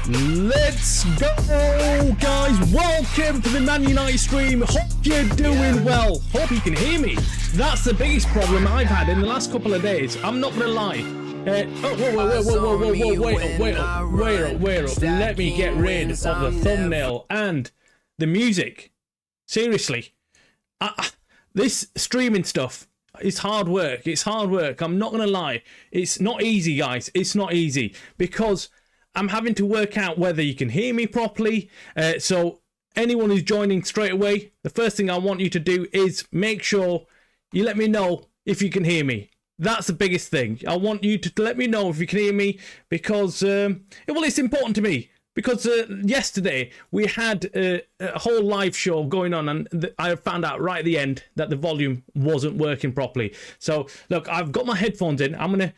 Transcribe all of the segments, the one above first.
Let's go, guys. Welcome to the Man Utd stream. Hope you're doing well. Hope you can hear me. That's the biggest problem I've had in the last couple of days. I'm not gonna lie. Wait up. Let me get rid of the thumbnail and the music. Seriously, this streaming stuff is hard work. It's hard work. I'm not gonna lie. It's not easy, guys. It's not easy because I'm having to work out whether you can hear me properly. So anyone who's joining straight away, the first thing I want you to do is make sure you let me know if you can hear me. That's the biggest thing. I want you to let me know if you can hear me because, well, it's important to me. Because yesterday we had a whole live show going on, and I found out right at the end that the volume wasn't working properly. So look, I've got my headphones in. I'm gonna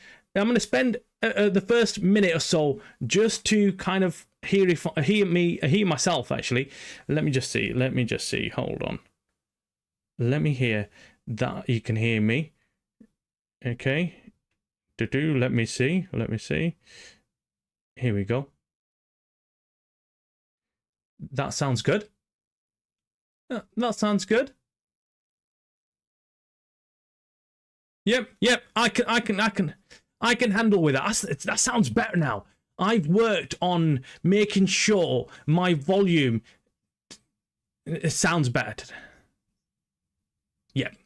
spend the first minute or so just to kind of hear myself. Actually, let me just see. Hold on. Let me hear that you can hear me. Okay. Let me see. Here we go. That sounds good. That sounds good. Yep. I can handle with that. That sounds better now. I've worked on making sure my volume sounds better. Yep.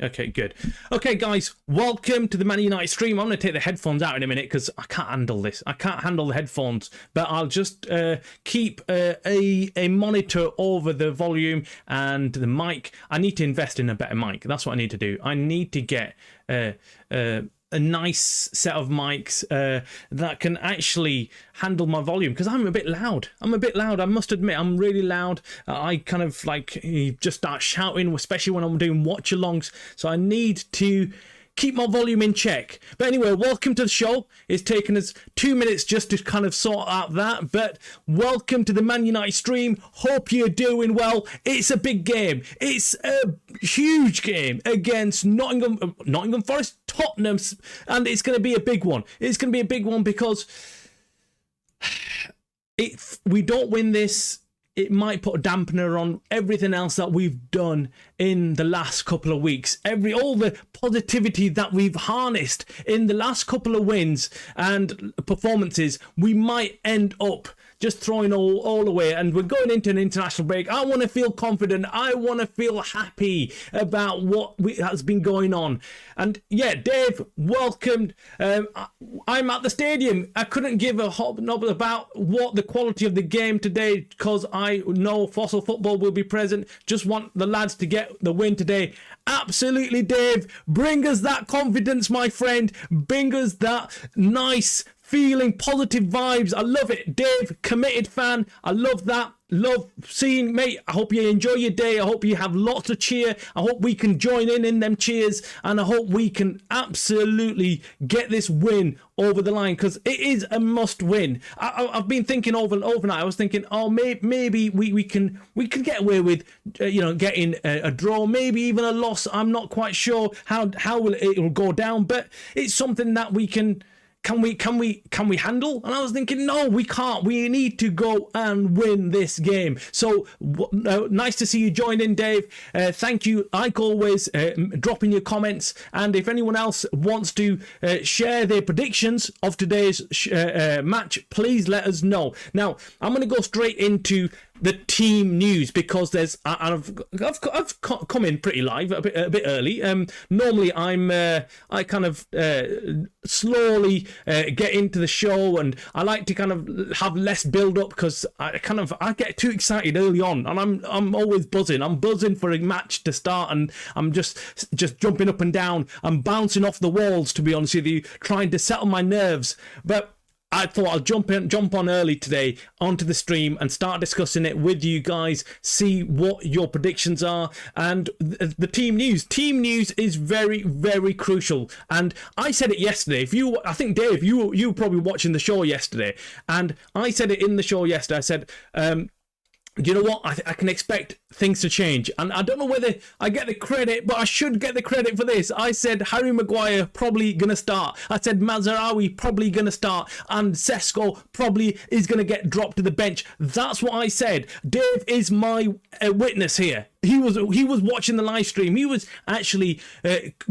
Okay, good. Okay, guys, welcome to the Man Utd stream. I'm going to take the headphones out in a minute because I can't handle this. I can't handle the headphones, but I'll just keep a monitor over the volume and the mic. I need to invest in a better mic. That's what I need to do. I need to get a nice set of mics that can actually handle my volume because I'm a bit loud. I must admit, I'm really loud. I kind of like just start shouting, especially when I'm doing watch alongs. So I need to keep my volume in check. But anyway, welcome to the show. It's taken us 2 minutes just to kind of sort out that. But welcome to the Man Utd stream. Hope you're doing well. It's a big game. It's a huge game against Nottingham Forest, Tottenham, and it's going to be a big one. It's going to be a big one because if we don't win this, it might put a dampener on everything else that we've done in the last couple of weeks. All the positivity that we've harnessed in the last couple of wins and performances, we might end up just throwing all away. And we're going into an international break. I want to feel confident. I want to feel happy about what has been going on. And yeah, Dave, welcome. I'm at the stadium. I couldn't give a hobnob about what the quality of the game today because I know Fossil Football will be present. Just want the lads to get the win today. Absolutely, Dave. Bring us that confidence, my friend. Bring us that nice feeling, positive vibes. I love it. Dave, committed fan. I love that. Love seeing, mate. I hope you enjoy your day. I hope you have lots of cheer. I hope we can join in them cheers. And I hope we can absolutely get this win over the line because it is a must win. I've been thinking overnight. I was thinking, oh, maybe we can get away with, getting a draw, maybe even a loss. I'm not quite sure how it will go down, but it's something that we can. Can we handle? And I was thinking, no, we can't. We need to go and win this game. So nice to see you join in, Dave. Thank you, like always, dropping your comments. And if anyone else wants to share their predictions of today's match, please let us know. Now, I'm going to go straight into the team news because I've come in pretty live a bit early. Normally I kind of slowly get into the show, and I like to kind of have less build up because I get too excited early on, and I'm always buzzing. I'm buzzing for a match to start, and I'm just jumping up and down. I'm bouncing off the walls, to be honest with you, trying to settle my nerves. But I thought I'll jump on early today onto the stream and start discussing it with you guys, see what your predictions are. And the team news. Team news is very, very crucial. And I said it yesterday. I think, Dave, you were probably watching the show yesterday. And I said it in the show yesterday. I said, you know what? I can expect things to change. And I don't know whether I get the credit, but I should get the credit for this. I said Harry Maguire probably going to start. I said Mazraoui probably going to start. And Sesko probably is going to get dropped to the bench. That's what I said. Dave is my witness here. He was watching the live stream. He was actually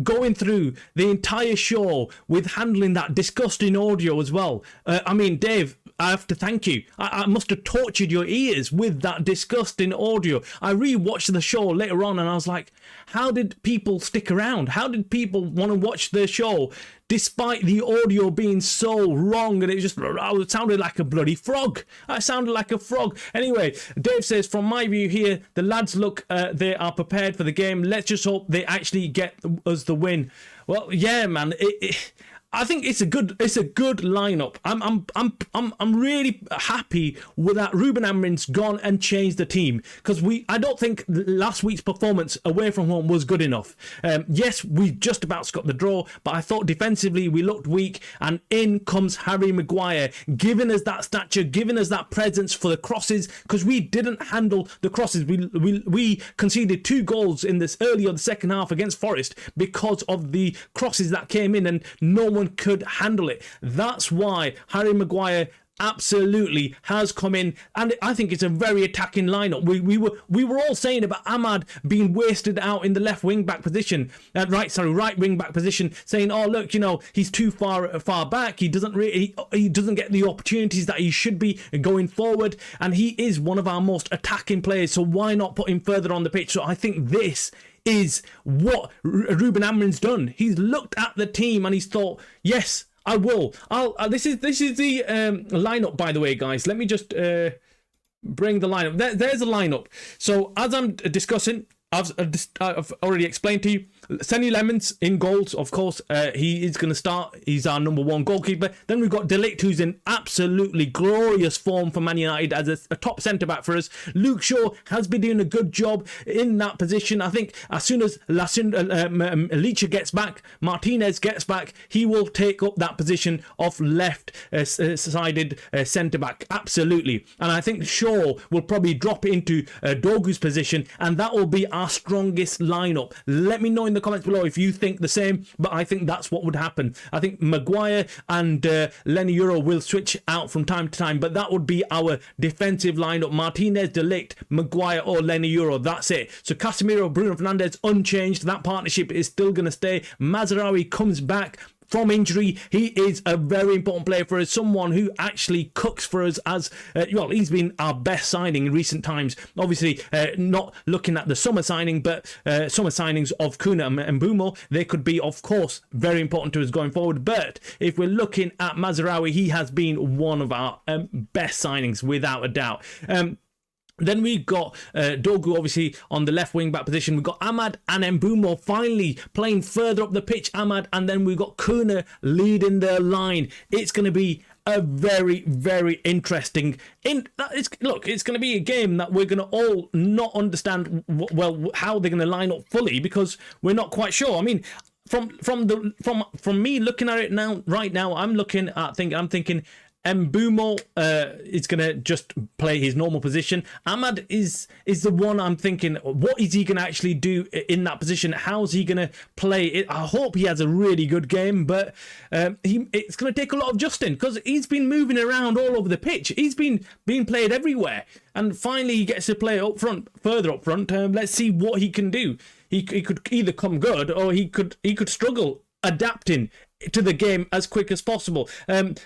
going through the entire show with handling that disgusting audio as well. I mean, Dave, I have to thank you. I must have tortured your ears with that disgusting audio. I rewatched the show later on and I was like, how did people stick around? How did people want to watch the show despite the audio being so wrong? And it sounded like a bloody frog. I sounded like a frog. Anyway, Dave says, from my view here, the lads look, they are prepared for the game. Let's just hope they actually get us the win. Well, yeah, man. I think it's a good lineup. I'm really happy with that. Rúben Amorim's gone and changed the team, because I don't think last week's performance away from home was good enough. Yes, we just about got the draw, but I thought defensively we looked weak, and in comes Harry Maguire, giving us that stature, giving us that presence for the crosses, because we didn't handle the crosses. We conceded 2 goals in this early of the second half against Forest because of the crosses that came in, and no one could handle it. That's why Harry Maguire absolutely has come in, and I think it's a very attacking lineup. We were all saying about Ahmad being wasted out in the left wing back position, right wing back position, saying, oh look, he's too far back. He doesn't get the opportunities that he should be going forward, and he is one of our most attacking players. So why not put him further on the pitch? So I think this is what Rúben Amorim's done. He's looked at the team and he's thought, yes, I will. This is the lineup, by the way, guys. Let me just bring the lineup. There's a lineup. So as I'm discussing, I've already explained to you. Senny Lemons in goals, of course. He is going to start. He's our number 1 goalkeeper. Then we've got De Ligt, who's in absolutely glorious form for Man United as a top centre-back for us. Luke Shaw has been doing a good job in that position. I think as soon as Licha gets back, Martinez gets back, he will take up that position of left-sided centre-back. Absolutely. And I think Shaw will probably drop into Dogu's position, and that will be our strongest lineup. Let me know in the comments below if you think the same, but I think that's what would happen. I think Maguire and Leny Yoro will switch out from time to time, but that would be our defensive lineup. Martinez, De Ligt, Maguire or Leny Yoro. That's it. So Casemiro, Bruno Fernandes, unchanged. That partnership is still going to stay. Mazraoui comes back from injury. He is a very important player for us, someone who actually cooks for us as, he's been our best signing in recent times. Obviously, not looking at the summer signing, but summer signings of Kuna and Mbeumo, they could be, of course, very important to us going forward. But if we're looking at Mazraoui, he has been one of our best signings, without a doubt. Then we got Dogu, obviously, on the left wing back position. We've got Ahmad and Mbeumo finally playing further up the pitch. Ahmad, and then we've got Kuna leading their line. It's going to be a very, very interesting. It's going to be a game that we're going to all not understand how they're going to line up fully, because we're not quite sure. I mean, from me looking at it right now, I'm thinking Mbeumo is going to just play his normal position. Ahmad is the one I'm thinking, what is he going to actually do in that position? How's he going to play it? I hope he has a really good game, but it's going to take a lot of adjusting, because he's been moving around all over the pitch. He's been being played everywhere, and finally he gets to play further up front. Let's see what he can do. He could either come good, or he could struggle adapting to the game as quick as possible.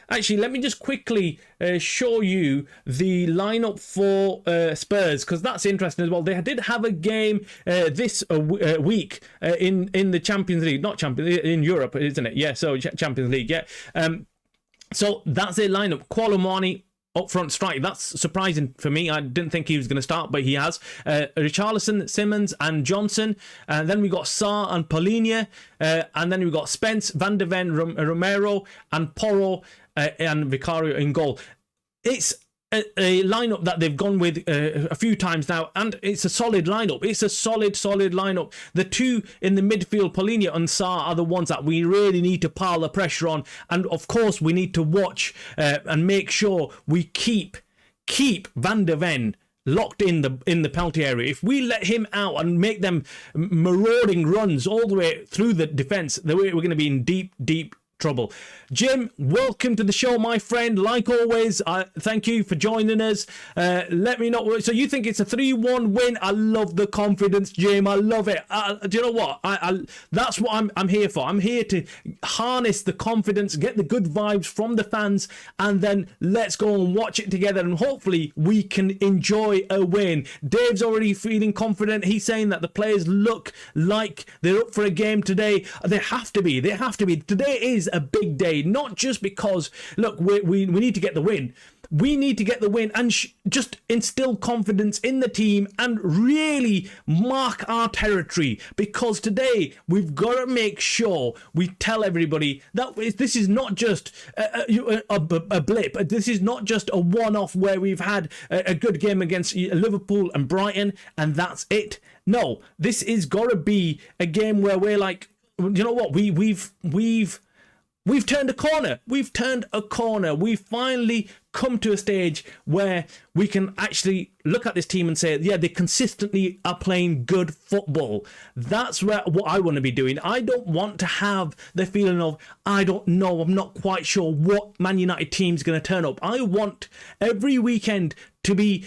Actually, let me just quickly show you the lineup for Spurs, because that's interesting as well. They did have a game this week in the Champions League, in Europe, isn't it? Yeah, so Champions League, yeah. So that's their lineup. Koulibaly up front strike. That's surprising for me. I didn't think he was going to start, but he has. Richarlison, Simmons and Johnson. And then we got Sarr and Paulinho. And then we got Spence, Van de Ven, Romero and Porro and Vicario in goal. It's a lineup that they've gone with a few times now, and it's a solid lineup. It's a solid lineup. The two in the midfield, Paulinho and Sarr, are the ones that we really need to pile the pressure on, and of course we need to watch and make sure we keep Van de Ven locked in the penalty area, if we let him out and make them marauding runs all the way through the defence, we're going to be in deep trouble. Jim, welcome to the show, my friend. Like always, thank you for joining us. Let me know. So you think it's a 3-1 win? I love the confidence, Jim. I love it. Do you know what? That's what I'm here for. I'm here to harness the confidence, get the good vibes from the fans, and then let's go and watch it together, and hopefully we can enjoy a win. Dave's already feeling confident. He's saying that the players look like they're up for a game today. They have to be. They have to be. Today is a big day, not just because, look, we need to get the win. We need to get the win and just instill confidence in the team and really mark our territory, because today we've got to make sure we tell everybody that this is not just a blip. This is not just a one-off where we've had a good game against Liverpool and Brighton and that's it. No, this is got to be a game where we're like, you know what, We've turned a corner. We've turned a corner. We've finally come to a stage where we can actually look at this team and say, yeah, they consistently are playing good football. That's what I want to be doing. I don't want to have the feeling of, I don't know, I'm not quite sure what Man United team's going to turn up. I want every weekend to be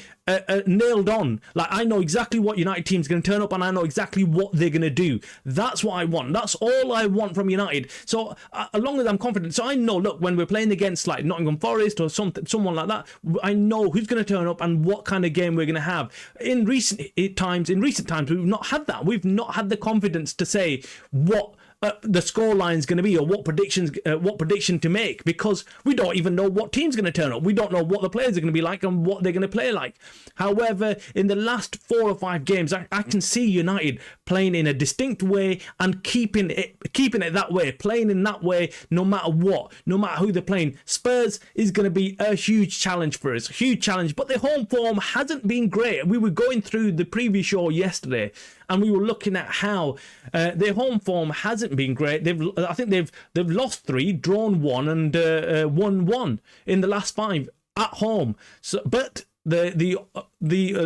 nailed on. Like, I know exactly what United team's going to turn up and I know exactly what they're going to do. That's what I want. That's all I want from United. So as long as I'm confident, so I know, look, when we're playing against like Nottingham Forest or someone like that, I know who's going to turn up and what kind of game we're going to have. In recent times, we've not had that. We've not had the confidence to say what the scoreline is going to be or what prediction to make, because we don't even know what team's going to turn up. We don't know what the players are going to be like and what they're going to play like. However, in the last 4 or 5 games, I can see United playing in a distinct way and keeping it that way, playing in that way no matter what, no matter who they're playing. Spurs is going to be a huge challenge for us, huge challenge, but their home form hasn't been great. We were going through the preview show yesterday and we were looking at how their home form hasn't been great. I think they've lost 3, drawn 1, and won 1 in the last 5 at home. So, but the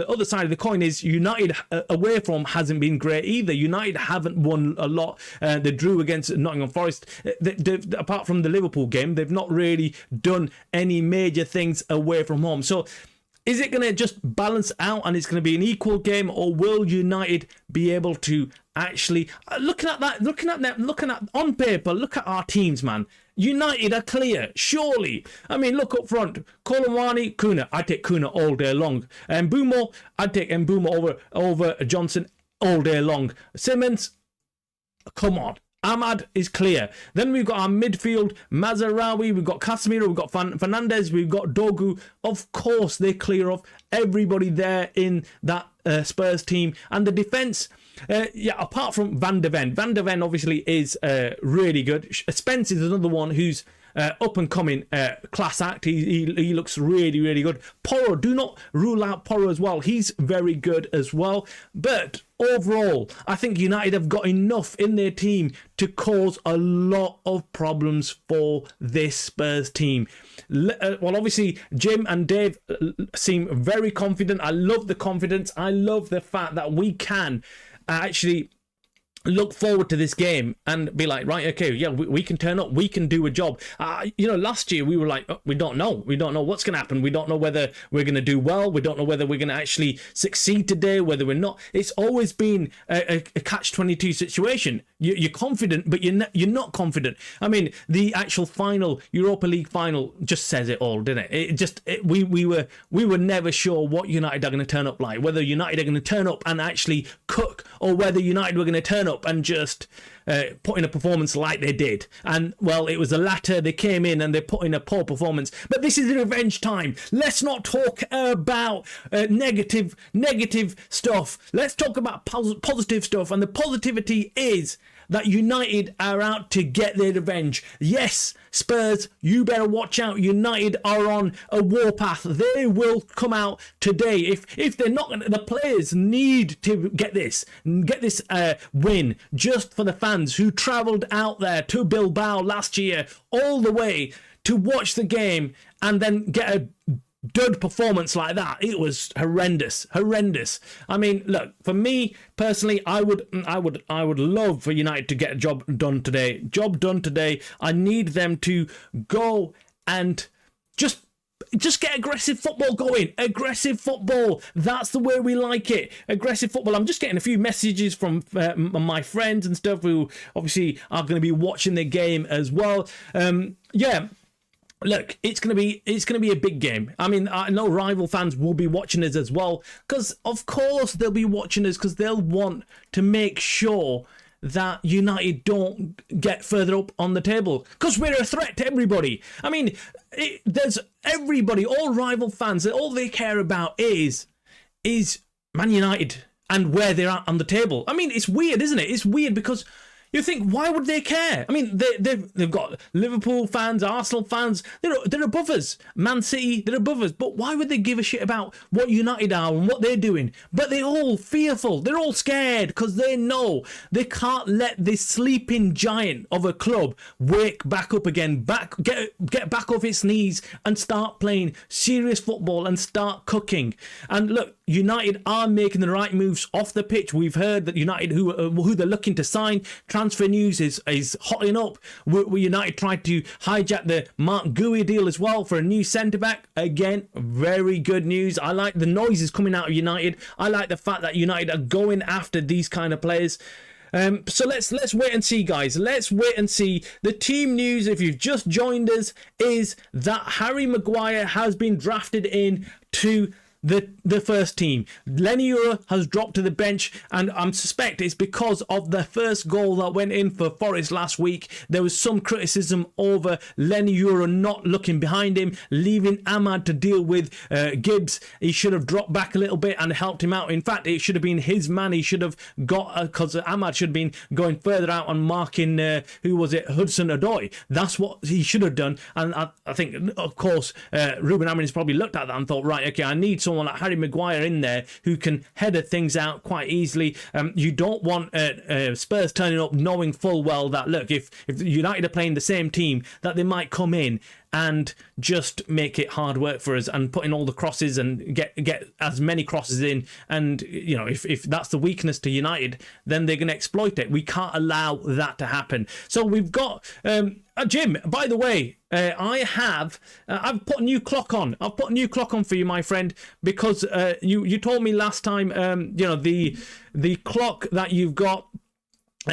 other side of the coin is United away from hasn't been great either. United haven't won a lot. They drew against Nottingham Forest. Apart from the Liverpool game, they've not really done any major things away from home. So is it going to just balance out and it's going to be an equal game, or will United be able to actually looking at on paper, look at our teams, man. United are clear, surely. I mean, look up front. Kolomwani, Kuna. I take Kuna all day long. And Mbeumo, I'd take Mbeumo over Johnson all day long. Simmons, come on. Ahmad is clear. Then we've got our midfield, Mazraoui, we've got Casemiro, we've got Fernandes, we've got Dogu. Of course, they're clear of everybody there in that Spurs team. And the defence, apart from Van de Ven. Van de Ven obviously is really good. Spence is another one who's up and coming class act. He looks really, really good. Porro, do not rule out Porro as well. He's very good as well. But overall, I think United have got enough in their team to cause a lot of problems for this Spurs team. Well, obviously, Jim and Dave seem very confident. I love the confidence. I love the fact that we can actually look forward to this game and be like, right, okay, yeah, we can turn up, we can do a job. Last year we were like, we don't know what's going to happen. We don't know whether we're going to do well. We don't know whether we're going to actually succeed today, whether we're not. It's always been a catch-22 situation. You're confident, but you're not confident. I mean, the actual final, Europa League final, just says it all, didn't it? We were never sure what United are going to turn up like, whether United are going to turn up and actually cook, or whether United were going to turn up and just put in a performance like they did. And well, it was the latter. They came in and they put in a poor performance. But this is revenge time. Let's not talk about negative stuff. Let's talk about positive stuff. And the positivity is that United are out to get their revenge. Yes, Spurs, you better watch out. United are on a warpath. They will come out today. If they're not, the players need to get this win just for the fans who travelled out there to Bilbao last year all the way to watch the game and then get a dud performance like that, it was horrendous. I mean, look, for me personally, I would love for United to get a job done today. I need them to go and just get aggressive football going. Aggressive football. That's the way we like it. Aggressive football. I'm just getting a few messages from my friends and stuff who obviously are going to be watching the game as well. Yeah. Look, it's gonna be a big game. I mean, I know rival fans will be watching us as well, because of course they'll be watching us because they'll want to make sure that United don't get further up on the table, because we're a threat to everybody. I mean, there's everybody, all rival fans, all they care about is Man United and where they're at on the table. I mean, it's weird, isn't it? It's weird because you think, why would they care? I mean, they've got Liverpool fans, Arsenal fans. They're above us. Man City, they're above us. But why would they give a shit about what United are and what they're doing? But they're all fearful. They're all scared because they know they can't let this sleeping giant of a club wake back up again, get back off its knees and start playing serious football and start cooking. And look, United are making the right moves off the pitch. We've heard that United, who they're looking to sign, transfer news is hotting up. United tried to hijack the Mark Gui deal as well for a new centre-back. Again, very good news. I like the noises coming out of United. I like the fact that United are going after these kind of players. So let's wait and see, guys. Let's wait and see. The team news, if you've just joined us, is that Harry Maguire has been drafted in to the first team. Lenny Ura has dropped to the bench, and I suspect it's because of the first goal that went in for Forest last week. There was some criticism over Lenny Ura not looking behind him, leaving Ahmad to deal with Gibbs. He should have dropped back a little bit and helped him out. In fact, it should have been his man. He should have got, because Ahmad should have been going further out and marking, Hudson-Odoi. That's what he should have done. And I think, of course, Rúben Amorim's probably looked at that and thought, right, okay, I need someone like Harry Maguire in there who can header things out quite easily. You don't want Spurs turning up knowing full well that, look, if United are playing the same team, that they might come in and just make it hard work for us and put in all the crosses and get as many crosses in. And, you know, if that's the weakness to United, then they're going to exploit it. We can't allow that to happen. So we've got Jim, by the way, I've put a new clock on. I've put a new clock on for you, my friend, because you told me last time, the clock that you've got,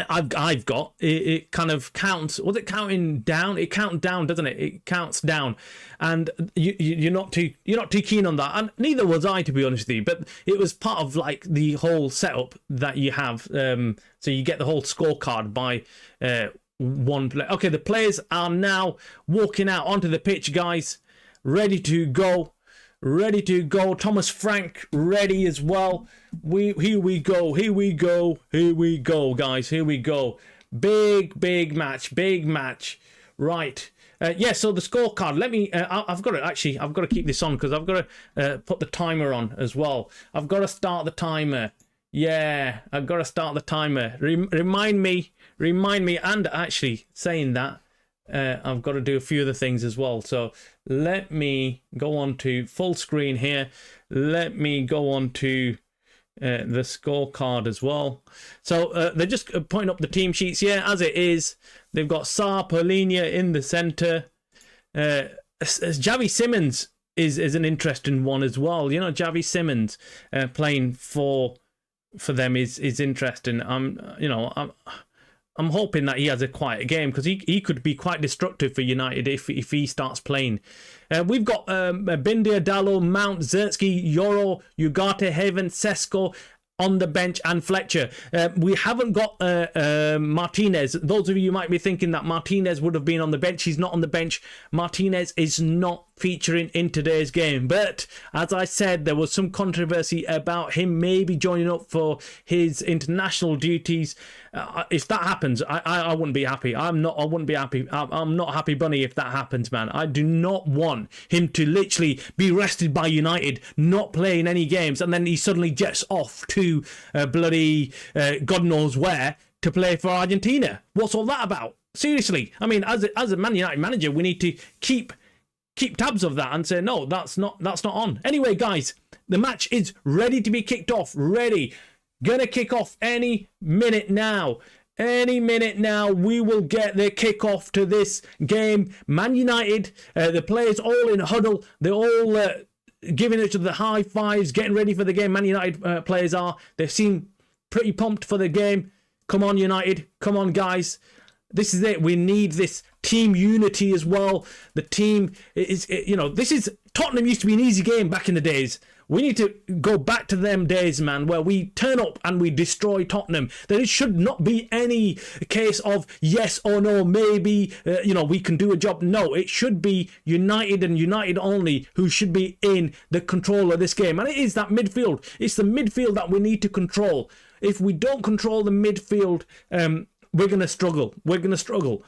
I've got it kind of counts. Was it counting down? It counts down, doesn't it? It counts down, and you're not too keen on that, and neither was I, to be honest with you. But it was part of like the whole setup that you have. So you get the whole scorecard by one play. Okay, the players are now walking out onto the pitch, guys, ready to go. Thomas Frank ready as well. Here we go, guys. Here we go. Big match. Right. So the scorecard. Let me. I've got to keep this on because I've got to put the timer on as well. I've got to start the timer. Yeah, I've got to start the timer. Remind me. And actually, saying that, I've got to do a few other things as well. So let me go on to full screen here. Let me go on to the scorecard as well. So they're just pointing up the team sheets. Yeah, as it is, they've got Sarr, Paulinho in the centre. Javi Simons is an interesting one as well. You know, Javi Simons playing for them is interesting. I'm hoping that he has a quiet game because he could be quite destructive for United if he starts playing. We've got Bindia, Dalot, Mount, Zertsky, Yoro, Ugarte, Haven, Sesko on the bench, and Fletcher. We haven't got Martinez. Those of you might be thinking that Martinez would have been on the bench. He's not on the bench. Martinez is not featuring in today's game. But as I said, there was some controversy about him maybe joining up for his international duties. If that happens, I wouldn't be happy. I wouldn't be happy. I'm not happy bunny if that happens, man. I do not want him to literally be rested by United, not playing any games, and then he suddenly jets off to bloody God knows where to play for Argentina. What's all that about? Seriously. I mean, as a Man United manager, we need to keep keep tabs of that and say, no, that's not on. Anyway, guys, the match is ready to be kicked off. Ready. Gonna kick off any minute now. Any minute now, we will get the kickoff to this game. Man United, the players all in huddle. They're all giving each other high fives, getting ready for the game. Man United players are. They seem pretty pumped for the game. Come on, United. Come on, guys. This is it. We need this team unity as well. The team is, this is, Tottenham used to be an easy game back in the days. We need to go back to them days, man, where we turn up and we destroy Tottenham. There should not be any case of yes or no, maybe, we can do a job. No, it should be United and United only who should be in the control of this game. And it is that midfield. It's the midfield that we need to control. If we don't control the midfield, we're going to struggle. We're going to struggle.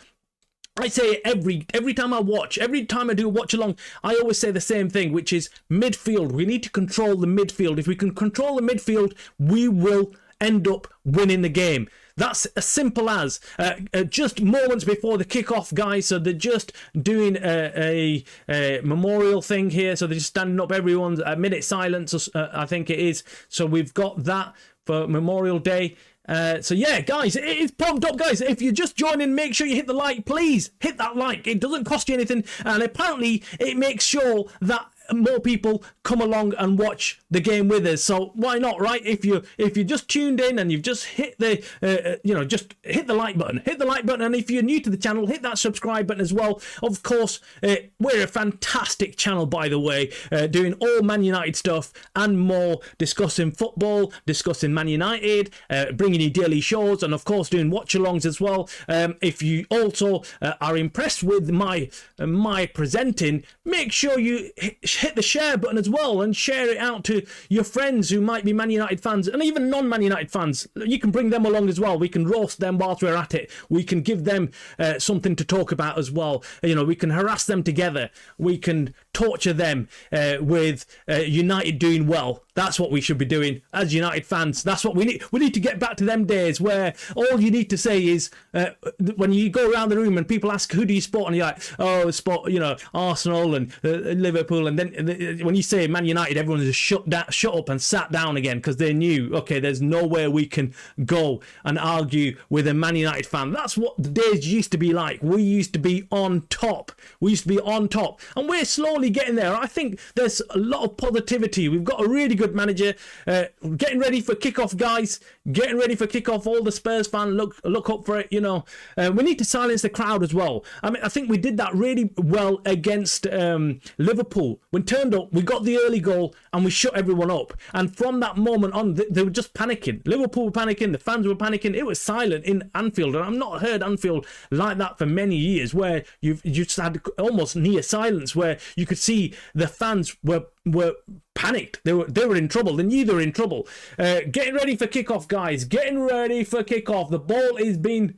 I say every time I watch, every time I do a watch along, I always say the same thing, which is midfield. We need to control the midfield. If we can control the midfield, we will end up winning the game. That's as simple as just moments before the kickoff, guys. So they're just doing a memorial thing here. So they're just standing up. Everyone's a minute silence, I think it is. So we've got that for Memorial Day. So yeah, guys, it is pumped up, guys. If you're just joining, make sure you hit the like. Please hit that like. It doesn't cost you anything, and apparently it makes sure that more people come along and watch the game with us. So why not, right? If you just tuned in and you've just hit the just hit the like button, and if you're new to the channel, hit that subscribe button as well. Of course, we're a fantastic channel, by the way, doing all Man United stuff and more, discussing football, discussing Man United, bringing you daily shows, and of course doing watch alongs as well. If you also are impressed with my presenting, make sure you hit the share button as well and share it out to your friends who might be Man United fans and even non-Man United fans. You can bring them along as well. We can roast them whilst we're at it. We can give them something to talk about as well. We can harass them together. We can torture them with United doing well. That's what we should be doing as United fans. That's what we need. We need to get back to them days where all you need to say is when you go around the room and people ask, who do you support? And you're like, oh, support, Arsenal and Liverpool. And then when you say Man United, everyone just shut up and sat down again because they knew, okay, there's nowhere we can go and argue with a Man United fan. That's what the days used to be like. We used to be on top. And we're slowly getting there. I think there's a lot of positivity. We've got a really good manager. Getting ready for kickoff, guys. Getting ready for kickoff. All the Spurs fans look up for it. We need to silence the crowd as well. I mean, I think we did that really well against Liverpool. When turned up, we got the early goal and we shut everyone up. And from that moment on, they were just panicking. Liverpool were panicking. The fans were panicking. It was silent in Anfield, and I've not heard Anfield like that for many years, where you just had almost near silence, where you could see the fans were panicked. They were in trouble. They knew they were in trouble. Getting ready for kickoff, guys. Getting ready for kickoff. The ball is being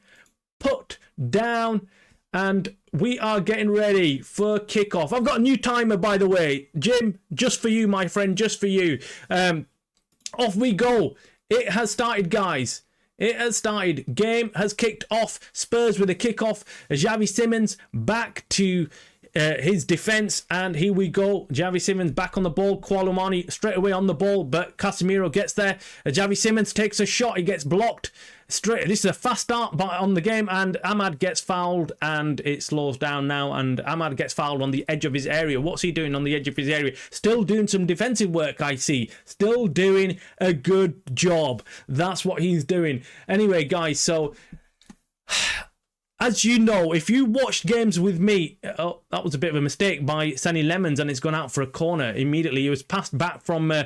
put down and we are getting ready for kickoff. I've got a new timer, by the way. Jim, just for you, my friend, just for you. Off we go. It has started, guys. It has started. Game has kicked off. Spurs with a kickoff. Xavi Simons back to his defence, and here we go. Xavi Simons back on the ball. Koulibaly straight away on the ball, but Casemiro gets there. Xavi Simons takes a shot. He gets blocked. This is a fast start on the game, and Ahmad gets fouled, and it slows down now, and Ahmad gets fouled on the edge of his area. What's he doing on the edge of his area? Still doing some defensive work, I see. Still doing a good job. That's what he's doing. Anyway, guys, so as you know, if you watched games with me, that was a bit of a mistake by Sonny Lemons, and it's gone out for a corner immediately. It was passed back from De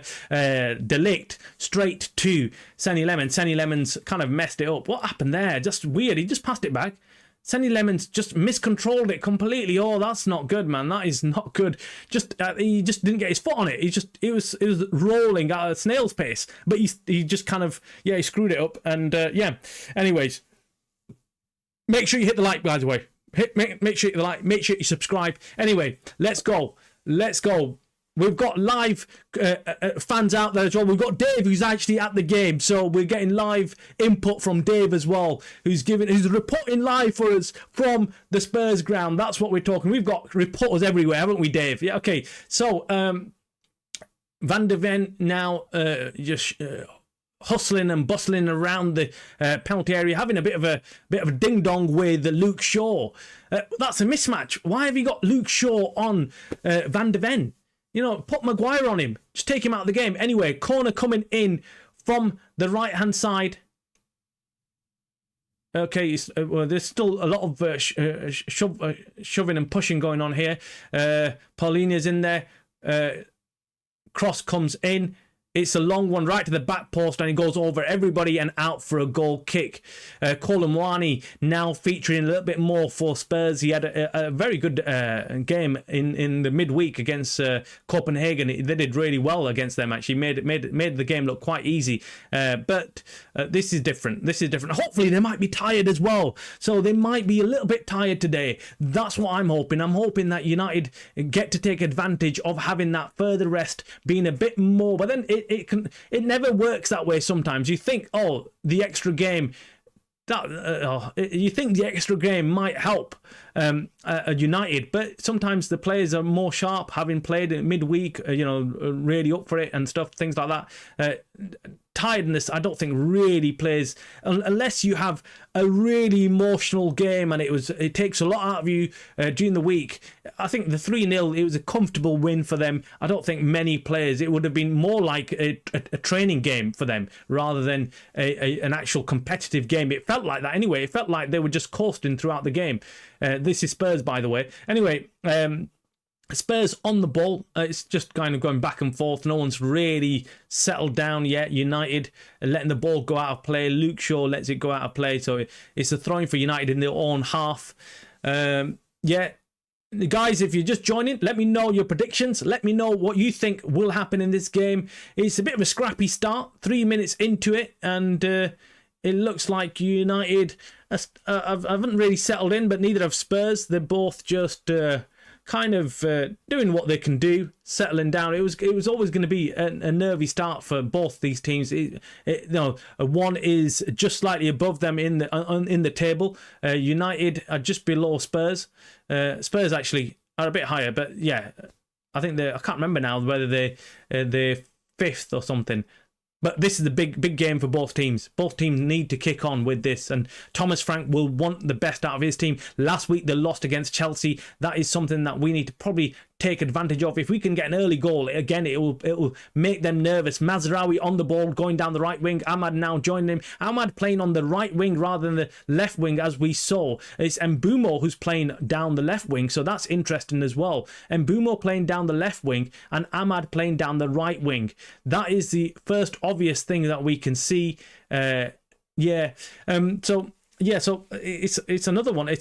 Ligt straight to Sonny Lemons. Sonny Lemons kind of messed it up. What happened there? Just weird. He just passed it back. Sonny Lemons just miscontrolled it completely. Oh, that's not good, man. That is not good. He just didn't get his foot on it. It was rolling at a snail's pace, but he just kind of he screwed it up. And anyways. Make sure you hit the like, by the way. Make sure you hit the like. Make sure you subscribe. Anyway, let's go. we've got live fans out there as well. We've got Dave, who's actually at the game, so we're getting live input from Dave as well, who's reporting live for us from the Spurs ground. That's what we're talking. We've got reporters everywhere, haven't we, Dave? Yeah. Okay. So Van de Ven now just hustling and bustling around the penalty area, having a bit of a ding dong with Luke Shaw. That's a mismatch. Why have you got Luke Shaw on Van de Ven? You know, put Maguire on him. Just take him out of the game. Anyway, corner coming in from the right hand side. Okay, well, there's still a lot of shoving and pushing going on here. Paulina's in there. Cross comes in. It's a long one right to the back post, and it goes over everybody and out for a goal kick. Kolomwani now featuring a little bit more for Spurs. He had a very good game in the midweek against Copenhagen. They did really well against them, actually. Made the game look quite easy. But this is different. Hopefully they might be tired as well. So they might be a little bit tired today. That's what I'm hoping. I'm hoping that United get to take advantage of having that further rest, being a bit more. But then it never works that way sometimes. You think, the extra game, you think the extra game might help United, but sometimes the players are more sharp, having played midweek, really up for it and stuff, things like that. Tiredness, I don't think really plays unless you have a really emotional game and it takes a lot out of you during the week. I think the 3-0, it was a comfortable win for them. I don't think many players, it would have been more like a training game for them rather than an actual competitive game. It felt like that anyway. It felt like they were just coasting throughout the game. This is Spurs, by the way. Anyway, Spurs on the ball. It's just kind of going back and forth. No one's really settled down yet. United letting the ball go out of play. Luke Shaw lets it go out of play. So it's a throw-in for United in their own half. Guys, if you're just joining, let me know your predictions. Let me know what you think will happen in this game. It's a bit of a scrappy start. 3 minutes into it. And it looks like United haven't really settled in, but neither have Spurs. They're both just kind of doing what they can do, settling down. It was always going to be a nervy start for both these teams. One is just slightly above them in the table. United are just below Spurs. Spurs actually are a bit higher, but yeah, I think I can't remember now whether they're fifth or something. But this is the big game for both teams. Both teams need to kick on with this. And Thomas Frank will want the best out of his team. Last week, they lost against Chelsea. That is something that we need to probably take advantage of. If we can get an early goal, again, it will make them nervous. Mazraoui on the ball, going down the right wing. Ahmad now joining him. Ahmad playing on the right wing rather than the left wing, as we saw. It's Mbeumo who's playing down the left wing, so that's interesting as well. Mbeumo playing down the left wing and Ahmad playing down the right wing. That is the first obvious thing that we can see. So it's another one. I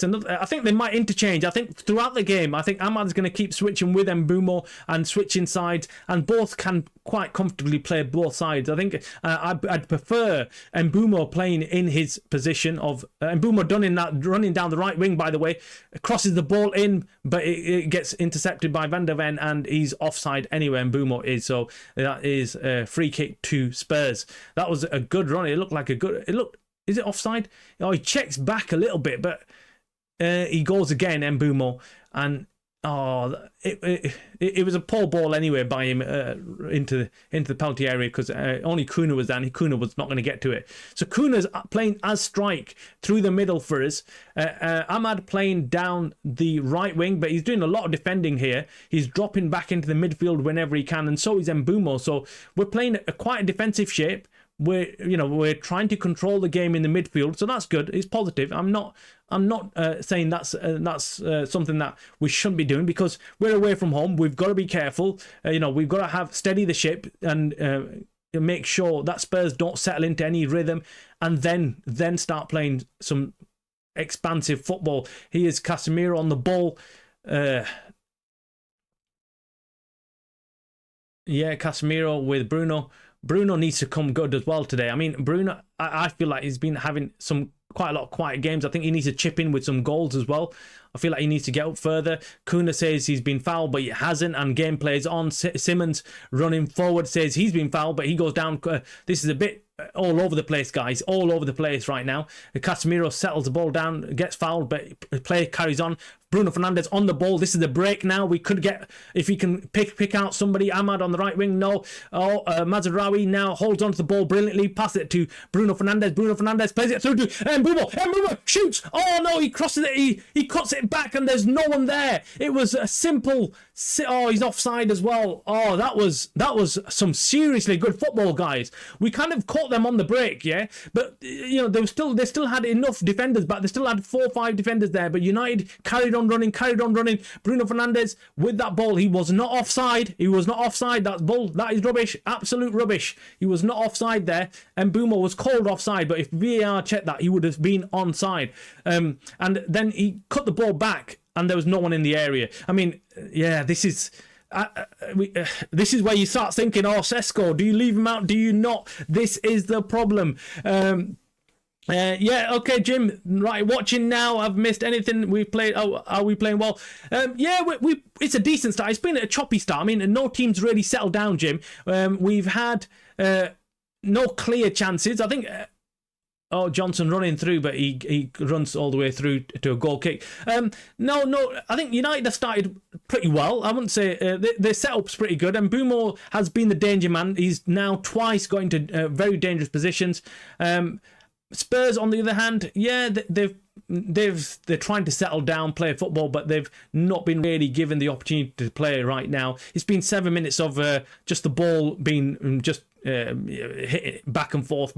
think they might interchange. I think throughout the game, I think Ahmad's going to keep switching with Mbeumo and switching sides, and both can quite comfortably play both sides. I think I'd prefer Mbeumo playing in his position of Mbeumo running down the right wing. By the way, crosses the ball in, but it gets intercepted by Van der Ven, and he's offside anyway. Mbeumo is, so that is a free kick to Spurs. That was a good run. It looked like a good. Is it offside? He checks back a little bit, but he goes again, Mbeumo, and it was a poor ball anyway by him into the penalty area because only Kuna was there, and Kuna was not going to get to it. So Kuna's playing as strike through the middle for us. Ahmad playing down the right wing, but he's doing a lot of defending here. He's dropping back into the midfield whenever he can, and so is Mbeumo. So we're playing quite a defensive shape. We're trying to control the game in the midfield, so that's good. It's positive. I'm not saying that's something that we shouldn't be doing because we're away from home. We've got to be careful. We've got to steady the ship and make sure that Spurs don't settle into any rhythm, and then start playing some expansive football. Here's Casemiro on the ball. Casemiro with Bruno. Bruno needs to come good as well today. I mean, Bruno, I feel like he's been having quite a lot of quiet games. I think he needs to chip in with some goals as well. I feel like he needs to get up further. Kuna says he's been fouled, but he hasn't, and game plays on. Simmons running forward says he's been fouled, but he goes down. This is a bit all over the place, guys. All over the place right now. Casemiro settles the ball down, gets fouled, but play carries on. Bruno Fernandes on the ball. This is the break now. We could get, if he can pick out somebody. Ahmad on the right wing. No. Mazraoui now holds onto the ball brilliantly. Pass it to Bruno Fernandes. Bruno Fernandes plays it through to Mbeumo. Mbeumo shoots. Oh no, he crosses it. He cuts it back and there's no one there. It was a simple. Oh, he's offside as well. Oh, that was some seriously good football, guys. We kind of caught them on the break, yeah. But you know, they still had enough defenders back. They still had 4 or 5 defenders there. But United carried on running. Bruno Fernandes with that ball. He was not offside. That is rubbish. Absolute rubbish. He was not offside there. And Mbeumo was called offside. But if VAR checked that, he would have been onside. And then he cut the ball back, and there was no one in the area. I mean, yeah, this is where you start thinking, oh, Sesko, do you leave him out? Do you not? This is the problem. Yeah, okay, Jim. Right, watching now. I've missed anything we've played. Oh, are we playing well? Yeah, we it's a decent start. It's been a choppy start. I mean, no team's really settled down, Jim. We've had no clear chances. I think. Johnson running through, but he runs all the way through to a goal kick. No, I think United have started pretty well. I wouldn't say their setup's pretty good, and Mbeumo has been the danger man. He's now twice got into very dangerous positions. Spurs, on the other hand, yeah, they're trying to settle down, play football, but they've not been really given the opportunity to play right now. It's been 7 minutes of just the ball being just hit back and forth.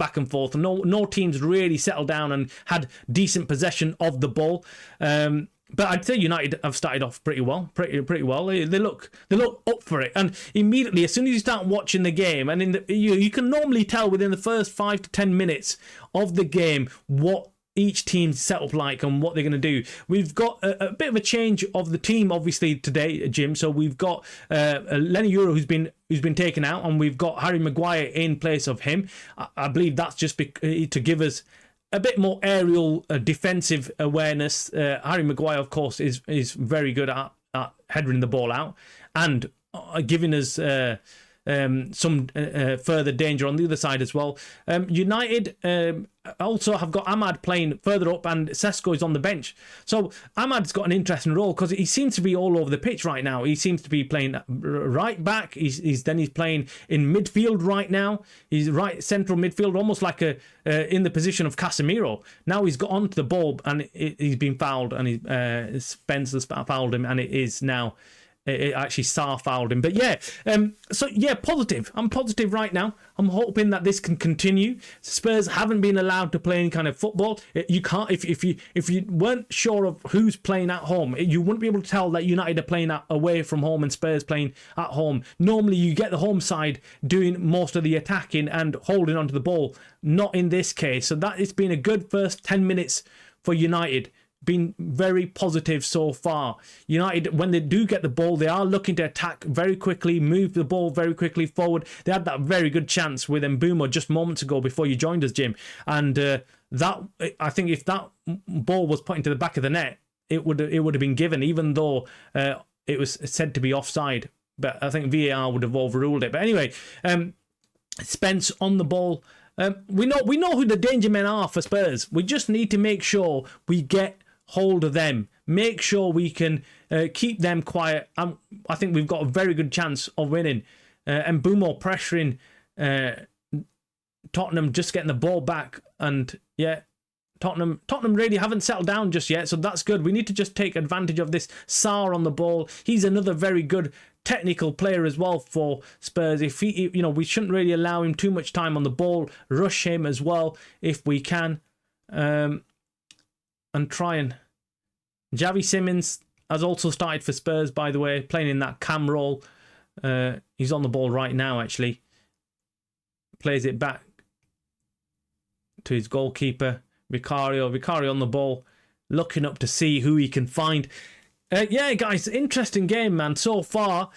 No teams really settled down and had decent possession of the ball. But I'd say United have started off pretty well. Pretty well. They look up for it. And immediately, as soon as you start watching the game, and you can normally tell within the first 5 to 10 minutes of the game what each team's set up like and what they're going to do. We've got a bit of a change of the team, obviously, today, Jim. So we've got Lenny Euro who's been taken out, and we've got Harry Maguire in place of him. I believe that's just to give us a bit more aerial defensive awareness. Harry Maguire, of course, is very good at heading the ball out and giving us some further danger on the other side as well. United also have got Ahmad playing further up, and Sesko is on the bench. So Ahmad's got an interesting role because he seems to be all over the pitch right now. He seems to be playing right back. He's playing in midfield right now. He's right central midfield, almost like in the position of Casemiro. Now he's got onto the ball and he's been fouled, and Spencer's fouled him, and it is now. It actually Sarr fouled him, but yeah. So yeah, positive. I'm positive right now. I'm hoping that this can continue. Spurs haven't been allowed to play any kind of football. You can't if you weren't sure of who's playing at home, you wouldn't be able to tell that United are playing away from home and Spurs playing at home. Normally, you get the home side doing most of the attacking and holding onto the ball. Not in this case. So that it's been a good first 10 minutes for United. Been very positive so far. United, when they do get the ball, they are looking to attack very quickly, move the ball very quickly forward. They had that very good chance with Mbeumo just moments ago before you joined us, Jim. And that, I think, if that ball was put into the back of the net, it would have been given, even though it was said to be offside. But I think VAR would have overruled it. But anyway, Spence on the ball. We know who the danger men are for Spurs. We just need to make sure we get hold of them, make sure we can keep them quiet. I think we've got a very good chance of winning. And Mbeumo pressuring Tottenham, just getting the ball back, and yeah, Tottenham really haven't settled down just yet, so that's good. We need to just take advantage of this. Sarr on the ball, he's another very good technical player as well for Spurs. If he, we shouldn't really allow him too much time on the ball, rush him as well if we can. And try and... Javi Simmons has also started for Spurs, by the way, playing in that cam role. He's on the ball right now, actually. Plays it back to his goalkeeper, Vicario. Vicario on the ball, looking up to see who he can find. Yeah, guys, interesting game, man, so far.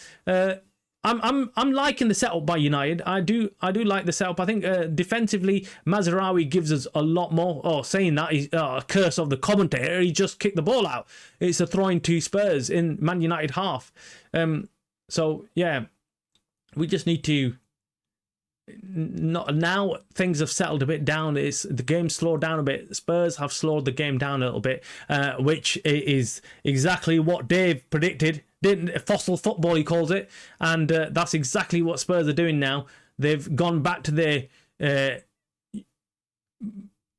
I'm liking the setup by United. I do like the setup. I think defensively, Mazraoui gives us a lot more. Oh, saying that is a curse of the commentator. He just kicked the ball out. It's a throw-in to Spurs in Man United half. So yeah, we just need to. Not now. Things have settled a bit down. The game slowed down a bit. Spurs have slowed the game down a little bit, which is exactly what Dave predicted. Fossil football, he calls it, and that's exactly what Spurs are doing now. They've gone back to their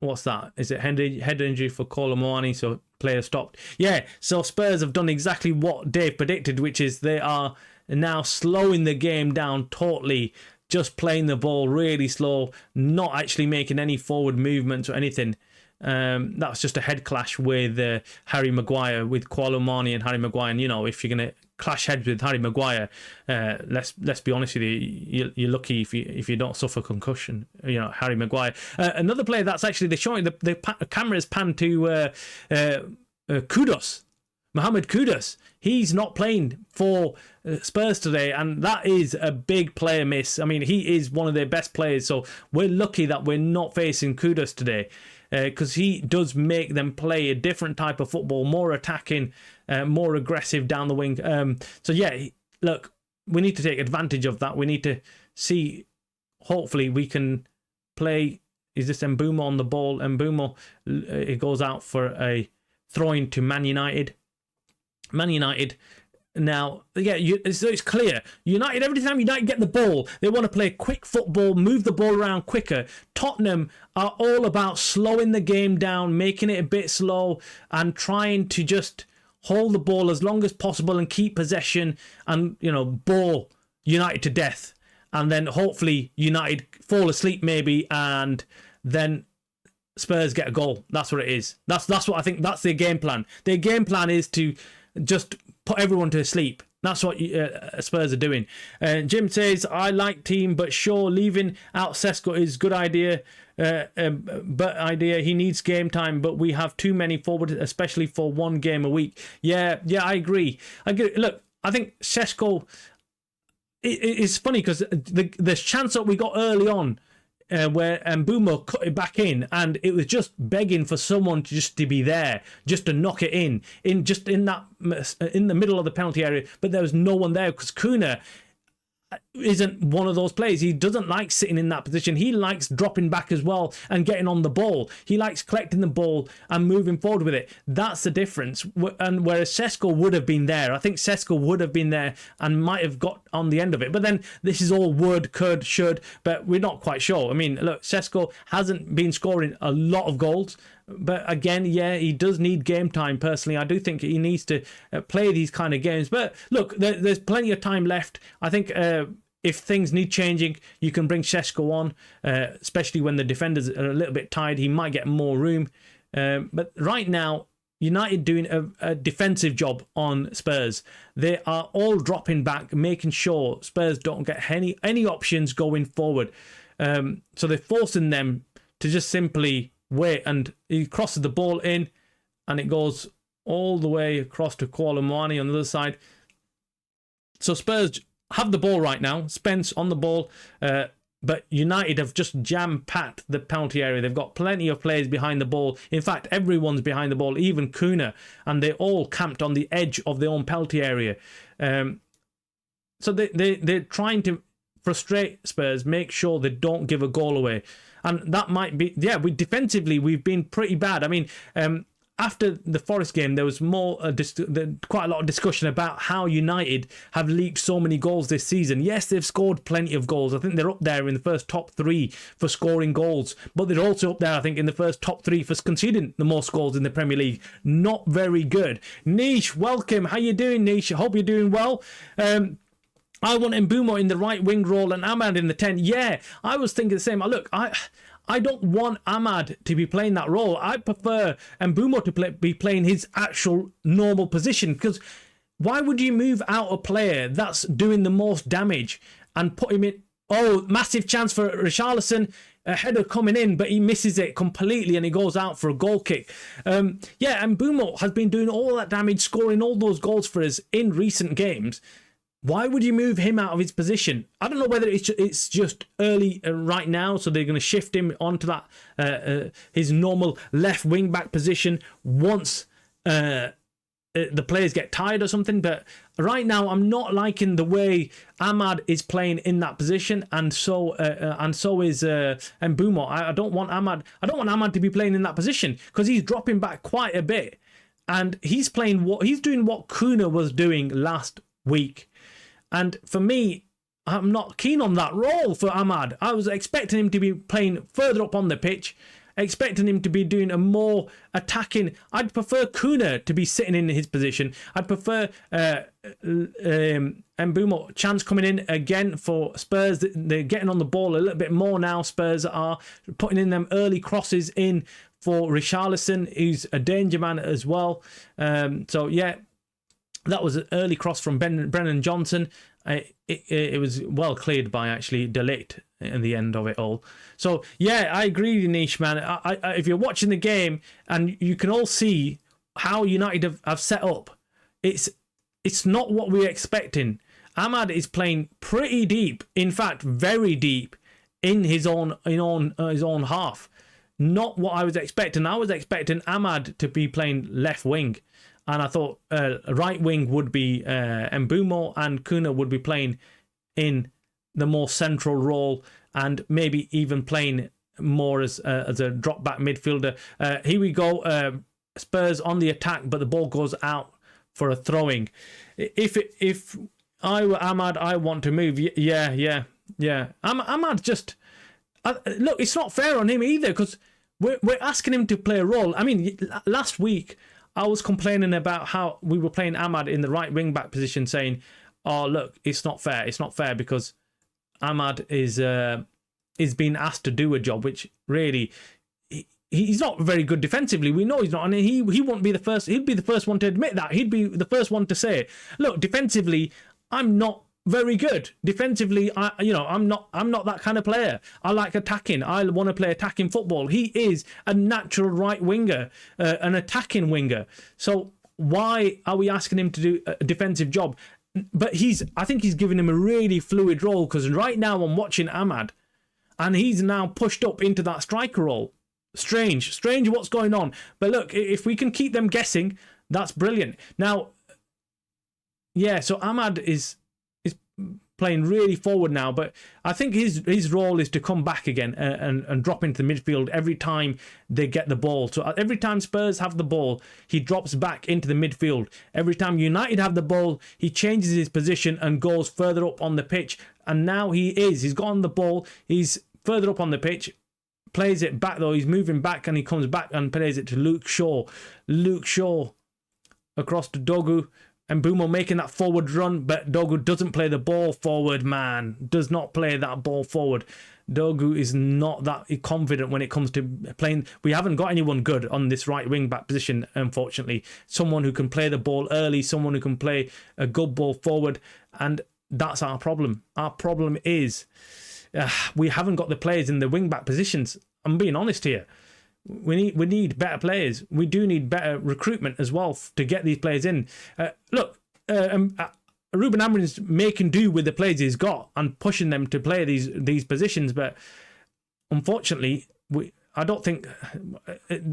what's that? Is it head injury for Colomani? So player stopped. Yeah. So Spurs have done exactly what Dave predicted, which is they are now slowing the game down totally. Just playing the ball really slow, not actually making any forward movements or anything. That's just a head clash with Harry Maguire, with Colomani and Harry Maguire. And, if you're going to clash heads with Harry Maguire, let's be honest with you, you're lucky if you don't suffer concussion. Harry Maguire. Another player that's actually they're showing the camera's panned to Kudus. Mohamed Kudus, he's not playing for Spurs today, and that is a big player miss. I mean, he is one of their best players, so we're lucky that we're not facing Kudus today, because he does make them play a different type of football, more attacking, more aggressive down the wing. So yeah, look, we need to take advantage of that. We need to see, hopefully we can play. Is this Mbeumo on the ball? Mbeumo, it goes out for a throw-in to Man United. Man United now, yeah, it's clear. United, every time United get the ball, they want to play quick football, move the ball around quicker. Tottenham are all about slowing the game down, making it a bit slow, and trying to just hold the ball as long as possible and keep possession and, bore United to death. And then hopefully United fall asleep maybe, and then Spurs get a goal. That's what it is. That's what I think. That's their game plan. Their game plan is to just put everyone to sleep. That's what Spurs are doing. Jim says, I like team, but sure, leaving out Sesko is good idea. He needs game time, but we have too many forward, especially for one game a week. Yeah, I agree. Look, I think Sesko, it's funny because the chance that we got early on, where Mbeumo cut it back in, and it was just begging for someone to be there, just to knock it in the middle of the penalty area. But there was no one there because Kuna isn't one of those players. He doesn't like sitting in that position. He likes dropping back as well and getting on the ball. He likes collecting the ball and moving forward with it. That's the difference. And whereas Sesko would have been there, I think Sesko would have been there and might have got on the end of it. But then this is all would, could, should, but we're not quite sure. I mean, look, Sesko hasn't been scoring a lot of goals. But again, yeah, he does need game time. Personally, I do think he needs to play these kind of games. But look, there's plenty of time left. I think if things need changing, you can bring Sesko on, especially when the defenders are a little bit tired. He might get more room. But right now, United doing a defensive job on Spurs. They are all dropping back, making sure Spurs don't get any options going forward. So they're forcing them to just simply wait, and he crosses the ball in, and it goes all the way across to Colomani on the other side. So Spurs have the ball right now. Spence on the ball, but United have just jam-packed the penalty area. They've got plenty of players behind the ball. In fact, everyone's behind the ball, even Kuna, and they're all camped on the edge of their own penalty area. So they're trying to frustrate Spurs, make sure they don't give a goal away. And that might be, defensively, we've been pretty bad. I mean, after the Forest game, there was quite a lot of discussion about how United have leaked so many goals this season. Yes, they've scored plenty of goals. I think they're up there in the first top 3 for scoring goals. But they're also up there, I think, in the first top 3 for conceding the most goals in the Premier League. Not very good. Nish, welcome. How you doing, Nish? I hope you're doing well. I want Mbeumo in the right wing role and Ahmad in the 10. Yeah, I was thinking the same. Look, I don't want Ahmad to be playing that role. I prefer Mbeumo to be playing his actual normal position, because why would you move out a player that's doing the most damage and put him in? Oh, massive chance for Richarlison. A header coming in, but he misses it completely and he goes out for a goal kick. And Mbeumo has been doing all that damage, scoring all those goals for us in recent games. Why would you move him out of his position? I don't know whether it's just early right now, so they're going to shift him onto that his normal left wing back position once the players get tired or something. But right now, I'm not liking the way Ahmad is playing in that position, and so is Mbeumo. I don't want Ahmad to be playing in that position because he's dropping back quite a bit, and he's doing what Kuna was doing last week. And for me, I'm not keen on that role for Ahmad. I was expecting him to be playing further up on the pitch, expecting him to be doing a more attacking. I'd prefer Kuna to be sitting in his position. I'd prefer Mbeumo chance coming in again for Spurs. They're getting on the ball a little bit more now. Spurs are putting in them early crosses in for Richarlison, who's a danger man as well. So yeah, that was an early cross from Brennan Johnson. It was well cleared by actually De Ligt in the end of it all. So yeah, I agree with you, Nish, man. If you're watching the game and you can all see how United have set up, it's not what we're expecting. Ahmad is playing pretty deep, in fact, very deep in his own half. Not what I was expecting. I was expecting Ahmad to be playing left wing. And I thought right wing would be Mbeumo, and Kuna would be playing in the more central role, and maybe even playing more as a drop back midfielder. Here we go, Spurs on the attack, but the ball goes out for a throwing. If I were Ahmad, I want to move. Yeah. Ahmad just look. It's not fair on him either because we're asking him to play a role. I mean, last week I was complaining about how we were playing Ahmad in the right wing back position, saying, "Oh, look, it's not fair. It's not fair because Ahmad is being asked to do a job which really he's not very good defensively. We know he's not, and he won't be the first. He'd be the first one to admit that. He'd be the first one to say, "Look, defensively, I'm not very good. Defensively, I'm not that kind of player. I like attacking. I want to play attacking football." He is a natural right winger, an attacking winger. So why are we asking him to do a defensive job? But I think he's giving him a really fluid role, because right now I'm watching Ahmad, and he's now pushed up into that striker role. Strange what's going on. But look, if we can keep them guessing, that's brilliant. Now, yeah, so Ahmad is playing really forward now, but I think his role is to come back again and drop into the midfield every time they get the ball. So every time Spurs have the ball, he drops back into the midfield. Every time United have the ball, he changes his position and goes further up on the pitch. And now he's got on the ball, he's further up on the pitch, plays it back though, he's moving back, and he comes back and plays it to Luke Shaw across to Dogu. And Mbeumo making that forward run, but Dogu doesn't play the ball forward, man. Does not play that ball forward. Dogu is not that confident when it comes to playing. We haven't got anyone good on this right wing back position, unfortunately. Someone who can play the ball early, someone who can play a good ball forward, and that's our problem. Our problem is we haven't got the players in the wing back positions. I'm being honest here. We need better players. We do need better recruitment as well to get these players in. Look, Rúben Amorim's making do with the players he's got and pushing them to play these positions, but unfortunately, I don't think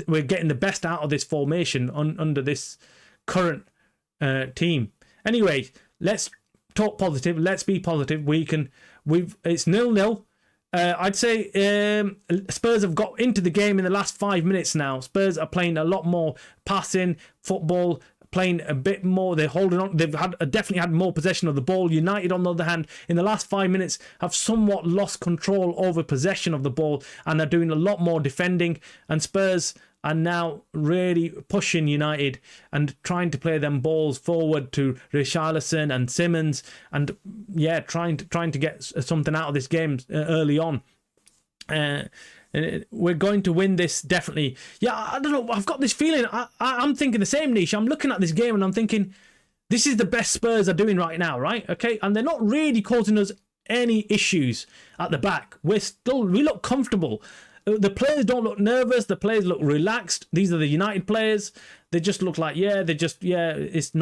we're getting the best out of this formation under this current team. Anyway, let's talk positive. Let's be positive. It's 0-0. I'd say Spurs have got into the game in the last 5 minutes now. Spurs are playing a lot more passing football, playing a bit more. They're holding on. They've definitely had more possession of the ball. United, on the other hand, in the last 5 minutes, have somewhat lost control over possession of the ball and are doing a lot more defending. And Spurs are now really pushing United and trying to play them balls forward to Richarlison and Simmons, and yeah, trying to get something out of this game early on. We're going to win this, definitely. Yeah, I don't know. I've got this feeling. I'm thinking the same, Nish. I'm looking at this game and I'm thinking, this is the best Spurs are doing right now, right? Okay, and they're not really causing us any issues at the back. We look comfortable. The players don't look nervous. The players look relaxed. These are the United players. They just look like, this is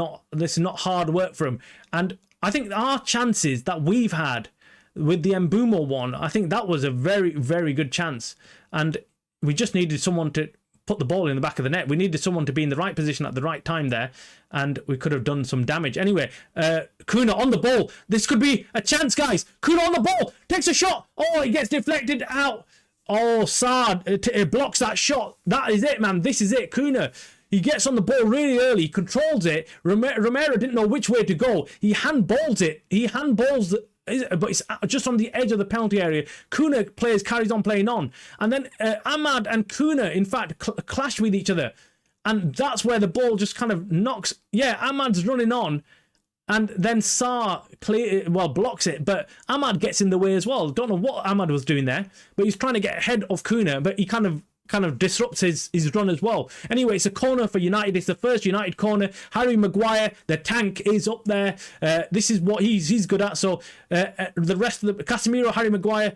not hard work for them. And I think our chances that we've had with the Mbeumo one, I think that was a very, very good chance. And we just needed someone to put the ball in the back of the net. We needed someone to be in the right position at the right time there, and we could have done some damage. Anyway, Kuna on the ball. This could be a chance, guys. Kuna on the ball. Takes a shot. Oh, it gets deflected out. Oh, Saad blocks that shot. That is it, man. This is it. Kuna, he gets on the ball really early, controls it. Romero didn't know which way to go. He handballs it. He handballs but it's just on the edge of the penalty area. Kuna carries on playing on. And then Ahmad and Kuna, in fact, clash with each other. And that's where the ball just kind of knocks. Yeah, Ahmad's running on. And then Sarr blocks it, but Ahmad gets in the way as well. Don't know what Ahmad was doing there, but he's trying to get ahead of Kuna, but he kind of disrupts his run as well. Anyway, it's a corner for United. It's the first United corner. Harry Maguire, the tank, is up there. This is what he's good at. So the rest of the Casemiro, Harry Maguire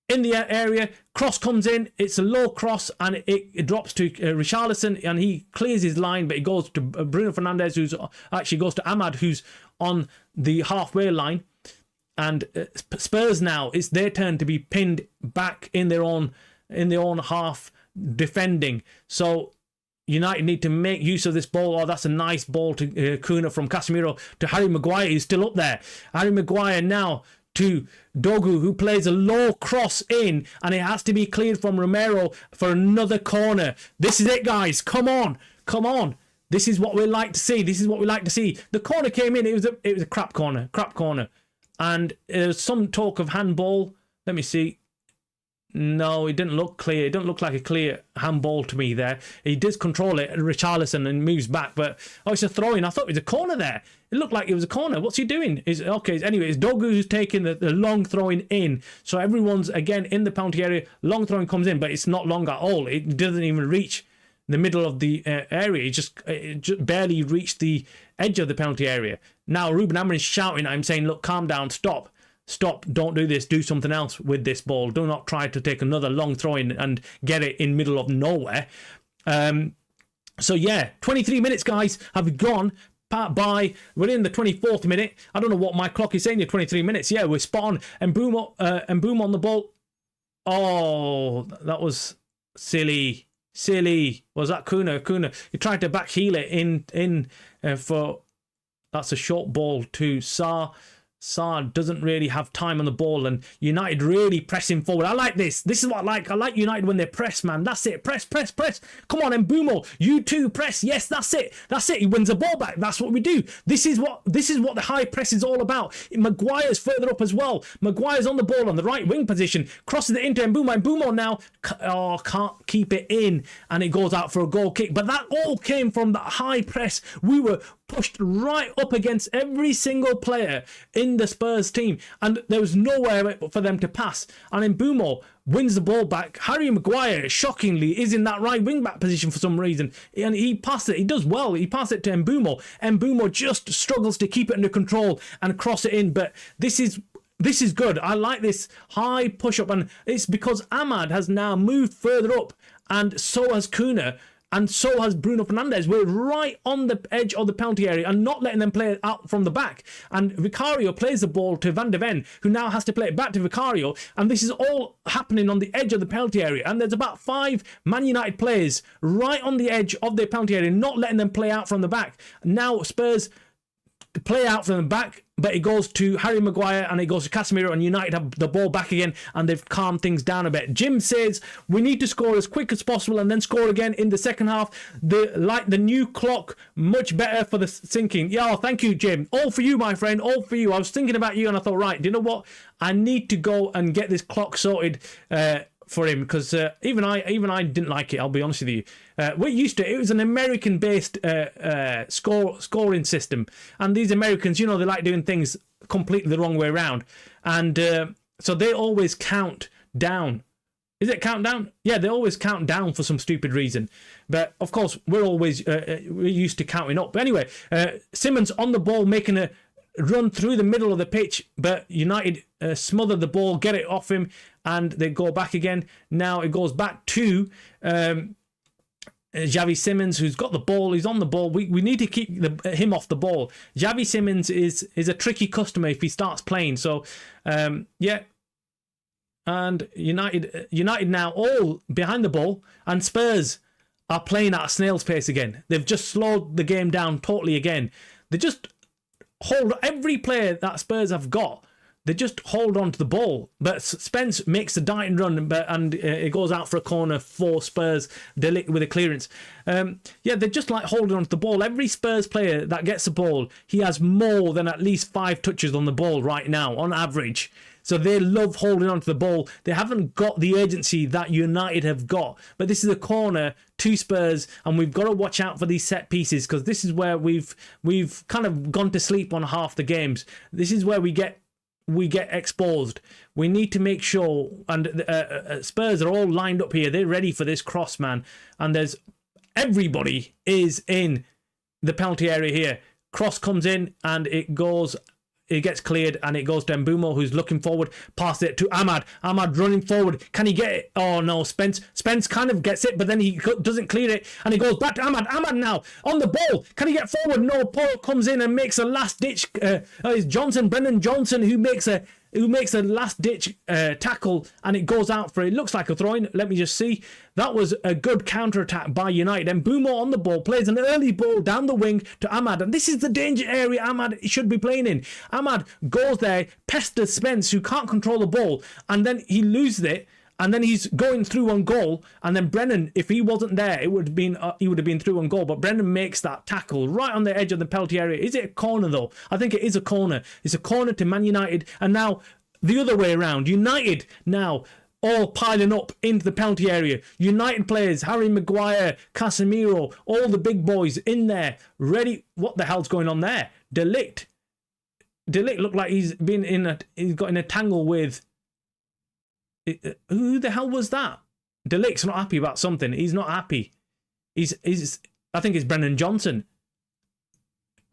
in the area, cross comes in. It's a low cross and it drops to Richarlison, and he clears his line, but it goes to Bruno Fernandes, who's actually goes to Ahmad, who's on the halfway line. And Spurs now, it's their turn to be pinned back in their own half, defending. So United need to make use of this ball. Oh, that's a nice ball to Kuna from Casemiro to Harry Maguire. He's still up there. Harry Maguire now to Dogu, who plays a low cross in, and it has to be cleared from Romero for another corner. This is it, guys. Come on. This is what we like to see. The corner came in. It was a crap corner. And there's some talk of handball. Let me see. No, it didn't look clear. It didn't look like a clear handball to me there. He does control it, Richarlison, and moves back. But, it's a throw-in. I thought it was a corner there. It looked like it was a corner. What's he doing? Anyway, it's Dogu who's taking the long throwing in. So everyone's, again, in the penalty area. Long throwing comes in, but it's not long at all. It doesn't even reach the middle of the area. It just barely reached the edge of the penalty area. Now, Rúben Amorim is shouting at him, saying, look, calm down, stop, don't do this, do something else with this ball. Do not try to take another long throw in and get it in middle of nowhere. 23 minutes, guys, have gone by. We're in the 24th minute. I don't know what my clock is saying, the 23 minutes. Yeah, we're spot on. And Boom on the ball. Oh, that was silly. Was that Kuna? He tried to back heel it in for... That's a short ball to Sarr. Sarr doesn't really have time on the ball, and United really pressing forward. I like this. This is what I like. I like United when they press, man. That's it. Press. Come on, Mbeumo. You too, press. Yes, that's it. He wins the ball back. That's what we do. This is what the high press is all about. Maguire's further up as well. Maguire's on the ball on the right wing position. Crosses it into Mbeumo. Mbeumo now can't keep it in, and it goes out for a goal kick. But that all came from that high press. We were pushed right up against every single player in the Spurs team, and there was nowhere for them to pass. And Mbeumo wins the ball back. Harry Maguire, shockingly, is in that right wing back position for some reason, and he passed it. He does well. He passed it to Mbeumo. Mbeumo just struggles to keep it under control and cross it in. But this is good. I like this high push up, and it's because Ahmad has now moved further up, and so has Kuna. And so has Bruno Fernandes. We're right on the edge of the penalty area and not letting them play it out from the back. And Vicario plays the ball to Van de Ven, who now has to play it back to Vicario. And this is all happening on the edge of the penalty area. And there's about 5 Man United players right on the edge of the penalty area, not letting them play out from the back. Now Spurs play out from the back, but it goes to Harry Maguire and it goes to Casemiro, and United have the ball back again, and they've calmed things down a bit. Jim says we need to score as quick as possible and then score again in the second half. The new clock, much better for the sinking. Yeah, thank you, Jim. All for you, my friend. All for you. I was thinking about you and I thought, right, do you know what? I need to go and get this clock sorted for him, because even I didn't like it. I'll be honest with you. We're used to it. It was an American-based scoring system, and these Americans, they like doing things completely the wrong way around, and so they always count down. Is it countdown? Yeah, they always count down for some stupid reason. But of course, we're used to counting up. But anyway, Simmons on the ball, making a run through the middle of the pitch, but United smother the ball, get it off him, and they go back again. Now it goes back to Xavi Simons, who's got the ball, he's on the ball. We need to keep him off the ball. Xavi Simons is a tricky customer if he starts playing. So, yeah. And United now all behind the ball, and Spurs are playing at a snail's pace again. They've just slowed the game down totally again. They just hold every player that Spurs have got. They just hold on to the ball. But Spence makes a darting run, and it goes out for a corner for Spurs with a clearance. Yeah, they're just like holding on to the ball. Every Spurs player that gets the ball, he has more than at least 5 touches on the ball right now, on average. So they love holding on to the ball. They haven't got the urgency that United have got. But this is a corner to Spurs, and we've got to watch out for these set pieces, because this is where we've kind of gone to sleep on half the games. This is where we get exposed. We need to make sure, and Spurs are all lined up here. They're ready for this cross, man. And everybody is in the penalty area here. Cross comes in, and it gets cleared, and it goes to Mbeumo, who's looking forward, past it to Ahmad. Ahmad running forward. Can he get it? Oh, no, Spence kind of gets it, but then he doesn't clear it, and he goes back to Ahmad. Ahmad now on the ball. Can he get forward? No, Paul comes in and makes a last-ditch. It's Brennan Johnson, who makes a last-ditch tackle, and it goes out for, it looks like a throw-in. Let me just see. That was a good counter-attack by United. And Mbeumo on the ball, plays an early ball down the wing to Ahmad. And this is the danger area Ahmad should be playing in. Ahmad goes there, pesters Spence, who can't control the ball, and then he loses it. And then he's going through on goal, and then Brennan, if he wasn't there, he would have been through on goal. But Brennan makes that tackle right on the edge of the penalty area. Is it a corner though? I think it is a corner. It's a corner to Man United, and now the other way around. United now all piling up into the penalty area. United players, Harry Maguire, Casemiro, all the big boys in there, ready. What the hell's going on there? De Ligt looked like he's got in a tangle with. Who the hell was that? De Ligt's not happy about something. He's not happy. I think it's Brennan Johnson.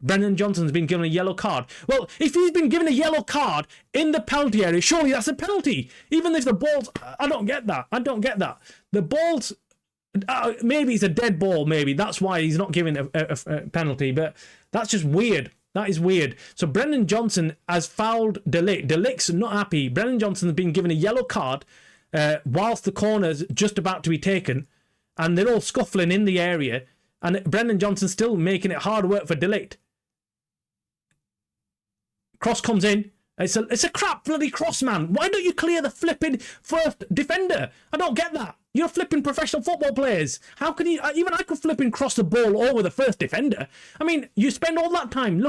Brennan Johnson's been given a yellow card. Well, if he's been given a yellow card in the penalty area, surely that's a penalty. Even if the ball's... I don't get that. The ball's... maybe it's a dead ball, maybe. That's why he's not giving a penalty. But that's just weird. That is weird. So Brennan Johnson has fouled De Ligt. De Ligt's not happy. Brennan Johnson's been given a yellow card whilst the corner's just about to be taken. And they're all scuffling in the area. And Brennan Johnson's still making it hard work for De Ligt. Cross comes in. It's a crap bloody cross, man. Why don't you clear the flipping first defender? I don't get that. You're flipping professional football players. How can you... Even I could flip and cross the ball over the first defender. I mean, you spend all that time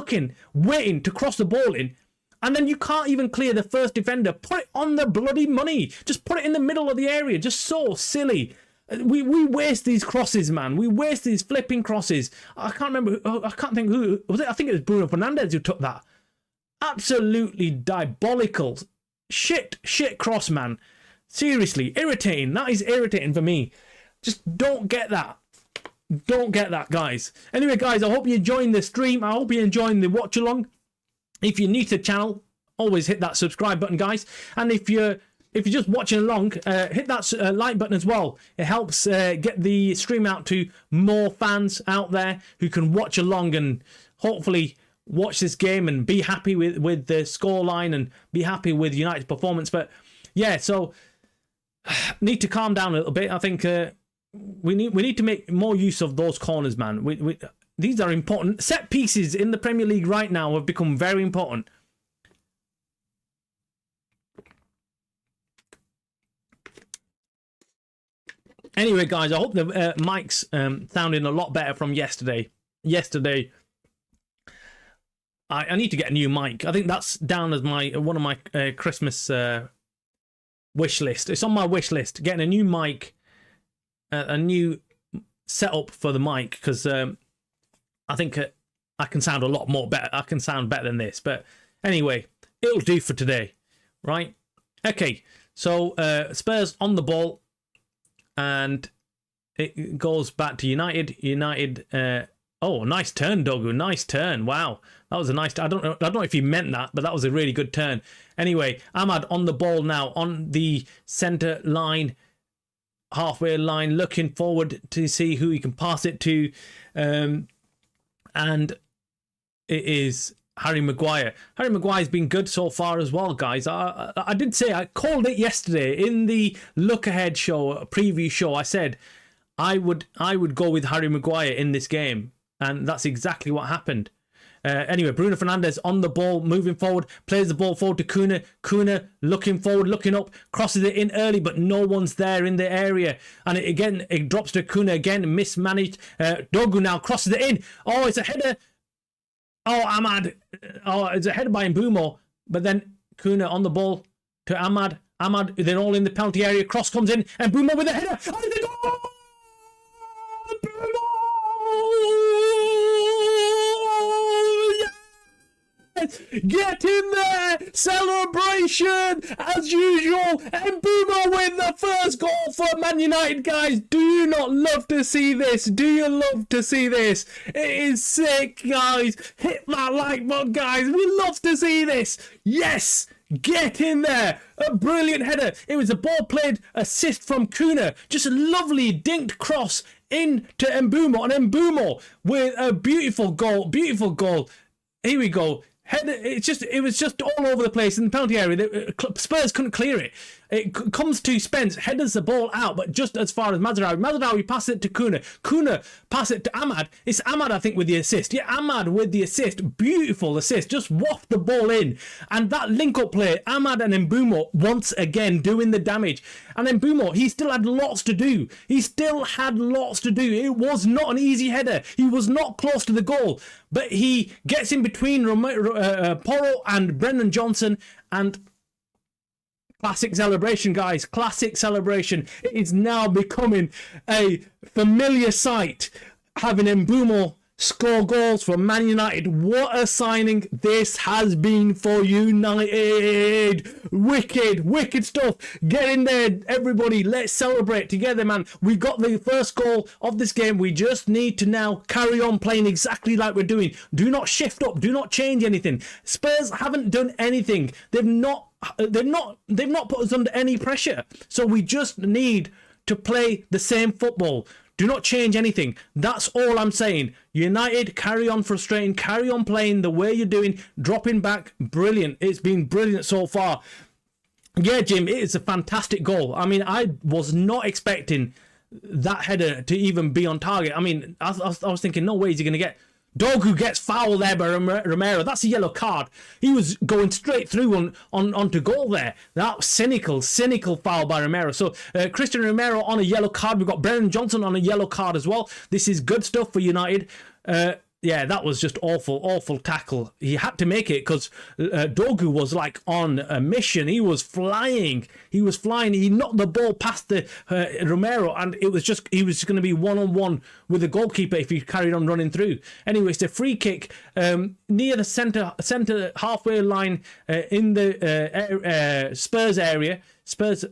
waiting to cross the ball in, and then you can't even clear the first defender. Put it on the bloody money. Just put it in the middle of the area. Just so silly. We waste these crosses, man. We waste these flipping crosses. I can't remember... I can't think who... Was it? I think it was Bruno Fernandes who took that. Absolutely diabolical. Shit cross, man. Seriously, irritating. That is irritating for me. Just don't get that. Don't get that, guys. Anyway, guys, I hope you're enjoying the stream. I hope you're enjoying the watch along. If you're new to the channel, always hit that subscribe button, guys. And if you're just watching along, hit that like button as well. It helps get the stream out to more fans out there who can watch along and hopefully watch this game and be happy with the scoreline and be happy with United's performance. But yeah, so need to calm down a little bit. I think we need to make more use of those corners, man. These are important. Set pieces in the Premier League right now have become very important. Anyway, guys, I hope the mic's sounding a lot better from yesterday. I need to get a new mic. I think that's down as one of my Christmas wish list. It's on my wish list. Getting a new mic, a new setup for the mic, because I think I can sound a lot more better. I can sound better than this. But anyway, it'll do for today, right? Okay, so Spurs on the ball, and it goes back to United. Oh, nice turn, Dogu. Nice turn. Wow. That was a nice... I don't know if he meant that, but that was a really good turn. Anyway, Ahmad on the ball now, on the centre line. halfway line, looking forward to see who he can pass it to. And it is Harry Maguire. Harry Maguire's been good so far as well, guys. I did say, I called it yesterday in the look ahead show, preview show. I said I would go with Harry Maguire in this game, and that's exactly what happened. Anyway, Bruno Fernandes on the ball, moving forward, plays the ball forward to Kuna. Kuna looking forward, looking up, crosses it in early, but no one's there in the area. And it drops to Kuna again, mismanaged. Dogu now crosses it in. Oh, it's a header. Oh, Ahmad. Oh, it's a header by Mbumo. But then Kuna on the ball to Ahmad. Ahmad, they're all in the penalty area. Cross comes in, and Mbumo with a header. Oh, it's a goal! Mbumo! Get in there! Celebration as usual! And Mbumo with the first goal for Man United, guys. Do you not love to see this? Do you love to see this? It is sick, guys. Hit that like button, guys. We love to see this. Yes! Get in there! A brilliant header. It was a ball played assist from Kuna. Just a lovely dinked cross into Mbumo. And Mbumo with a beautiful goal. Beautiful goal. Here we go. It was just all over the place in the penalty area. Spurs couldn't clear it. It comes to Spence, headers the ball out, but just as far as Mazraoui. Mazraoui passes it to Kuna. Kuna passes it to Ahmad. It's Ahmad, I think, with the assist. Yeah, Ahmad with the assist. Beautiful assist. Just waft the ball in. And that link-up play, Ahmad and Mbumo once again doing the damage. And Mbumo, he still had lots to do. He still had lots to do. It was not an easy header. He was not close to the goal. But he gets in between Porro and Brendan Johnson, and classic celebration, guys. Classic celebration. It is now becoming a familiar sight, having Mbumo score goals for Man United. What a signing this has been for United. Wicked stuff. Get in there, everybody. Let's celebrate together, man. We got the first goal of this game. We just need to now carry on playing exactly like we're doing. Do not shift up. Do not change anything. Spurs haven't done anything. They've not put us under any pressure. So we just need to play the same football. Do not change anything. That's all I'm saying. United, carry on frustrating, carry on playing the way you're doing, dropping back. Brilliant. It's been brilliant so far. Yeah, Jim, it is a fantastic goal. I mean, I was not expecting that header to even be on target. I mean, I was thinking, no way is he going to get... Dogu gets fouled there by Romero. That's a yellow card. He was going straight through onto goal there. That was cynical foul by Romero. So Christian Romero on a yellow card. We've got Brendan Johnson on a yellow card as well. This is good stuff for United. Yeah, that was just awful tackle. He had to make it because Dogu was like on a mission. He was flying. He knocked the ball past the Romero, and he was just going to be one-on-one with the goalkeeper if he carried on running through. Anyway, it's a free kick near the centre halfway line in the Spurs area. Spurs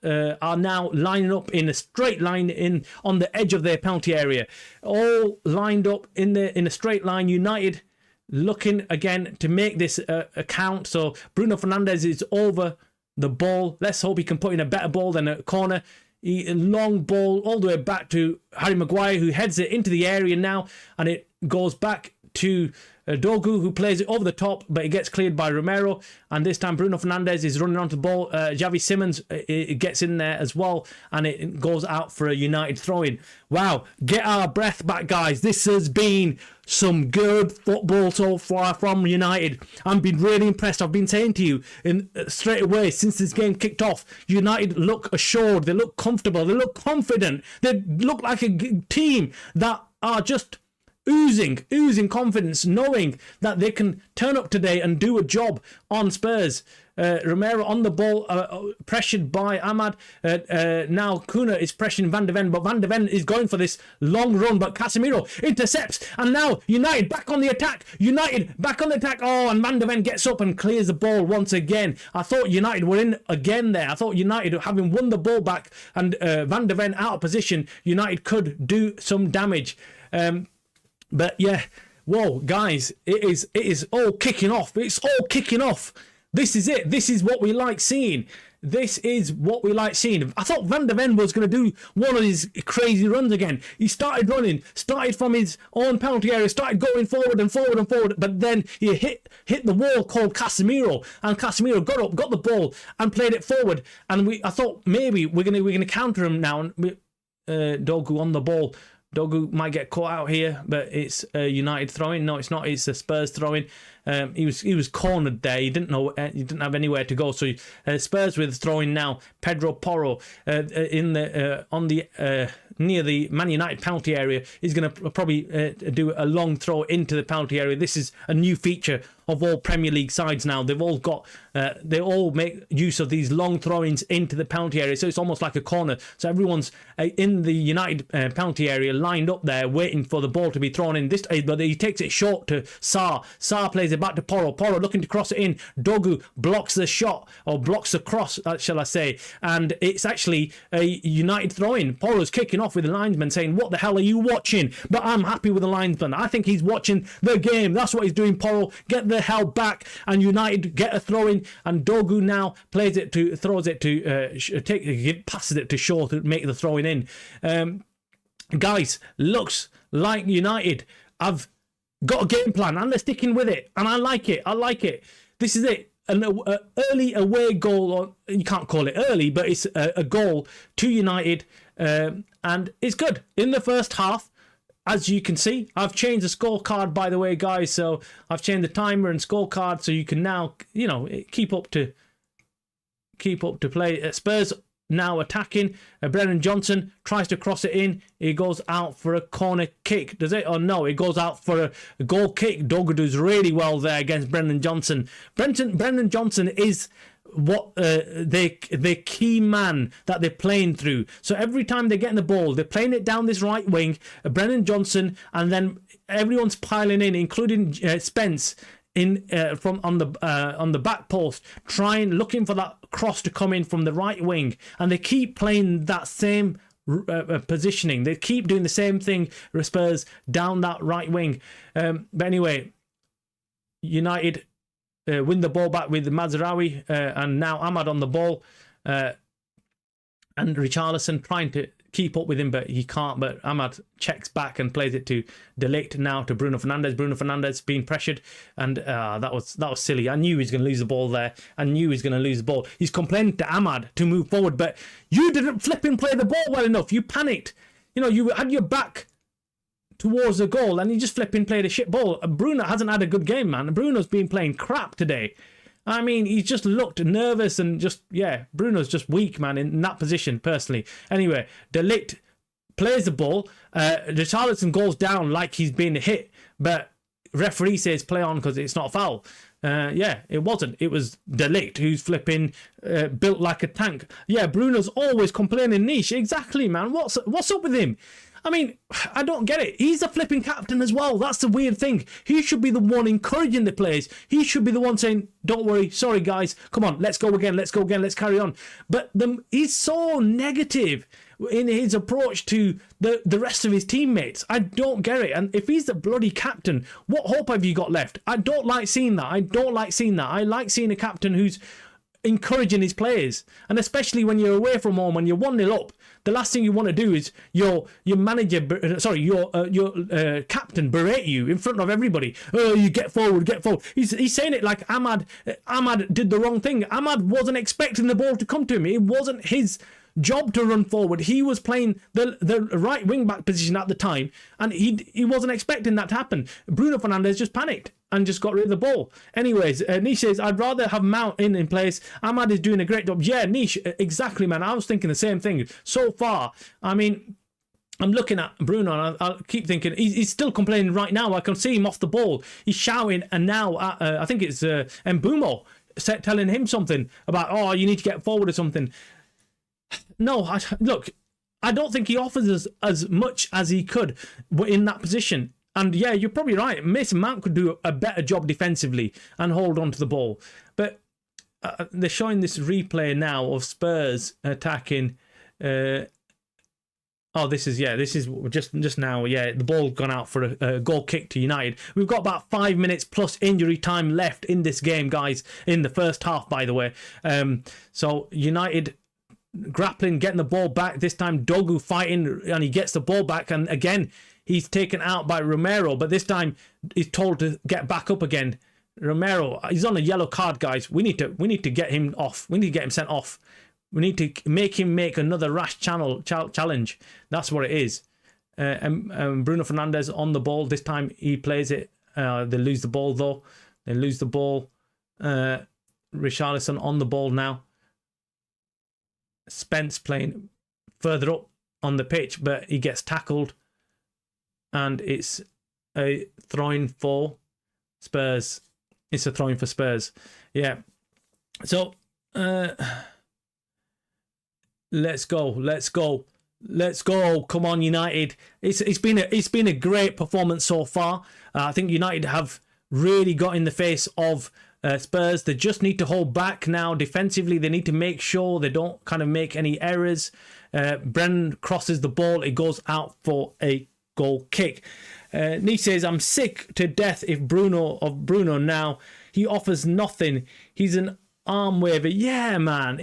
are now lining up in a straight line on the edge of their penalty area, all lined up in a straight line. United looking again to make this a count. So Bruno Fernandes is over the ball. Let's hope he can put in a better ball than a corner. A long ball all the way back to Harry Maguire, who heads it into the area now, and it goes back to Dogu, who plays it over the top, but it gets cleared by Romero. And this time Bruno Fernandes is running onto the ball. Xavi Simons it gets in there as well, and it goes out for a United throw-in. Wow, get our breath back, guys. This has been some good football so far from United. I've been really impressed. I've been saying to you straight away since this game kicked off, United look assured, they look comfortable, they look confident, they look like a team that are just oozing confidence, knowing that they can turn up today and do a job on Spurs. Romero on the ball, pressured by Ahmad. Now Kuna is pressuring Van de Ven, but Van de Ven is going for this long run, but Casemiro intercepts, and now United back on the attack. Oh, and Van de Ven gets up and clears the ball once again. I thought United were in again there. I thought United, having won the ball back and Van de Ven out of position, United could do some damage. But yeah, whoa, guys, it is all kicking off. It's all kicking off. This is it. This is what we like seeing. This is what we like seeing. I thought Van der Ven was going to do one of his crazy runs again. He started running, started from his own penalty area, started going forward and forward and forward, but then he hit the wall called Casemiro, and Casemiro got up, got the ball, and played it forward. And I thought maybe we're gonna counter him now. And Dogu on the ball. Dogu might get caught out here, but it's a United throw-in. No, it's not. It's a Spurs throw-in. He was cornered there. He didn't know. He didn't have anywhere to go. So Spurs with throwing now. Pedro Porro near the Man United penalty area is going to probably do a long throw into the penalty area. This is a new feature of all Premier League sides now. They've all got they all make use of these long throw-ins into the penalty area, so it's almost like a corner. So everyone's in the United penalty area lined up there waiting for the ball to be thrown in. But he takes it short to Sarr. Sarr plays it back to Porro. Porro looking to cross it in. Dogu blocks the shot, or blocks the cross, shall I say, and it's actually a United throw-in. Porro's kicking off with the linesman saying, what the hell are you watching? But I'm happy with the linesman. I think he's watching the game. That's what he's doing. Porro, get the hell back, and United get a throw-in, and Dogu now passes it to Shaw to make the throwing in. Guys, looks like United have got a game plan and they're sticking with it, and I like it. This is it. An early away goal, or you can't call it early, but it's a goal to United, and it's good in the first half. As you can see, I've changed the scorecard, by the way, guys. So I've changed the timer and scorecard, so you can now, keep up to play. Spurs now attacking. Brennan Johnson tries to cross it in. He goes out for a corner kick. Does it? Or no, it goes out for a goal kick. Dogu does really well there against Brennan Johnson. Brennan Johnson is what the key man that they're playing through. So every time they're getting the ball, they're playing it down this right wing, Brennan Johnson, and then everyone's piling in, including Spence from on the back post, looking for that cross to come in from the right wing, and they keep playing that same positioning. They keep doing the same thing, Spurs, down that right wing. But anyway, United win the ball back with Mazraoui, and now Ahmad on the ball, and Richarlison trying to keep up with him, but he can't. But Ahmad checks back and plays it to De Ligt, now to Bruno Fernandes. Bruno Fernandes being pressured, and that was silly. I knew he was going to lose the ball there. He's complaining to Ahmad to move forward, but you didn't flip and play the ball well enough. You panicked. You had your back towards the goal, and he just flipping played a shit ball. Bruno hasn't had a good game, man. Bruno's been playing crap today. I mean, he just looked nervous and Bruno's just weak, man, in that position, personally. Anyway, De Ligt plays the ball. Richarlison goes down like he's been hit, but referee says play on because it's not a foul. It wasn't. It was De Ligt who's flipping built like a tank. Yeah, Bruno's always complaining niche. Exactly, man. What's up with him? I mean, I don't get it. He's a flipping captain as well. That's the weird thing. He should be the one encouraging the players. He should be the one saying, don't worry, sorry guys, come on, let's go again, let's carry on. But he's so negative in his approach to the rest of his teammates. I don't get it. And if he's the bloody captain, what hope have you got left? I don't like seeing that. I like seeing a captain who's encouraging his players, and especially when you're away from home, when you're 1-0 up, the last thing you want to do is your captain berate you in front of everybody. Oh, you get forward. He's saying it like Ahmad did the wrong thing. Ahmad wasn't expecting the ball to come to him. It wasn't his job to run forward. He was playing the right wing back position at the time, and he wasn't expecting that to happen. Bruno Fernandes just panicked and just got rid of the ball. Anyways, Nish says, I'd rather have Mount in place. Ahmad is doing a great job. Yeah, Nish, exactly, man. I was thinking the same thing. So far, I mean, I'm looking at Bruno and I keep thinking, he's still complaining right now. I can see him off the ball. He's shouting, and now, I think it's Mbumo telling him something about, oh, you need to get forward or something. No, look, I don't think he offers as much as he could in that position. And yeah, you're probably right. Mason Mount could do a better job defensively and hold on to the ball. But they're showing this replay now of Spurs attacking Oh, this is just now. Yeah, the ball gone out for a goal kick to United. We've got about 5 minutes plus injury time left in this game, guys. In the first half, by the way. So United grappling, getting the ball back. This time Dogu fighting, and he gets the ball back, and again he's taken out by Romero. But this time he's told to get back up again. Romero, he's on a yellow card, guys. We need to get him off. We need to get him sent off. We need to make him make another rash challenge. That's what it is. And Bruno Fernandes on the ball. This time he plays it. They lose the ball, though. They lose the ball. Richarlison on the ball now. Spence playing further up on the pitch, but he gets tackled. And it's a throw-in for Spurs. It's a throw-in for Spurs. Yeah. So... Let's go. Come on, United. It's been a great performance so far. I think United have really got in the face of Spurs. They just need to hold back now defensively. They need to make sure they don't kind of make any errors. Brennan crosses the ball. It goes out for a goal kick. Nice says, I'm sick to death of Bruno now. He offers nothing. He's an arm waver. Yeah, man.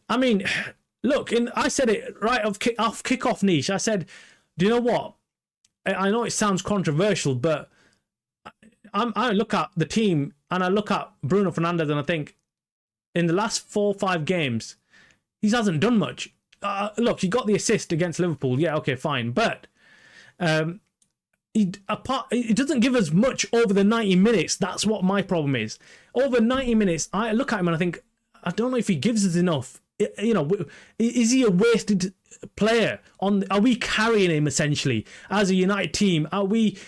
I mean, look, I said it right off kickoff, Niche. I said, do you know what? I know it sounds controversial, but I look at the team and I look at Bruno Fernandes and I think, in the last 4 or 5 games, he hasn't done much. Look, he got the assist against Liverpool. Yeah, okay, fine. But he doesn't give us much over the 90 minutes. That's what my problem is. Over 90 minutes, I look at him and I think, I don't know if he gives us enough. You know, is he a wasted player? Are we carrying him essentially as a United team? Are we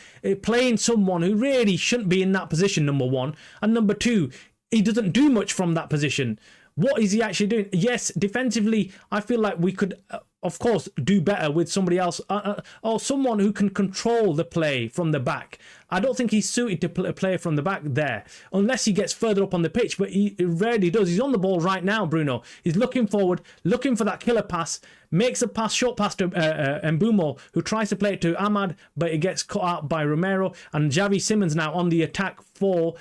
playing someone who really shouldn't be in that position? Number one, and number two, he doesn't do much from that position. What is he actually doing? Yes, defensively, I feel like we could, of course, do better with somebody else or someone who can control the play from the back. I don't think he's suited to play from the back there, unless he gets further up on the pitch, but he rarely does. He's on the ball right now, Bruno. He's looking forward, looking for that killer pass, makes a pass, short pass to Mbumo, who tries to play it to Ahmad, but it gets cut out by Romero, and Xavi Simons now on the attack for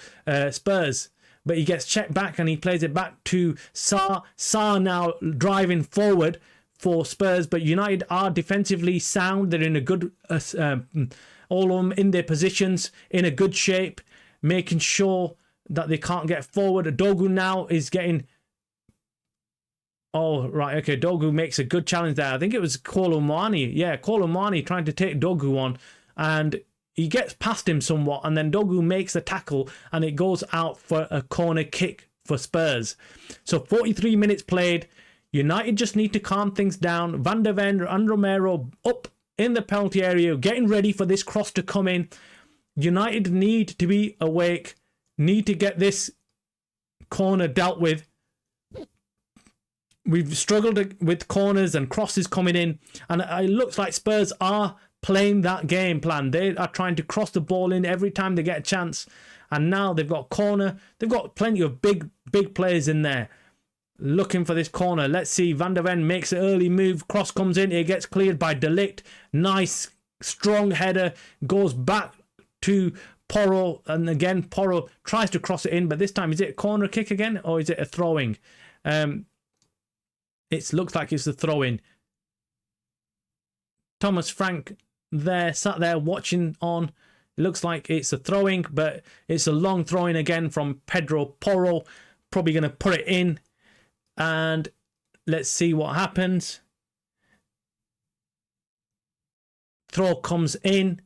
Spurs. But he gets checked back and he plays it back to Sarr. Sarr now driving forward for Spurs. But United are defensively sound. They're in a good, all of them in their positions, in a good shape, making sure that they can't get forward. Dogu now is getting... Oh, right, okay. Dogu makes a good challenge there. I think it was Kolo Muani. Yeah, Kolo Muani trying to take Dogu on. And... he gets past him somewhat, and then Dogu makes the tackle, and it goes out for a corner kick for Spurs. So 43 minutes played. United just need to calm things down. Van der Ven and Romero up in the penalty area, getting ready for this cross to come in. United need to be awake, need to get this corner dealt with. We've struggled with corners and crosses coming in, and it looks like Spurs are playing that game plan. They are trying to cross the ball in every time they get a chance, and now they've got corner. They've got plenty of big players in there looking for this corner. Let's see. Van der Ven makes an early move. Cross comes in. It gets cleared by De Ligt. Nice strong header, goes back to Porro, and again Porro tries to cross it in, but this time is it a corner kick again, or is it a throwing? It looks like it's a throw-in. Thomas Frank there, sat there watching on. It looks like it's a throwing, but it's a long throwing again from Pedro Porro. Probably going to put it in, and let's see what happens. Throw comes in.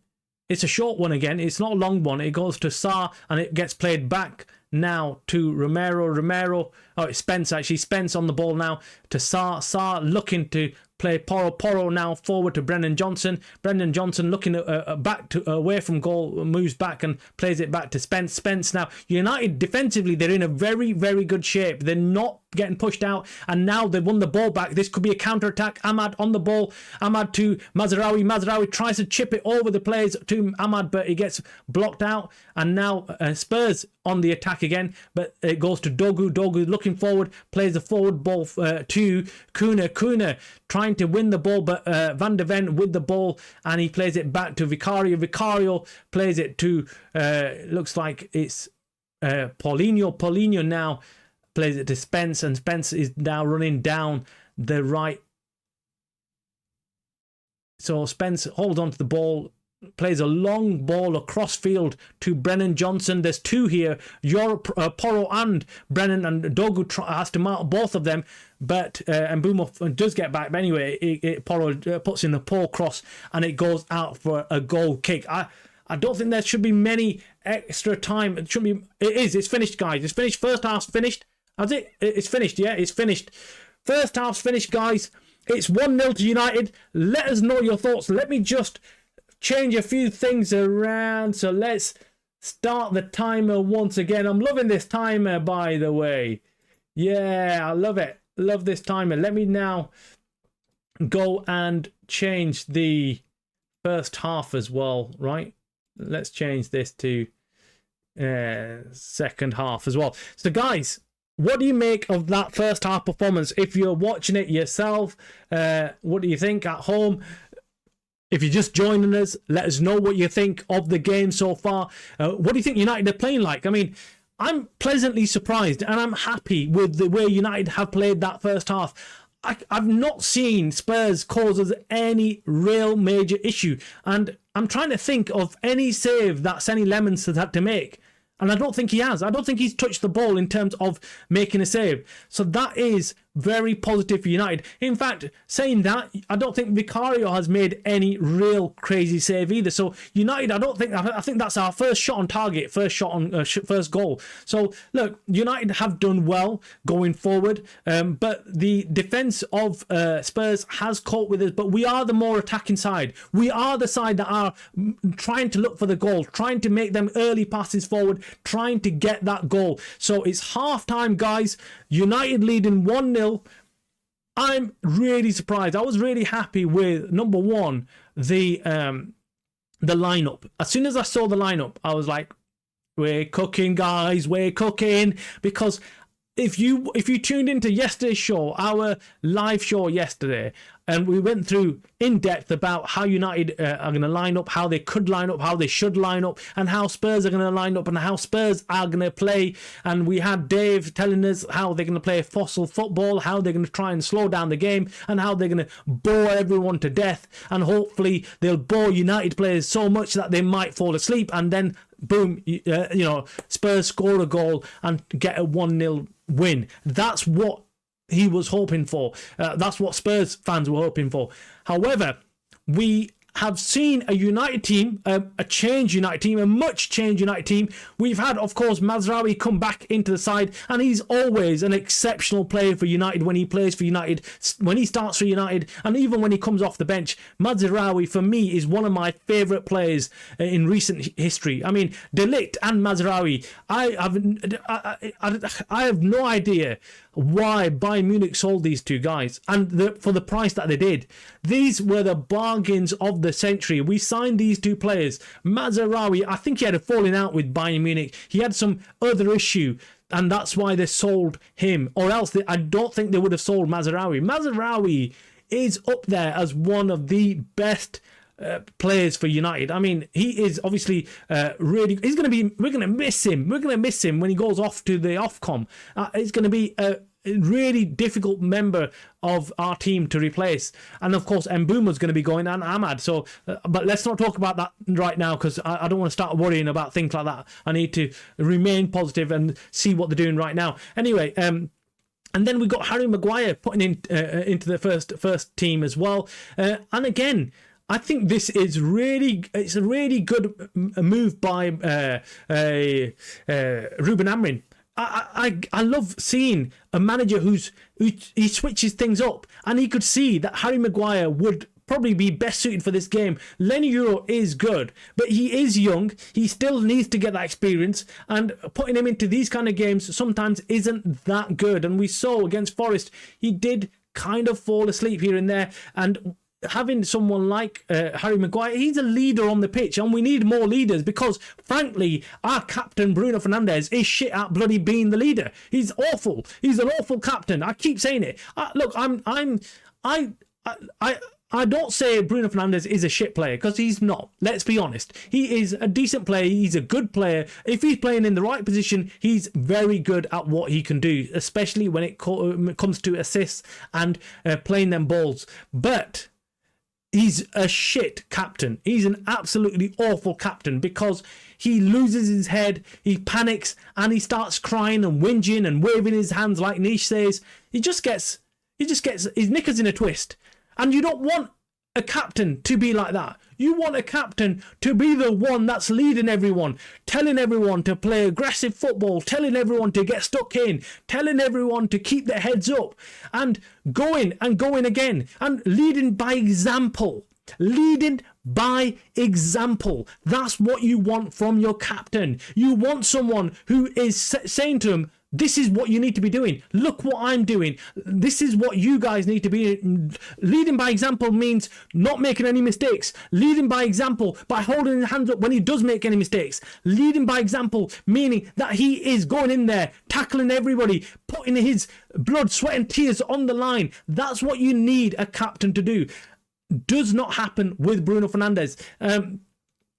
It's a short one again. It's not a long one. It goes to Sarr, and it gets played back now to Romero. Oh, it's Spence actually. Spence on the ball now to Sarr. Sarr looking to play Porro now forward to Brennan Johnson. Brennan Johnson looking back to away from goal, moves back and plays it back to Spence. Spence now. United defensively, they're in a very, very good shape. They're not getting pushed out, and now they've won the ball back. This could be a counter-attack. Ahmad on the ball. Ahmad to Mazraoui. Mazraoui tries to chip it over the players to Ahmad, but it gets blocked out. And now Spurs on the attack again, but it goes to Dogu. Dogu looking forward, plays the forward ball to Kuna. Kuna trying trying to win the ball, but Van der Ven with the ball, and he plays it back to Vicario. Vicario plays it to, looks like it's Paulinho. Paulinho now plays it to Spence, and Spence is now running down the right. So Spence holds on to the ball, plays a long ball across field to Brennan Johnson. There's two here, Porro and Brennan, and Dogu has to mark both of them, but Mbeumo does get back. But anyway, Porro puts in a poor cross, and it goes out for a goal kick. I don't think there should be many extra time. It should be. It is. It's finished, guys. It's finished. First half's finished. Has it? It's finished. Yeah, it's finished. First half's finished, guys. It's 1-0 to United. Let us know your thoughts. Let me just change a few things around. So let's start the timer once again. I'm loving this timer, by the way. Yeah, I love it. Love this timer. Let me now go and change the first half as well, right? Let's change this to second half as well. So, guys, what do you make of that first half performance? If you're watching it yourself, what do you think at home? If you're just joining us, let us know what you think of the game so far. What do you think United are playing like? I mean, I'm pleasantly surprised, and I'm happy with the way United have played that first half. I've not seen Spurs cause us any real major issue, and I'm trying to think of any save that Senny Lemons has had to make. And I don't think he has. I don't think he's touched the ball in terms of making a save. So that is very positive for United. In fact, saying that, I don't think Vicario has made any real crazy save either. So United, I think that's our first shot on target, first shot on first goal. So look, United have done well going forward, but the defence of Spurs has coped with us. But we are the more attacking side. We are the side that are trying to look for the goal, trying to make them early passes forward, trying to get that goal. So it's half time, guys. United leading 1-0. I'm really surprised. I was really happy with, number one, the lineup. As soon as I saw the lineup, I was like, we're cooking, guys, we're cooking. Because if you tuned into yesterday's show, our live show yesterday, and we went through in depth about how United are going to line up, how they could line up, how they should line up, and how Spurs are going to line up, and how Spurs are going to play. And we had Dave telling us how they're going to play fossil football, how they're going to try and slow down the game, and how they're going to bore everyone to death. And hopefully they'll bore United players so much that they might fall asleep, and then boom, Spurs score a goal and get a 1-0 win. That's what he was hoping for. That's what Spurs fans were hoping for. However, we have seen a United team, a changed United team, a much changed United team. We've had, of course, Mazraoui come back into the side, and he's always an exceptional player for United when he plays for United, when he starts for United, and even when he comes off the bench. Mazraoui, for me, is one of my favourite players in recent history. I mean, De Ligt and Mazraoui, I have no idea why Bayern Munich sold these two guys, and for the price that they did. These were the bargains of the century. We signed these two players. Mazraoui, I think he had a falling out with Bayern Munich. He had some other issue, and that's why they sold him. Or else I don't think they would have sold Mazraoui. Mazraoui is up there as one of the best players for United. I mean, he is obviously really. We're going to miss him. We're going to miss him when he goes off to the Ofcom. It's going to be a really difficult member of our team to replace. And of course, Mbeumo's going to be going, and Ahmad. So, but let's not talk about that right now, because I don't want to start worrying about things like that. I need to remain positive and see what they're doing right now. Anyway, and then we got Harry Maguire putting into the first team as well. And again, I think this is it's a really good move by Rúben Amorim. I love seeing a manager who switches things up, and he could see that Harry Maguire would probably be best suited for this game. Lenny Euro is good, but he is young. He still needs to get that experience, and putting him into these kind of games sometimes isn't that good. And we saw against Forest, he did kind of fall asleep here and there, and having someone like Harry Maguire, he's a leader on the pitch, and we need more leaders, because frankly our captain Bruno Fernandes is shit at bloody being the leader. He's awful. He's an awful captain. I keep saying it. Look, I don't say Bruno Fernandes is a shit player, because he's not. Let's be honest. He is a decent player. He's a good player. If he's playing in the right position, he's very good at what he can do, especially when it comes to assists and playing them balls. But he's a shit captain. He's an absolutely awful captain, because he loses his head, he panics, and he starts crying and whinging and waving his hands like Nish says. He just gets his knickers in a twist. And you don't want a captain to be like that. You want a captain to be the one that's leading everyone, telling everyone to play aggressive football, telling everyone to get stuck in, telling everyone to keep their heads up, and going again, and leading by example. Leading by example. That's what you want from your captain. You want someone who is saying to him, this is what you need to be doing. Look what I'm doing. This is what you guys need to be. Leading by example means not making any mistakes. Leading by example by holding his hands up when he does make any mistakes. Leading by example meaning that he is going in there, tackling everybody, putting his blood, sweat and tears on the line. That's what you need a captain to do. Does not happen with Bruno Fernandes.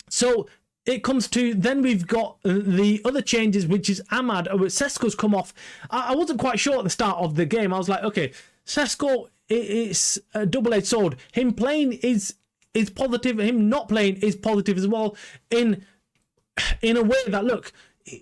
So it comes to, then we've got the other changes, which is Amad. Sesko's come off. I wasn't quite sure at the start of the game. I was like, okay, Sesko, it's a double-edged sword. Him playing is positive. Him not playing is positive as well, in a way that, look,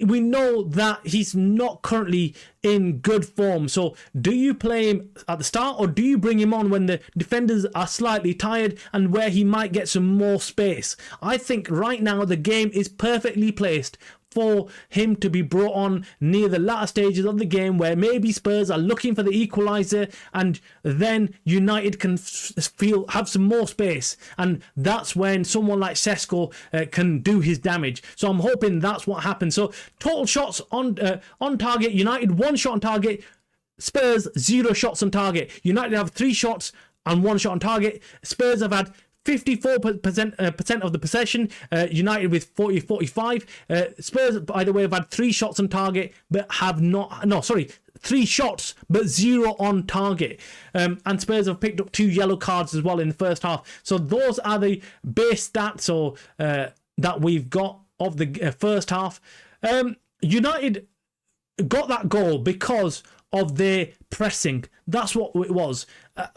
we know that he's not currently in good form. So do you play him at the start, or do you bring him on when the defenders are slightly tired and where he might get some more space? I think right now the game is perfectly placed for him to be brought on near the latter stages of the game, where maybe Spurs are looking for the equaliser, and then United can have some more space, and that's when someone like Sesko can do his damage. So I'm hoping that's what happens. So total shots on target: United 1 shot on target, Spurs 0 shots on target. United have 3 shots and 1 shot on target. Spurs have had 54% of the possession, United with 45. Spurs, by the way, have had 3 shots on target, but have not, 3 shots, but 0 on target. And Spurs have picked up 2 yellow cards as well in the first half. So those are the base stats that we've got of the first half. United got that goal because of their pressing. That's what it was.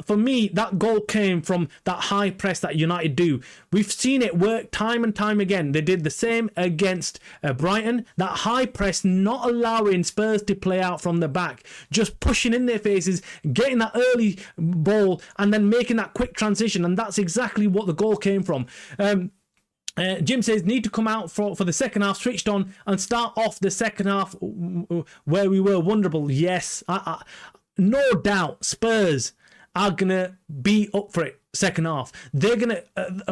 For me, that goal came from that high press that United do. We've seen it work time and time again. They did the same against Brighton. That high press, not allowing Spurs to play out from the back, just pushing in their faces, getting that early ball, and then making that quick transition. And that's exactly what the goal came from. Jim says, need to come out for the second half, switched on, and start off the second half where we were vulnerable. Yes, no doubt Spurs are going to be up for it second half. They're going to...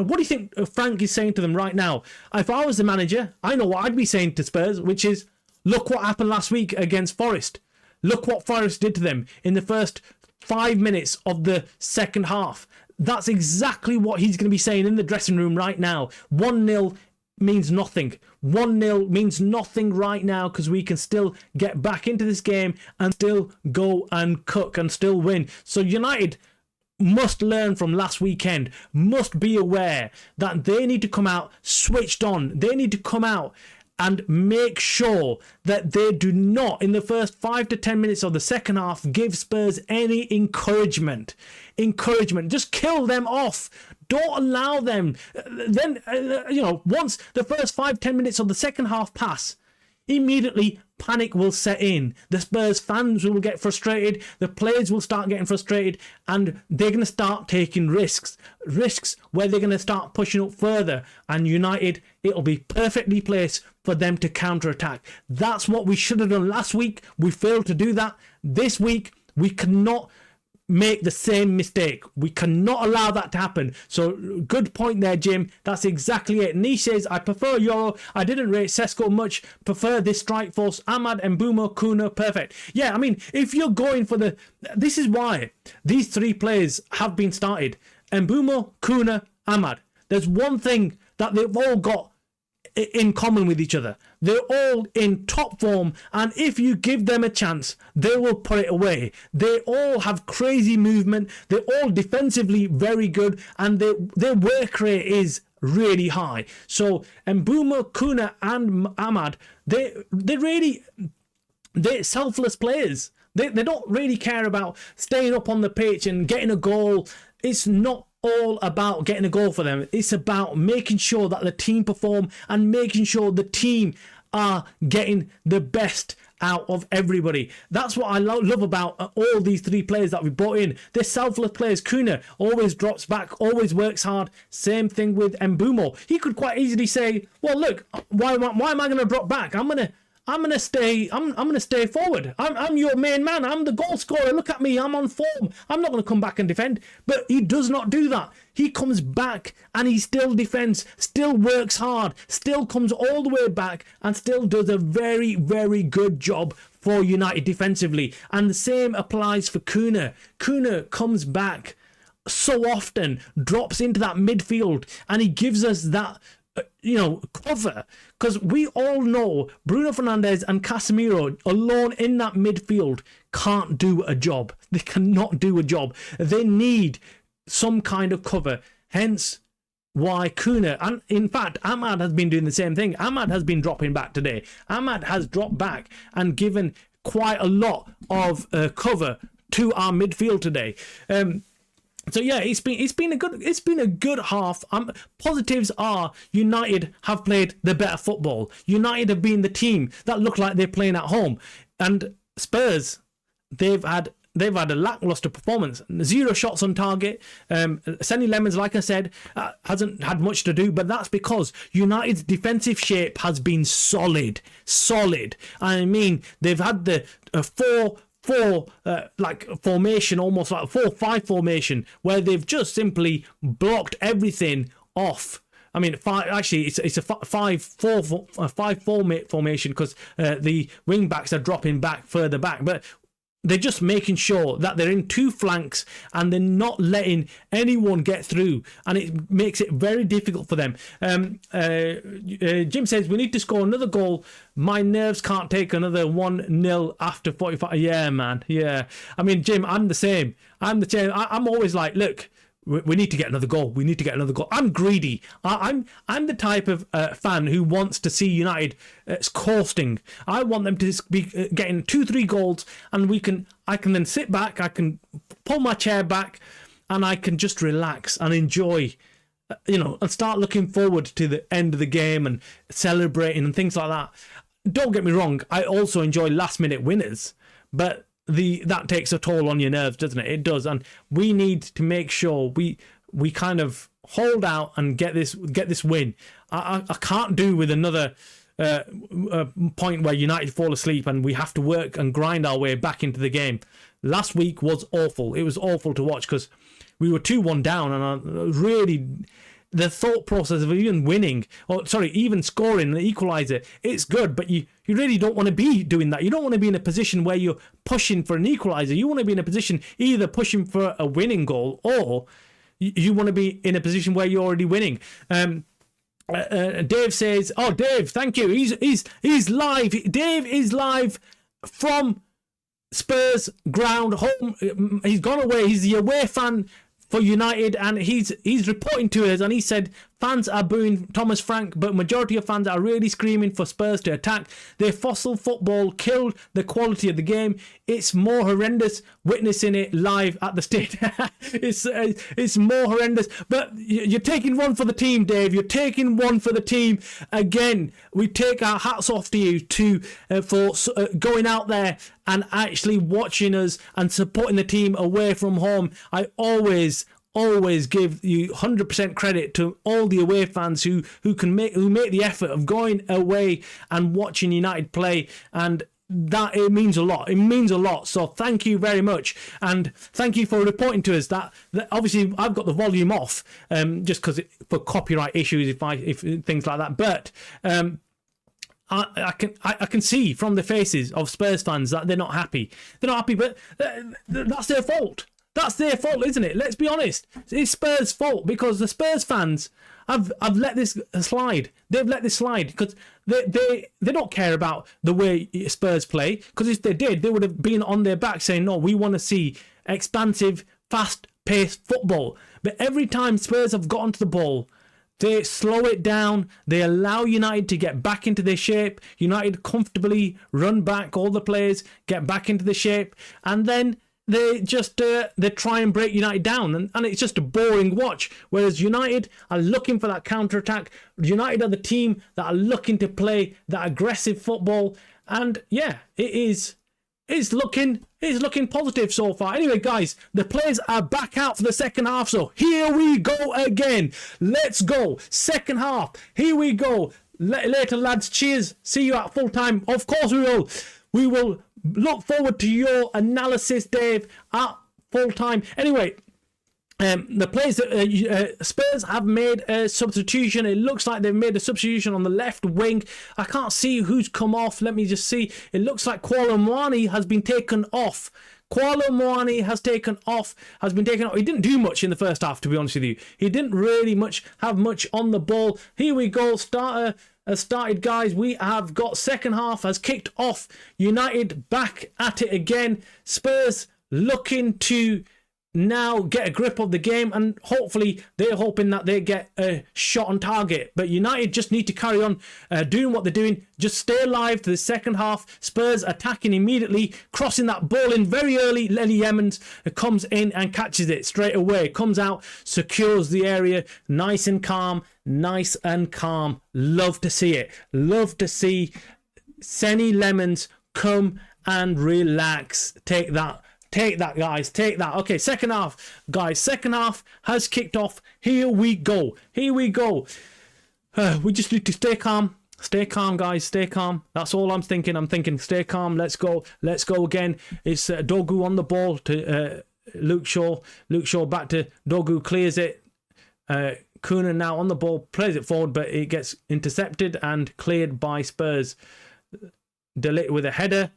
what do you think Frank is saying to them right now? If I was the manager, I know what I'd be saying to Spurs, which is, look what happened last week against Forest. Look what Forest did to them in the first 5 minutes of the second half. That's exactly what he's going to be saying in the dressing room right now. 1-0 means nothing. 1-0 means nothing right now, because we can still get back into this game and still go and cook and still win. So United must learn from last weekend, must be aware that they need to come out switched on. They need to come out and make sure that they do not, in the first 5 to 10 minutes of the second half, give Spurs any encouragement. Just kill them off. Don't allow them. Then, once the first 5-10 minutes of the second half pass, immediately panic will set in. The Spurs fans will get frustrated. The players will start getting frustrated, and they're going to start taking risks where they're going to start pushing up further. And United, it'll be perfectly placed for them to counter-attack. That's what we should have done last week. We failed to do that. This week, we cannot make the same mistake. We cannot allow that to happen. So good point there, Jim. That's exactly it. Nish says, I prefer Euro. I didn't rate Sesko much. Prefer this strike force. Amad, Mbeumo, Kuna, perfect. Yeah, I mean, if you're going for this is why these 3 players have been started. Mbeumo, Kuna, Amad. There's one thing that they've all got in common with each other. They're all in top form, and if you give them a chance, they will put it away. They all have crazy movement. They're all defensively very good, and their work rate is really high. So Mbeumo, Kuna, and Ahmad, they're selfless players. They don't really care about staying up on the pitch and getting a goal. It's not all about getting a goal for them. It's about making sure that the team perform and making sure the team are getting the best out of everybody. That's what I love about all these three players that we brought in. They're selfless players. Kuna always drops back, always works hard. Same thing with Mbeumo. He could quite easily say, well, look, why am I going to drop back? I'm gonna stay forward. I'm your main man. I'm the goal scorer. Look at me. I'm on form. I'm not gonna come back and defend. But he does not do that. He comes back and he still defends, still works hard, still comes all the way back and still does a very, very good job for United defensively. And the same applies for Kuna. Kuna comes back so often, drops into that midfield, and he gives us that cover, because we all know Bruno Fernandes and Casemiro alone in that midfield can't do a job. They cannot do a job. They need some kind of cover. Hence why Kuna, and in fact Ahmad has been doing the same thing. Ahmad has been dropping back today. Ahmad has dropped back and given quite a lot of cover to our midfield today. So yeah, it's been a good half. Positives are United have played the better football. United have been the team that look like they're playing at home, and Spurs, they've had a lackluster performance. 0 shots on target. Senny Lemons, like I said, hasn't had much to do, but that's because United's defensive shape has been solid. I mean, they've had the 4 formation, almost like a 4-5 formation, where they've just simply blocked everything off. I mean, it's a 5-4 formation, because the wing backs are dropping back further back, but they're just making sure that they're in 2 flanks and they're not letting anyone get through, and it makes it very difficult for them. Jim says, we need to score another goal. My nerves can't take another 1-0 after 45. Yeah, man. Yeah. I mean, Jim, I'm the same. I'm always like, look, we need to get another goal. We need to get another goal. I'm greedy. I'm the type of fan who wants to see United coasting. I want them to be getting 2-3 goals, and I can then sit back. I can pull my chair back, and I can just relax and enjoy, and start looking forward to the end of the game and celebrating and things like that. Don't get me wrong. I also enjoy last-minute winners, but that takes a toll on your nerves, doesn't it? It does, and we need to make sure we kind of hold out and get this win. I can't do with another point where United fall asleep and we have to work and grind our way back into the game. Last week was awful. It was awful to watch because we were 2-1 down, and really, the thought process of even scoring the equaliser, it's good, but you really don't want to be doing that. You don't want to be in a position where you're pushing for an equaliser. You want to be in a position either pushing for a winning goal, or you want to be in a position where you're already winning. Dave says, "Oh, Dave, thank you. He's live. Dave is live from Spurs ground home. He's gone away. He's the away fan for United, and he's reporting to us, and he said fans are booing Thomas Frank, but majority of fans are really screaming for Spurs to attack. Their fossil football killed the quality of the game. It's more horrendous witnessing it live at the stadium." It's more horrendous, but you're taking one for the team, Dave. You're taking one for the team. Again, we take our hats off to you for going out there and actually watching us and supporting the team away from home. I always give you 100% credit to all the away fans who make the effort of going away and watching United play, and that it means a lot. It means a lot. So thank you very much, and thank you for reporting to us that obviously I've got the volume off just because for copyright issues if things like that, but I can see from the faces of Spurs fans that they're not happy. They're not happy, but that's their fault. That's their fault, isn't it? Let's be honest. It's Spurs' fault because the Spurs fans have let this slide. They've let this slide because they don't care about the way Spurs play, because if they did, they would have been on their back saying, no, we want to see expansive, fast-paced football. But every time Spurs have got onto the ball, they slow it down. They allow United to get back into their shape. United comfortably run back all the players, get back into the shape, and then they just they try and break United down, and it's just a boring watch. Whereas United are looking for that counter-attack. United are the team that are looking to play that aggressive football, and yeah, it's looking positive so far. Anyway, guys, the players are back out for the second half, so here we go again. Let's go. Second half. Here we go. Later, lads. Cheers. See you at full time. Of course we will. We will look forward to your analysis, Dave, at full time. Anyway, the players that Spurs have made a substitution. It looks like they've made a substitution on the left wing. I can't see who's come off. Let me just see. It looks like Koulibaly has been taken off. Koulibaly has been taken off. He didn't do much in the first half, to be honest with you. He didn't really have much on the ball. Here we go. Starter has started, guys. We have got second half has kicked off. United back at it again. Spurs looking to now get a grip of the game, and hopefully they're hoping that they get a shot on target. But United just need to carry on doing what they're doing. Just stay alive to the second half. Spurs attacking immediately, crossing that ball in very early. Lenny Emmons comes in and catches it straight away. Comes out, secures the area. Nice and calm. Love to see it. Love to see Senny Lemons come and relax. Take that, guys. Take that. Okay, second half, guys. Second half has kicked off. Here we go. We just need to stay calm. Stay calm, guys. Stay calm. That's all I'm thinking. I'm thinking, stay calm. Let's go again. It's Dogu on the ball to Luke Shaw. Luke Shaw back to Dogu. Clears it. Kuna now on the ball. Plays it forward, but it gets intercepted and cleared by Spurs. De Ligt with a header.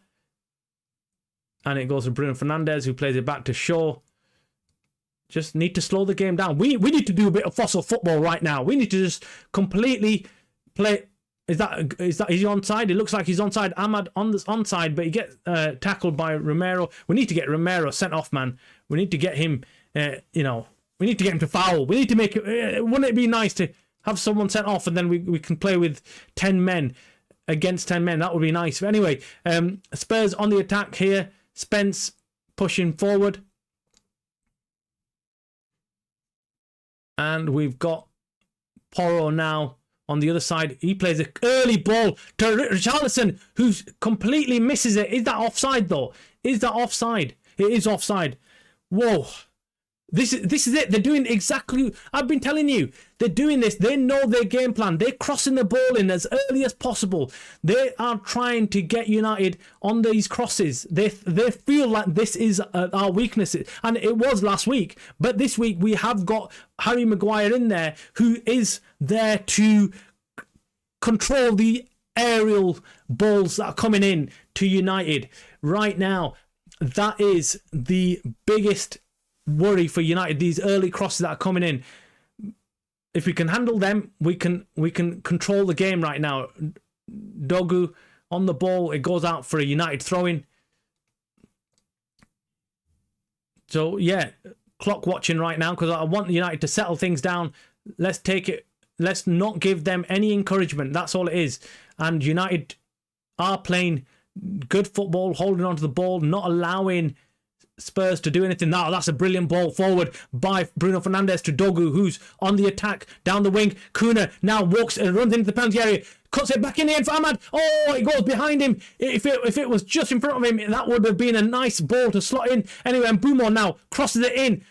And it goes to Bruno Fernandes, who plays it back to Shaw. Just need to slow the game down. We need to do a bit of fossil football right now. We need to just completely play. Is he onside? It looks like he's onside. Ahmad on this onside, but he gets tackled by Romero. We need to get Romero sent off, man. We need to get him. We need to get him to foul. We need to make it. Wouldn't it be nice to have someone sent off, and then we can play with 10 men against 10 men? That would be nice. But anyway, Spurs on the attack here. Spence pushing forward. And we've got Porro now on the other side. He plays an early ball to Richarlison, who completely misses it. Is that offside, though? Is that offside? It is offside. Whoa. This is it. They're doing exactly. I've been telling you. They're doing this. They know their game plan. They're crossing the ball in as early as possible. They are trying to get United on these crosses. They feel like this is our weakness, and it was last week. But this week we have got Harry Maguire in there, who is there to control the aerial balls that are coming in to United right now. That is the biggest worry for United, these early crosses that are coming in. If we can handle them, we can control the game right now. Dogu on the ball, it goes out for a United throw-in. So yeah, clock watching right now, because I want United to settle things down. Let's take it. Let's not give them any encouragement. That's all it is. And United are playing good football, holding on to the ball, not allowing Spurs to do anything. Now that's a brilliant ball forward by Bruno Fernandes to Dogu, who's on the attack down the wing. Kuna now walks and runs into the penalty area, cuts it back in the end for Ahmad. Oh, it goes behind him. If it was just in front of him, that would have been a nice ball to slot in. Anyway, and Bumo now crosses it in.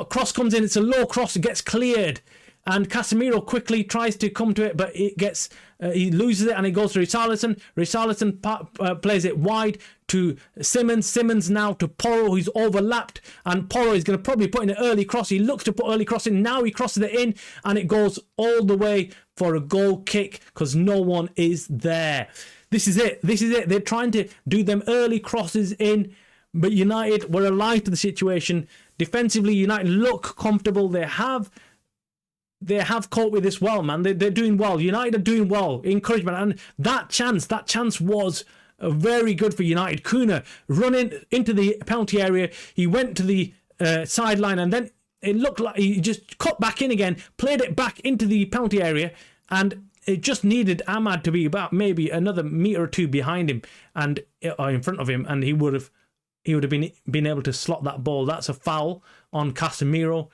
Cross comes in. It's a low cross. It gets cleared. And Casemiro quickly tries to come to it, but it gets he loses it, and it goes to Richarlison. Richarlison plays it wide to Simmons. Simmons now to Porro, who's overlapped, and Porro is going to probably put in an early cross. He looks to put early cross in. Now he crosses it in, and it goes all the way for a goal kick because no one is there. This is it. They're trying to do them early crosses in, but United were alive to the situation. Defensively, United look comfortable. They have coped with this well, man. They're doing well. United are doing well. Encouragement. And that chance was very good for United. Kuna running into the penalty area. He went to the sideline, and then it looked like he just cut back in again, played it back into the penalty area, and it just needed Ahmad to be about maybe another metre or two behind him and in front of him, and he would have been able to slot that ball. That's a foul on Casemiro.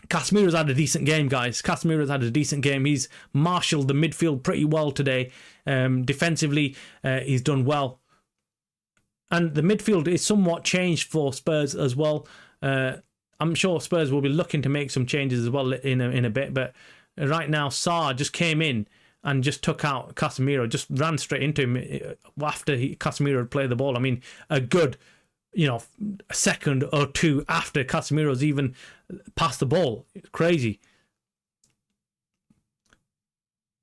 Casemiro's had a decent game, guys. Casemiro's had a decent game. He's marshalled the midfield pretty well today. Defensively, he's done well. And the midfield is somewhat changed for Spurs as well. I'm sure Spurs will be looking to make some changes as well in a bit. But right now, Sarr just came in and just took out Casemiro, just ran straight into him after Casemiro had played the ball. I mean, a good, a second or two after Casemiro's even passed the ball. It's crazy.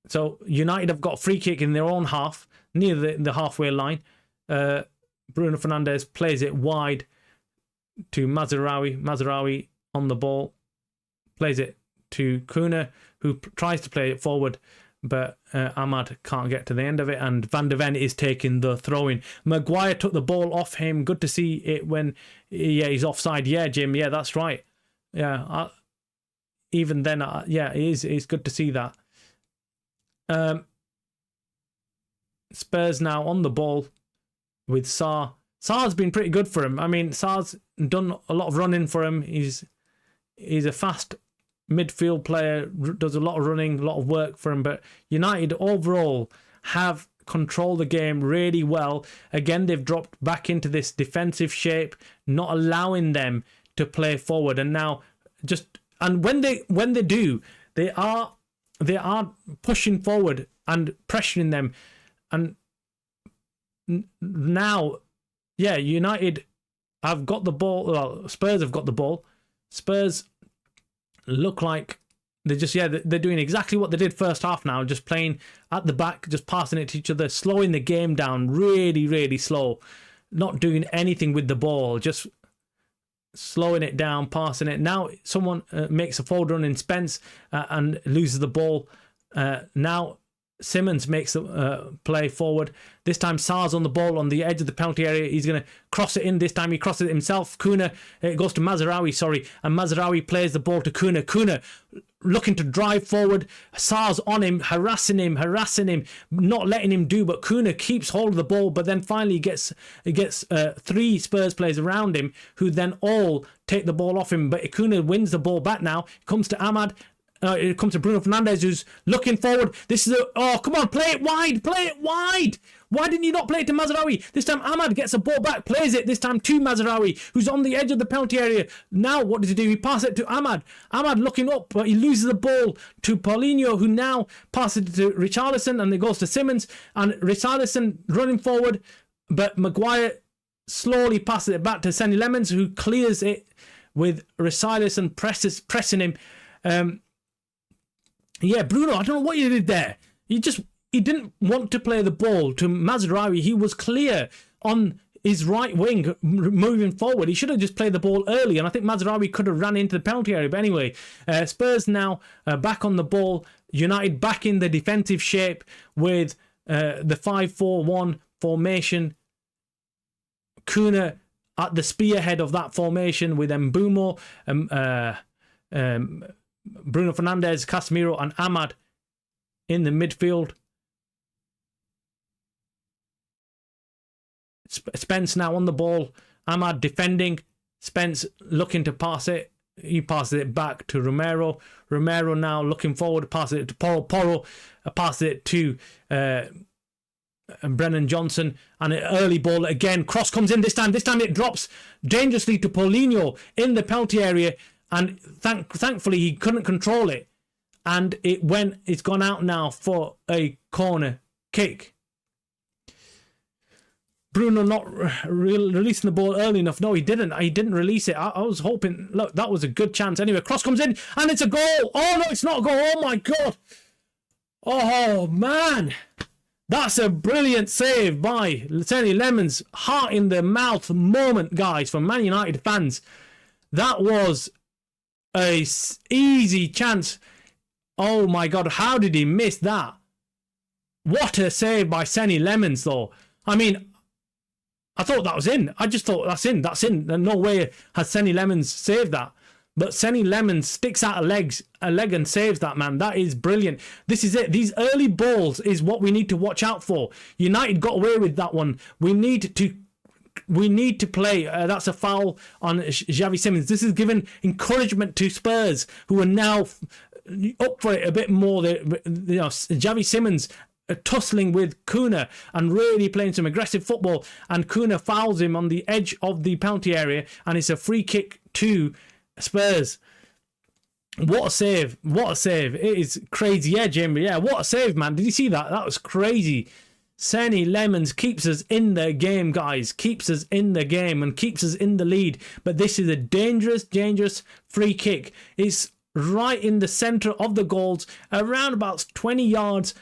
So United have got a free kick in their own half, near the halfway line. Bruno Fernandes plays it wide to Mazraoui. Mazraoui on the ball, plays it to Kuna, who tries to play it forward, but Ahmad can't get to the end of it, and Van de Ven is taking the throw-in. Maguire took the ball off him. Good to see it when, he's offside. Yeah, Jim, yeah, that's right. Yeah, even then, yeah, it's good to see that. Spurs now on the ball with Sarr. Sarr's been pretty good for him. I mean, Sarr's done a lot of running for him. He's a fast midfield player, does a lot of running, a lot of work for him. But United overall have controlled the game really well. Again, they've dropped back into this defensive shape, not allowing them to play forward. And now when they do, they are pushing forward and pressuring them. And now, yeah, United have got the ball. Well, Spurs have got the ball. Spurs look like they're doing exactly what they did first half now, just playing at the back, just passing it to each other, slowing the game down really, really slow, not doing anything with the ball, just slowing it down, passing it. Now someone makes a forward run in Spence and loses the ball. Now Simmons makes the play forward. This time Sarr's on the ball on the edge of the penalty area. He's going to cross it in. This time he crosses it himself. It goes to Mazraoui, and Mazraoui plays the ball to Kuna. Kuna looking to drive forward. Sarr's on him, harassing him, not letting him do, but Kuna keeps hold of the ball, but then finally gets three Spurs players around him who then all take the ball off him, but Kuna wins the ball back now. It comes to Ahmad. It comes to Bruno Fernandes, who's looking forward. This is come on, play it wide. Why didn't you not play it to Mazraoui? This time Ahmad gets the ball back, plays it this time to Mazraoui, who's on the edge of the penalty area. Now what does he do? He passes it to Ahmad. Ahmad looking up, but he loses the ball to Paulinho, who now passes it to Richarlison, and it goes to Simmons, and Richarlison running forward, but Maguire slowly passes it back to Senny Lemons, who clears it with Richarlison pressing him. Yeah, Bruno, I don't know what you did there. He didn't want to play the ball to Mazraoui. He was clear on his right wing moving forward. He should have just played the ball early, and I think Mazraoui could have ran into the penalty area. But anyway, Spurs now back on the ball. United back in the defensive shape with the 5-4-1 formation. Kuna at the spearhead of that formation with Mbeumo, Bruno Fernandes, Casemiro and Ahmad in the midfield. Spence now on the ball. Ahmad defending. Spence looking to pass it. He passes it back to Romero. Romero now looking forward, passes it to Porro. Porro passes it to Brennan Johnson, and an early ball again. Cross comes in this time. This time it drops dangerously to Paulinho in the penalty area. And thankfully he couldn't control it, and it's gone out now for a corner kick. Bruno not releasing the ball early enough. No, he didn't. He didn't release it. I was hoping. Look, that was a good chance. Anyway, cross comes in, and it's a goal. Oh no, it's not a goal. Oh my god. Oh man, that's a brilliant save by Senny Lemons. Heart in the mouth moment, guys, for Man United fans. That was a easy chance. Oh my God, how did he miss that? What a save by Senny Lemons, though. I mean, I thought that was in. I just thought that's in. That's in. No way has Senny Lemons saved that. But Senny Lemons sticks out a leg and saves that, man. That is brilliant. This is it. These early balls is what we need to watch out for. United got away with that one. We need to play. That's a foul on Xavi Simons. This is given encouragement to Spurs, who are now up for it a bit more. Xavi Simons tussling with Kuna and really playing some aggressive football, and Kuna fouls him on the edge of the penalty area, and it's a free kick to Spurs. What a save. What a save. It is crazy. Yeah, Jamie. Yeah, what a save, man. Did you see that? That was crazy. Senny Lemons keeps us in the game, guys. Keeps us in the game and keeps us in the lead. But this is a dangerous, dangerous free kick. It's right in the centre of the goals, around about 20 yards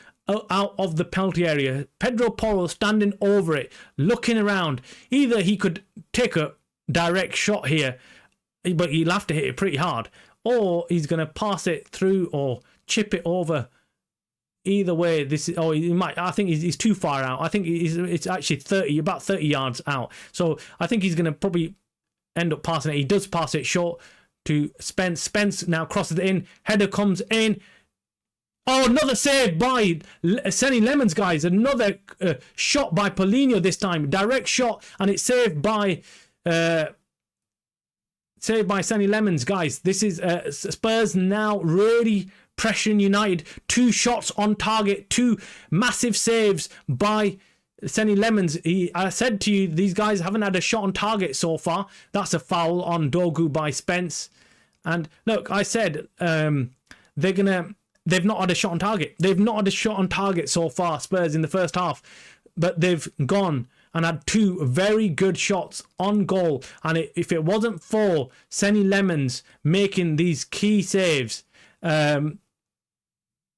out of the penalty area. Pedro Porro standing over it, looking around. Either he could take a direct shot here, but he'll have to hit it pretty hard, or he's going to pass it through or chip it over. Either way, this is, he might. I think he's too far out. I think it's actually about 30 yards out. So I think he's going to probably end up passing it. He does pass it short to Spence. Spence now crosses it in. Header comes in. Oh, another save by Senny Lemons, guys. Another shot by Paulinho this time. Direct shot, and it's saved by Senny Lemons, guys. This is Spurs now really pressuring United. 2 shots on target, 2 massive saves by Senny Lemons. I said to you, these guys haven't had a shot on target so far. That's a foul on Dogu by Spence. And look, I said they've not had a shot on target. They've not had a shot on target so far, Spurs, in the first half. But they've gone and had 2 very good shots on goal. And if it wasn't for Senny Lemons making these key saves,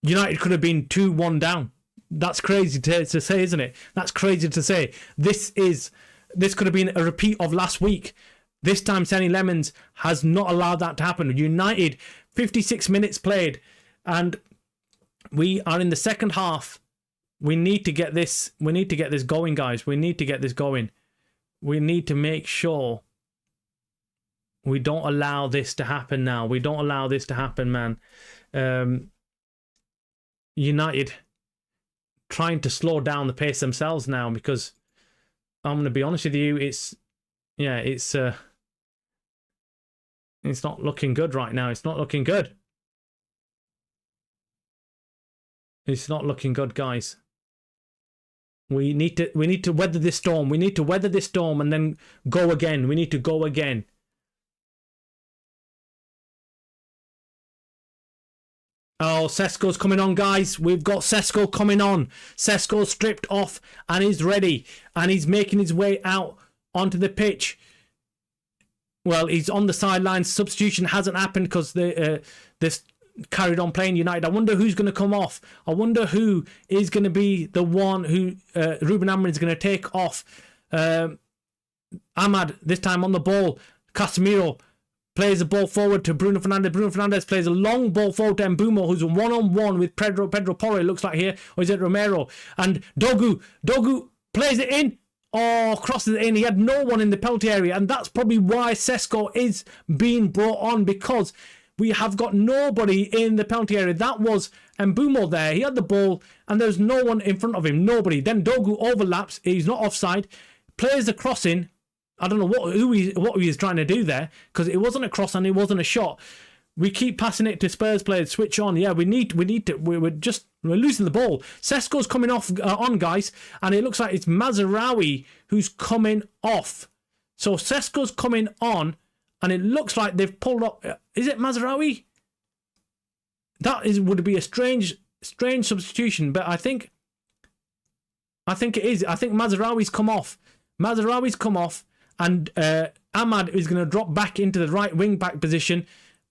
United could have been 2-1 down. That's crazy to say, isn't it? That's crazy to say. This could have been a repeat of last week. This time, Senny Lemons has not allowed that to happen. United, 56 minutes played, and we are in the second half. We need to get this. We need to get this going, guys. We need to get this going. We need to make sure we don't allow this to happen now. We don't allow this to happen, man. United trying to slow down the pace themselves now, because I'm going to be honest with you, it's not looking good right now. It's not looking good. It's not looking good, guys. We need to weather this storm. We need to weather this storm and then go again. We need to go again. Oh, Sesko's coming on, guys. We've got Sesko coming on. Sesko stripped off and is ready. And he's making his way out onto the pitch. Well, he's on the sidelines. Substitution hasn't happened because this carried on playing United. I wonder who's going to come off. I wonder who is going to be the one who Rúben Amorim is going to take off. Ahmad, this time on the ball. Casemiro plays the ball forward to Bruno Fernandes. Bruno Fernandes plays a long ball forward to Mbeumo, who's one-on-one with Pedro Porro, it looks like here. Or is it Romero? And Dogu plays it in. Oh, crosses it in. He had no one in the penalty area. And that's probably why Sesko is being brought on, because we have got nobody in the penalty area. That was Mbeumo there. He had the ball and there's no one in front of him. Nobody. Then Dogu overlaps. He's not offside. Plays the cross in. I don't know what he is trying to do there, because it wasn't a cross and it wasn't a shot. We keep passing it to Spurs players. Switch on. Yeah, we need to. We're losing the ball. Sesko's coming off on, guys, and it looks like it's Mazraoui who's coming off. So Sesko's coming on, and it looks like they've pulled up. Is it Mazraoui? Would be a strange substitution, but I think it is. I think Mazraoui's come off. And Ahmad is going to drop back into the right wing back position,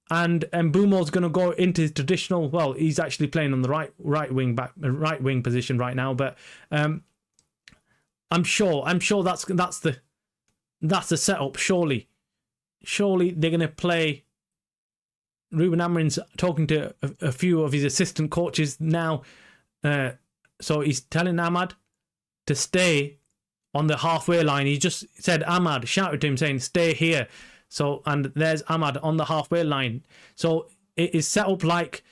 and Mbeumo's going to go into his traditional. Well, he's actually playing on the right wing position right now. But I'm sure that's the setup. Surely surely they're going to play. Rúben Amorim's talking to a few of his assistant coaches now. So he's telling Ahmad to stay on the halfway line. He just said, Ahmad, shouted to him saying, stay here. So, and there's Ahmad on the halfway line. So it is set up like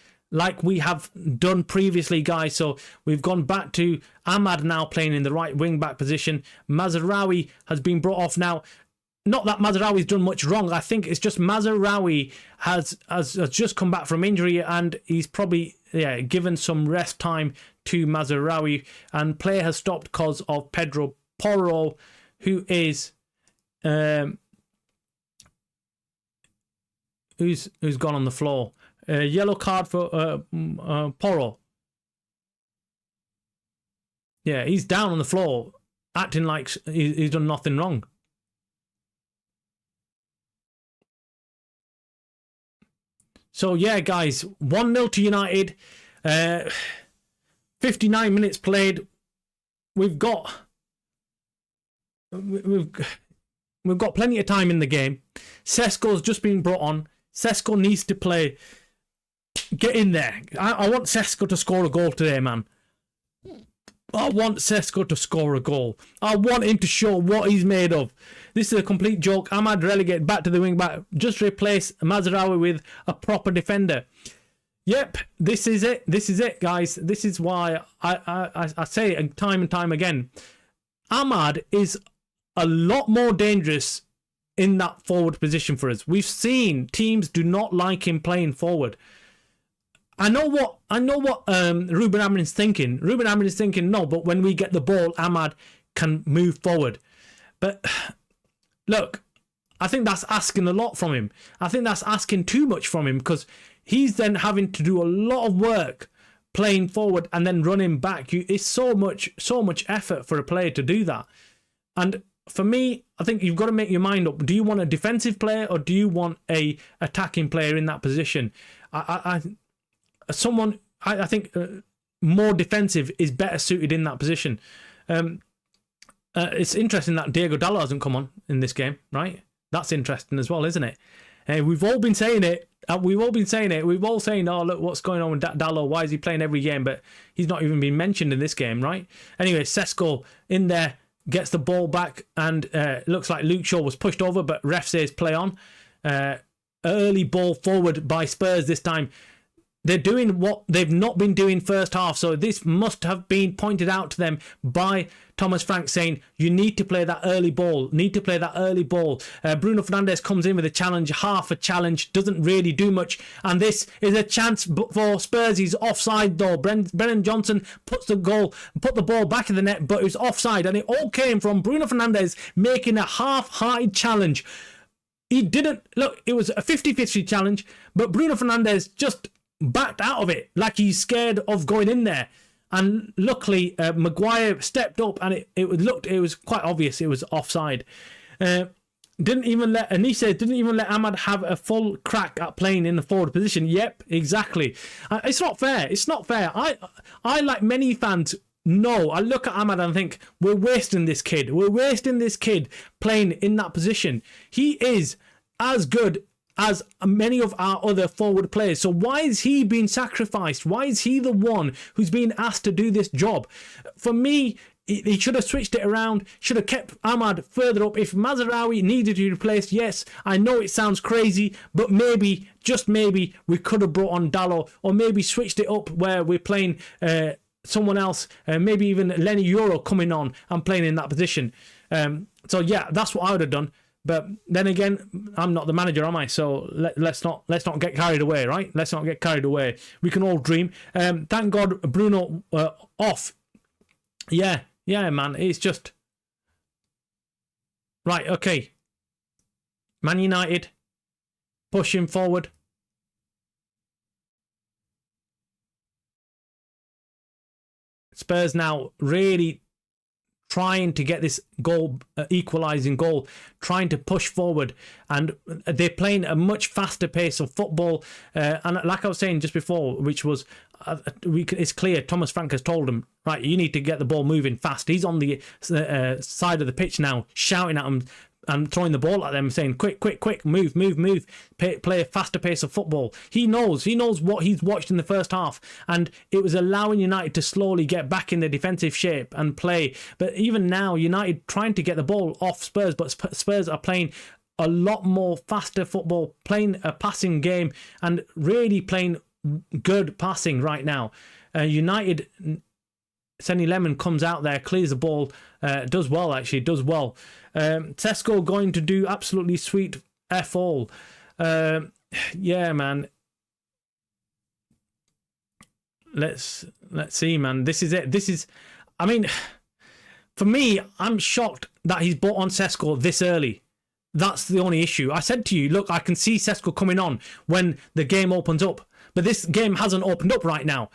we have done previously, guys. So we've gone back to Ahmad now playing in the right wing back position. Mazraoui has been brought off now. Not that Mazraoui's done much wrong. I think it's just Mazraoui has just come back from injury, and he's probably given some rest time to Mazraoui, and play has stopped because of Pedro Porro, who is who's gone on the floor. Yellow card for Porro. Yeah, he's down on the floor, acting like he's done nothing wrong. So yeah, guys, 1-0 to United. 59 minutes played. We've got plenty of time in the game. Sesko's just been brought on. Sesko needs to play. Get in there. I want Sesko to score a goal today, man. I want Sesko to score a goal. I want him to show what he's made of. This is a complete joke. Ahmad relegated back to the wing back. Just replace Mazraoui with a proper defender. Yep, this is it. This is it, guys. This is why I say it time and time again. Ahmad is a lot more dangerous in that forward position for us. We've seen teams do not like him playing forward. I know what Rúben Amorim's thinking. Rúben Amorim's thinking, no, but when we get the ball, Ahmad can move forward. But look, I think that's asking a lot from him. I think that's asking too much from him, because he's then having to do a lot of work playing forward and then running back. It's so much effort for a player to do that. And for me, I think you've got to make your mind up. Do you want a defensive player or do you want a attacking player in that position? I think more defensive is better suited in that position. It's interesting that Diego Dallo hasn't come on in this game, right? That's interesting as well, isn't it? We've all been saying it. We've all saying, oh, look, what's going on with Dallo? Why is he playing every game? But he's not even been mentioned in this game, right? Anyway, Sesko in there, gets the ball back, and looks like Luke Shaw was pushed over, but ref says play on. Early ball forward by Spurs this time. They're doing what they've not been doing first half, so this must have been pointed out to them by Thomas Frank, saying you need to play that early ball, Bruno Fernandes comes in with a challenge, half a challenge, doesn't really do much, and this is a chance for Spurs. He's offside though. Brennan Johnson put the ball back in the net, but it was offside, and it all came from Bruno Fernandes making a half-hearted challenge. He didn't look, it was a 50-50 challenge, but Bruno Fernandes just backed out of it like he's scared of going in there, and luckily Maguire stepped up, and it was quite obvious it was offside. Didn't even let Ahmad have a full crack at playing in the forward position. Yep, exactly. It's not fair. I like many fans, no, I look at Ahmad and think we're wasting this kid playing in that position. He is as good as many of our other forward players. So why is he being sacrificed? Why is he the one who's being asked to do this job? For me, he should have switched it around, should have kept Ahmad further up. If Mazraoui needed to be replaced, yes, I know it sounds crazy, but maybe, just maybe, we could have brought on Dallo, or maybe switched it up where we're playing someone else, maybe even Lenny Euro coming on and playing in that position. So yeah, that's what I would have done. But then again, I'm not the manager, am I? So let's not get carried away, right? Let's not get carried away. We can all dream. Thank God Bruno off. Yeah, man. It's just right. Okay. Man United pushing forward. Spurs now really trying to get this goal, equalising goal, trying to push forward, and they're playing a much faster pace of football. And like I was saying just before, which was, it's clear Thomas Frank has told them, right, you need to get the ball moving fast. He's on the side of the pitch now, shouting at them, and throwing the ball at them, saying, quick, quick, quick, move, move, move, play a faster pace of football. He knows what he's watched in the first half, and it was allowing United to slowly get back in their defensive shape and play. But even now, United trying to get the ball off Spurs, but Spurs are playing a lot more faster football, playing a passing game, and really playing good passing right now. United, Senny Lemon comes out there, clears the ball, does well. Sesko going to do absolutely sweet F all. Yeah, man. Let's see, man. This is it. I mean, for me, I'm shocked that he's brought on Sesko this early. That's the only issue. I said to you, look, I can see Sesko coming on when the game opens up. But this game hasn't opened up right now.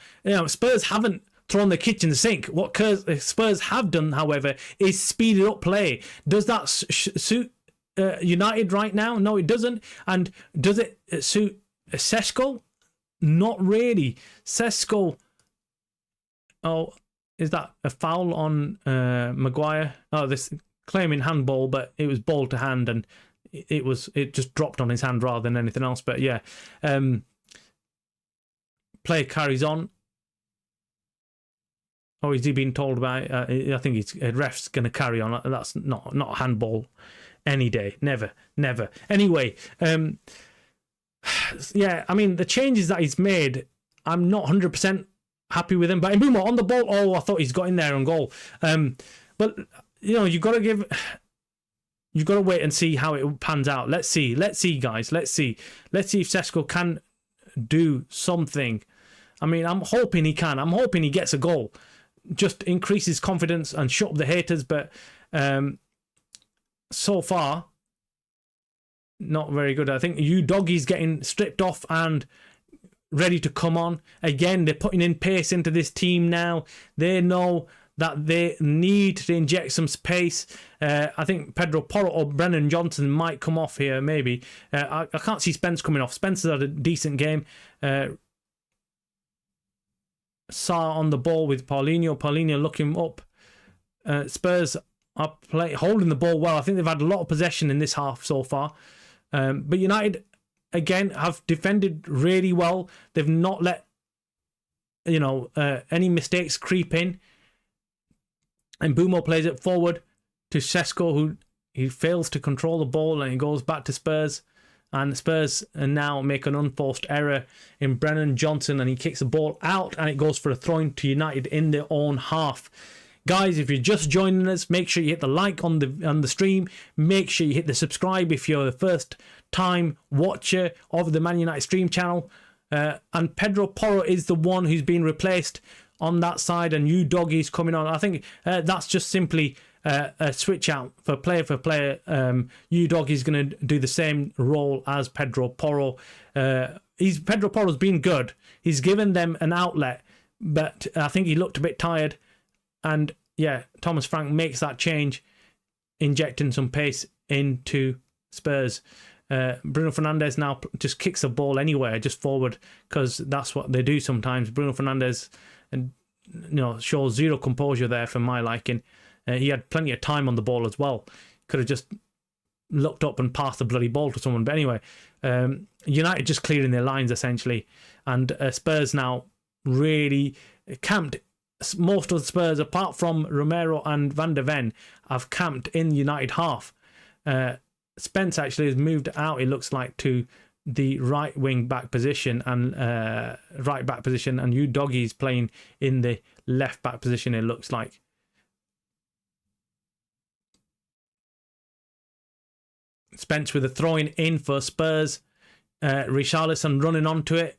Spurs haven't thrown the kitchen sink. What Spurs have done, however, is speeded up play. Does that suit United right now? No, it doesn't. And does it suit Sesko? Not really. Sesko. Oh, is that a foul on Maguire? Oh, this claiming handball, but it was ball to hand, and it just dropped on his hand rather than anything else. But yeah, play carries on. Oh, is he being told about it? I think a ref's going to carry on. That's not a handball any day. Never. Anyway, yeah, I mean, the changes that he's made, I'm not 100% happy with him. But Mbeumo on the ball, I thought he's got in there on goal. But, you've got to wait and see how it pans out. Let's see, guys. Let's see if Sesko can do something. I mean, I'm hoping he can. I'm hoping he gets a goal. Just increase his confidence and shut up the haters. But so far, not very good. I think Udogie's getting stripped off and ready to come on. Again, they're putting in pace into this team now. They know that they need to inject some pace. I think Pedro Porro or Brennan Johnson might come off here, maybe. I can't see Spence coming off. Spencer's had a decent game. Sarr on the ball with Paulinho. Paulinho looking up. Spurs are holding the ball well. I think they've had a lot of possession in this half so far. But United, again, have defended really well. They've not let any mistakes creep in. And Mbeumo plays it forward to Sesko, who he fails to control the ball, and it goes back to Spurs. And Spurs now make an unforced error in Brennan Johnson, and he kicks the ball out, and it goes for a throw-in to United in their own half. Guys, if you're just joining us, make sure you hit the like on the stream. Make sure you hit the subscribe if you're the first time watcher of the Man United stream channel. And Pedro Porro is the one who's been replaced on that side, and Udogie's coming on. I think that's just simply a switch out for player. Udogie's going to do the same role as Pedro Porro. Pedro Porro's been good. He's given them an outlet, but I think he looked a bit tired. And yeah, Thomas Frank makes that change, injecting some pace into Spurs. Bruno Fernandes now just kicks the ball anywhere, just forward, because that's what they do sometimes. Bruno Fernandes, shows zero composure there for my liking. He had plenty of time on the ball as well. Could have just looked up and passed the bloody ball to someone. But anyway, United just clearing their lines essentially, and Spurs now really camped. Most of the Spurs, apart from Romero and Van der Ven, have camped in United half. Spence actually has moved out, it looks like, to the right wing back position and right back position, and Udogie's playing in the left back position, it looks like. Spence with a throwing in for Spurs. Richarlison running onto it,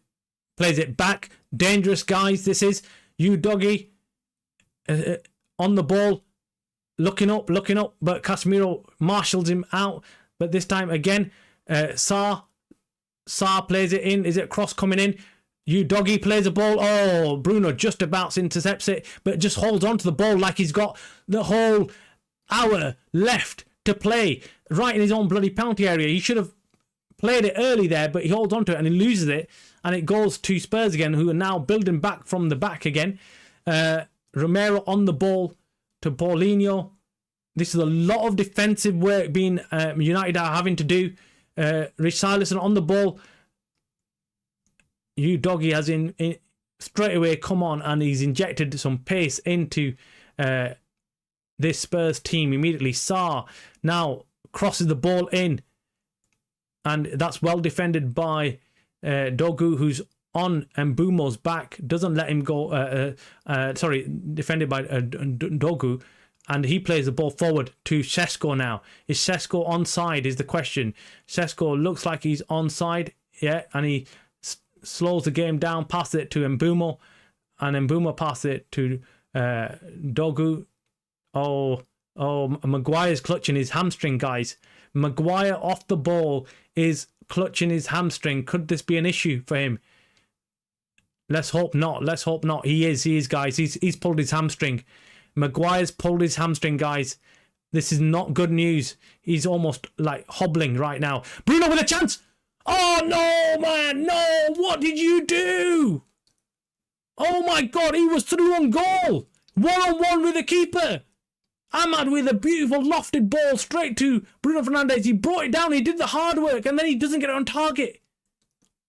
plays it back. Dangerous, guys. This is Udogie on the ball, looking up, but Casemiro marshals him out. But this time again, Sarr plays it in. Is it cross coming in? Udogie plays the ball. Oh, Bruno just about intercepts it, but just holds on to the ball like he's got the whole hour left to play right in his own bloody penalty area. He should have played it early there, but he holds on to it and he loses it, and it goes to Spurs again, who are now building back from the back again. Romero on the ball to Paulinho. This is a lot of defensive work being United are having to do. Richarlison on the ball. You doggy has in straight away come on, and he's injected some pace into this Spurs team immediately. Sarr now crosses the ball in, and that's well defended by Dogu, who's on Mbumo's back, doesn't let him go. Defended by Dogu, and he plays the ball forward to Šeško now. Is Šeško onside is the question. Šeško looks like he's onside, yeah, and he slows the game down, passes it to Mbumo, and Mbumo passes it to Dogu. Maguire's clutching his hamstring, guys. Maguire off the ball is clutching his hamstring. Could this be an issue for him? Let's hope not. Let's hope not. He is, guys. He's pulled his hamstring. Maguire's pulled his hamstring, guys. This is not good news. He's almost like hobbling right now. Bruno with a chance. Oh, no, man. No. What did you do? Oh, my God. He was through on goal. 1-on-1 with the keeper. Ahmad with a beautiful lofted ball straight to Bruno Fernandes. He brought it down. He did the hard work, and then he doesn't get it on target.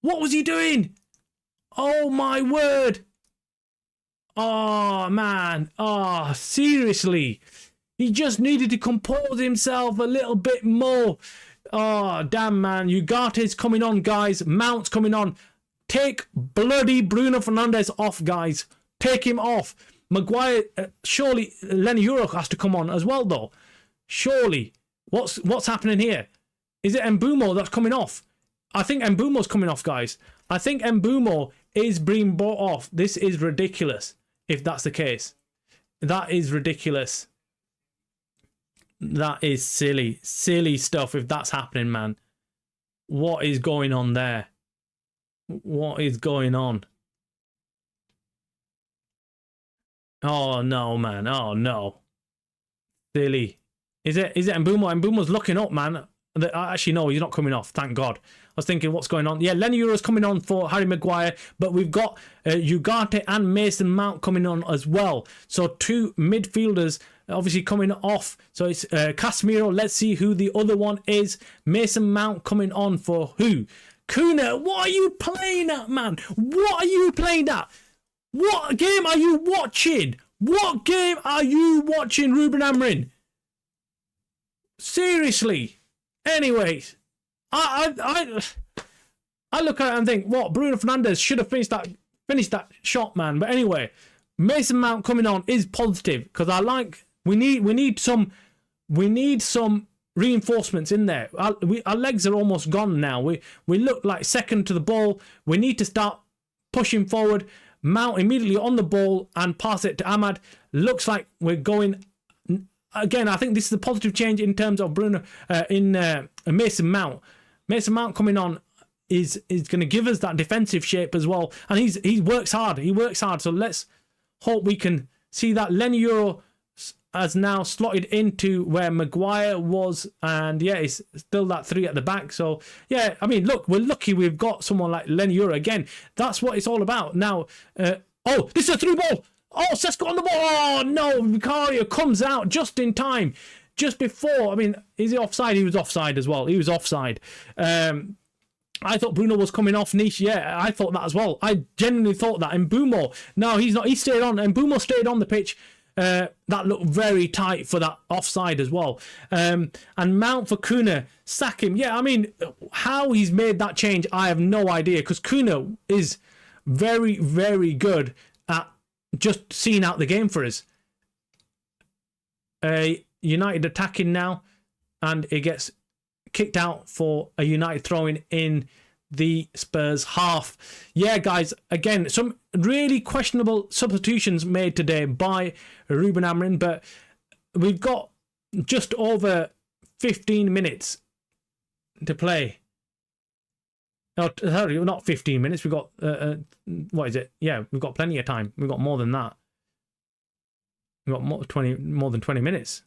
What was he doing? Oh, my word. Oh, man. Oh, seriously. He just needed to compose himself a little bit more. Oh, damn, man. Ugarte's coming on, guys. Mount's coming on. Take bloody Bruno Fernandes off, guys. Take him off. Maguire, surely Lenny Euro has to come on as well, though. Surely. What's happening here? Is it Mbumo that's coming off? I think Mbumo's coming off, guys. I think Mbumo is being brought off. This is ridiculous, if that's the case. That is ridiculous. That is silly. Silly stuff if that's happening, man. What is going on there? What is going on? Oh, no, man. Oh, no. Silly. Is it Mbumo? Mbumo's looking up, man. Actually, no, he's not coming off. Thank God. I was thinking, what's going on? Yeah, Lenny Euro's coming on for Harry Maguire, but we've got Ugarte and Mason Mount coming on as well. So two midfielders obviously coming off. So it's Casemiro. Let's see who the other one is. Mason Mount coming on for who? Kuna, what are you playing at, man? What are you playing at? What game are you watching? What game are you watching, Rúben Amorim? Seriously. Anyways, I look at it and think, what, Bruno Fernandes should have finished that shot, man. But anyway, Mason Mount coming on is positive because we need some reinforcements in there. Our legs are almost gone now. We look like second to the ball. We need to start pushing forward. Mount immediately on the ball and pass it to Ahmad. Looks like we're going. Again, I think this is a positive change in terms of Bruno Mason Mount. Mason Mount coming on is going to give us that defensive shape as well, and he works hard. He works hard. So let's hope we can see that. Lenny Euro has now slotted into where Maguire was, and yeah, it's still that three at the back. So yeah, I mean, look, we're lucky we've got someone like Lenny Euro again. That's what it's all about. Now, oh, this is a through ball. Oh, Šeško on the ball. Oh, no. Vicario comes out just in time. Just before. I mean, is he offside? He was offside as well. He was offside. I thought Bruno was coming off niche. Yeah, I thought that as well. I genuinely thought that. And Mbumo, no, he's not. He stayed on. And Mbumo stayed on the pitch. That looked very tight for that offside as well. And Mount for Kuna. Sack him. Yeah, I mean, how he's made that change, I have no idea. Because Kuna is very, very good at just seeing out the game for us. United attacking now, and it gets kicked out for a United throwing in the Spurs half. Yeah, guys, again, some really questionable substitutions made today by Rúben Amorim, but we've got just over 15 minutes to play. No, sorry, not 15 minutes. We've got, what is it? Yeah, we've got plenty of time. We've got more than that. We've got more than 20 minutes.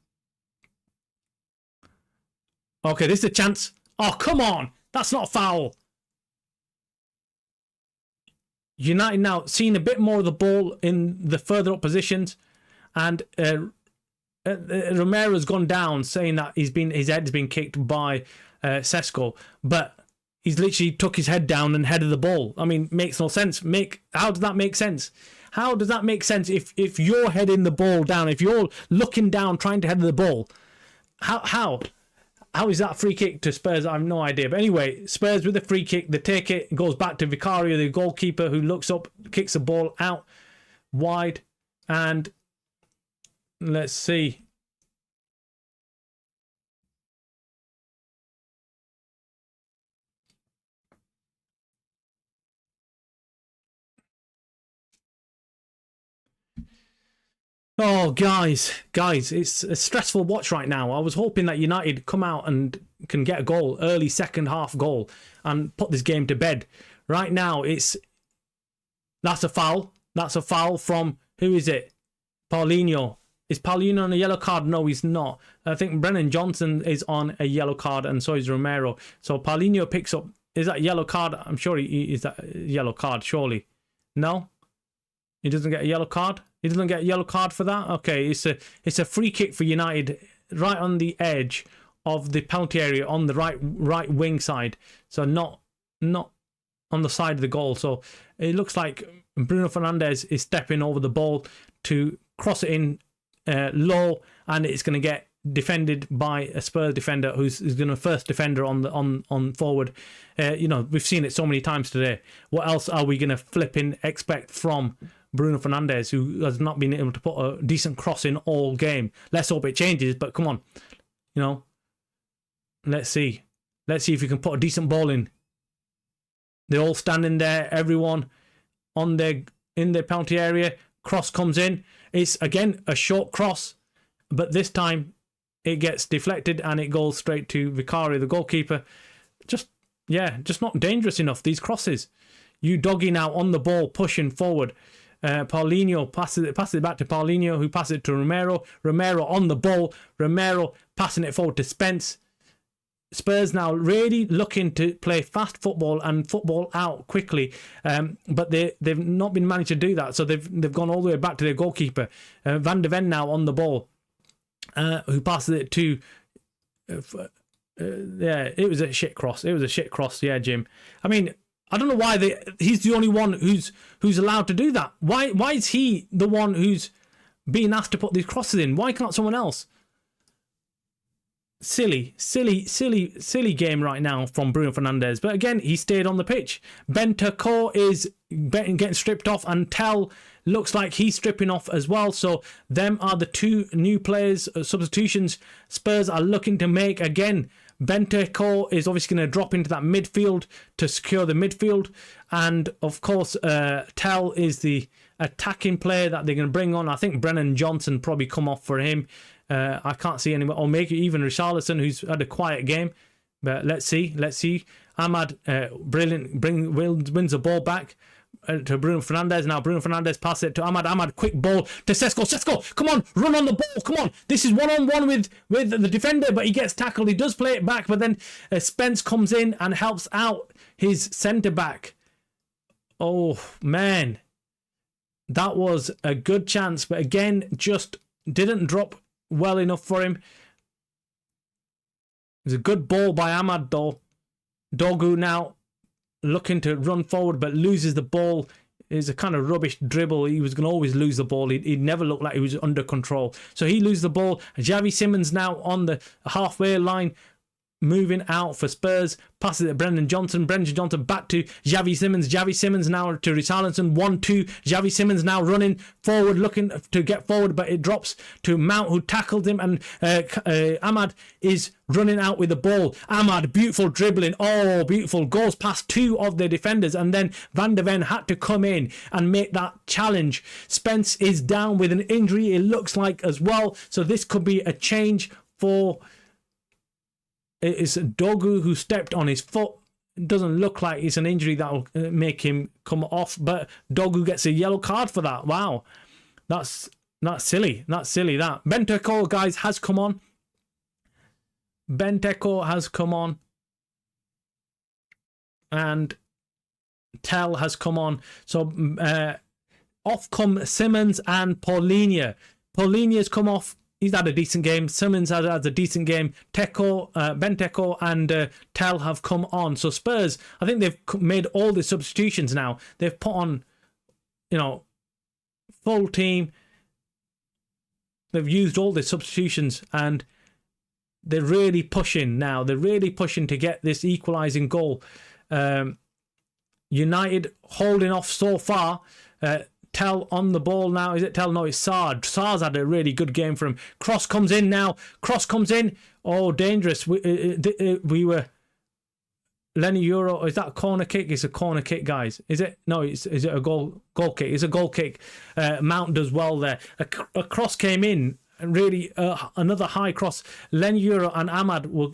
Okay, this is a chance. Oh, come on. That's not a foul. United now seeing a bit more of the ball in the further up positions. And Romero's gone down, saying that his head's been kicked by Sesko, but he's literally took his head down and headed the ball. I mean, makes no sense. How does that make sense? How does that make sense if you're heading the ball down, if you're looking down trying to head the ball? How is that a free kick to Spurs? I have no idea. But anyway, Spurs with the free kick, they take it, goes back to Vicario, the goalkeeper, who looks up, kicks the ball out wide, and let's see. Oh, guys, it's a stressful watch right now. I was hoping that United come out and can get a goal, early second half goal, and put this game to bed. Right now, that's a foul. That's a foul from, who is it? Paulinho. Is Paulinho on a yellow card? No, he's not. I think Brennan Johnson is on a yellow card, and so is Romero. So Paulinho picks up, is that a yellow card? I'm sure he is that a yellow card, surely. No? He doesn't get a yellow card? He doesn't get a yellow card for that? Okay, it's a free kick for United right on the edge of the penalty area on the right wing side. So not on the side of the goal. So it looks like Bruno Fernandes is stepping over the ball to cross it in low, and it's going to get defended by a Spurs defender who's going to first defender on forward. We've seen it so many times today. What else are we going to flipping expect from Bruno Fernandes, who has not been able to put a decent cross in all game? Let's hope it changes, but come on, let's see if we can put a decent ball in. They're all standing there, everyone in their penalty area. Cross comes in. It's again a short cross, but this time it gets deflected and it goes straight to Vicario, the goalkeeper. Just not dangerous enough, these crosses. You dogging out on the ball, pushing forward. Paulinho passes it back to Paulinho, who passes it to Romero. Romero on the ball. Romero passing it forward to Spence. Spurs now really looking to play fast football and football out quickly, but they've not been managed to do that. So they've gone all the way back to their goalkeeper, Van de Ven, now on the ball, who passes it to. It was a shit cross. Yeah, Jim. I mean, I don't know why he's the only one who's allowed to do that. Why is he the one who's being asked to put these crosses in? Why can't someone else? Silly game right now from Bruno Fernandes. But again, he stayed on the pitch. Bentancur is getting stripped off, and Tell looks like he's stripping off as well. So them are the two new players, substitutions Spurs are looking to make. Again, Bentancur is obviously going to drop into that midfield to secure the midfield. And of course, Tell is the attacking player that they're going to bring on. I think Brennan Johnson probably come off for him. I can't see anyone, or maybe even Richarlison, who's had a quiet game. But let's see. Ahmad, brilliant, wins the ball back to Bruno Fernandes. Now Bruno Fernandes passes it to Ahmad. Ahmad, quick ball to Sesko. Come on, run on the ball. Come on. This is one-on-one with the defender, but he gets tackled. He does play it back, but then Spence comes in and helps out his centre-back. Oh, man. That was a good chance, but again, just didn't drop well enough for him. It's a good ball by Ahmad, though. Dogu now looking to run forward, but loses the ball. It's a kind of rubbish dribble. He was going to always lose the ball. He'd never looked like he was under control. So he loses the ball. Xavi Simons now on the halfway line, moving out for Spurs, passes it to Brendan Johnson. Brendan Johnson back to Xavi Simons. Xavi Simons now to Richarlison. 1-2. Xavi Simons now running forward, looking to get forward, but it drops to Mount, who tackled him, and Ahmad is running out with the ball. Ahmad, beautiful dribbling. Oh, beautiful. Goes past two of the defenders, and then Van de Ven had to come in and make that challenge. Spence is down with an injury, it looks like, as well. So this could be a change for... It's Dogu who stepped on his foot. It doesn't look like it's an injury that will make him come off, but Dogu gets a yellow card for that. Wow. That's silly. That's silly, that. Bentancur, guys, has come on. And Tell has come on. So off come Simmons and Paulinho. Paulinho's come off he's had a decent game. Simmons has had a decent game. Teko, Benteke and Tel have come on. So Spurs, I think they've made all the substitutions now. They've put on, full team. They've used all the substitutions and they're really pushing now. They're really pushing to get this equalising goal. United holding off so far. Tel on the ball now. Is it Tel? No, it's Sarr. Sarr's had a really good game for him. Cross comes in now. Cross comes in. Oh, dangerous. We were... Lenny Euro, is that a corner kick? It's a corner kick, guys. Is it? No, is it a goal kick? It's a goal kick. Mount does well there. A cross came in, and really another high cross. Lenny Euro and Ahmad were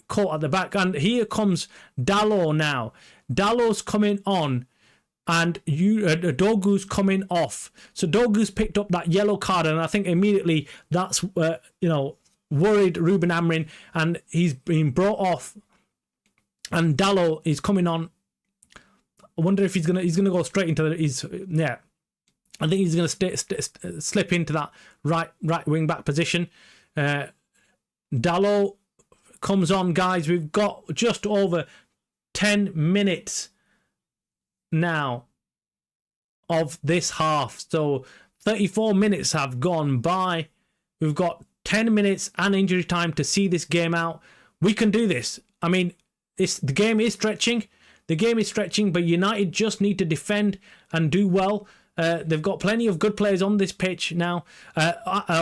caught at the back. And here comes Dalot now. Dalot's coming on, and Dogu's coming off. So Dogu's picked up that yellow card, and I think immediately that's, worried Rúben Amorim, and he's been brought off. And Dalot is coming on. I wonder if he's gonna go straight into the. I think he's gonna slip into that right wing back position. Dalot comes on, guys. We've got just over 10 minutes now of this half. So 34 minutes have gone by. We've got 10 minutes and injury time to see this game out. We can do this. I mean, the game is stretching. The game is stretching, but United just need to defend and do well. They've got plenty of good players on this pitch now.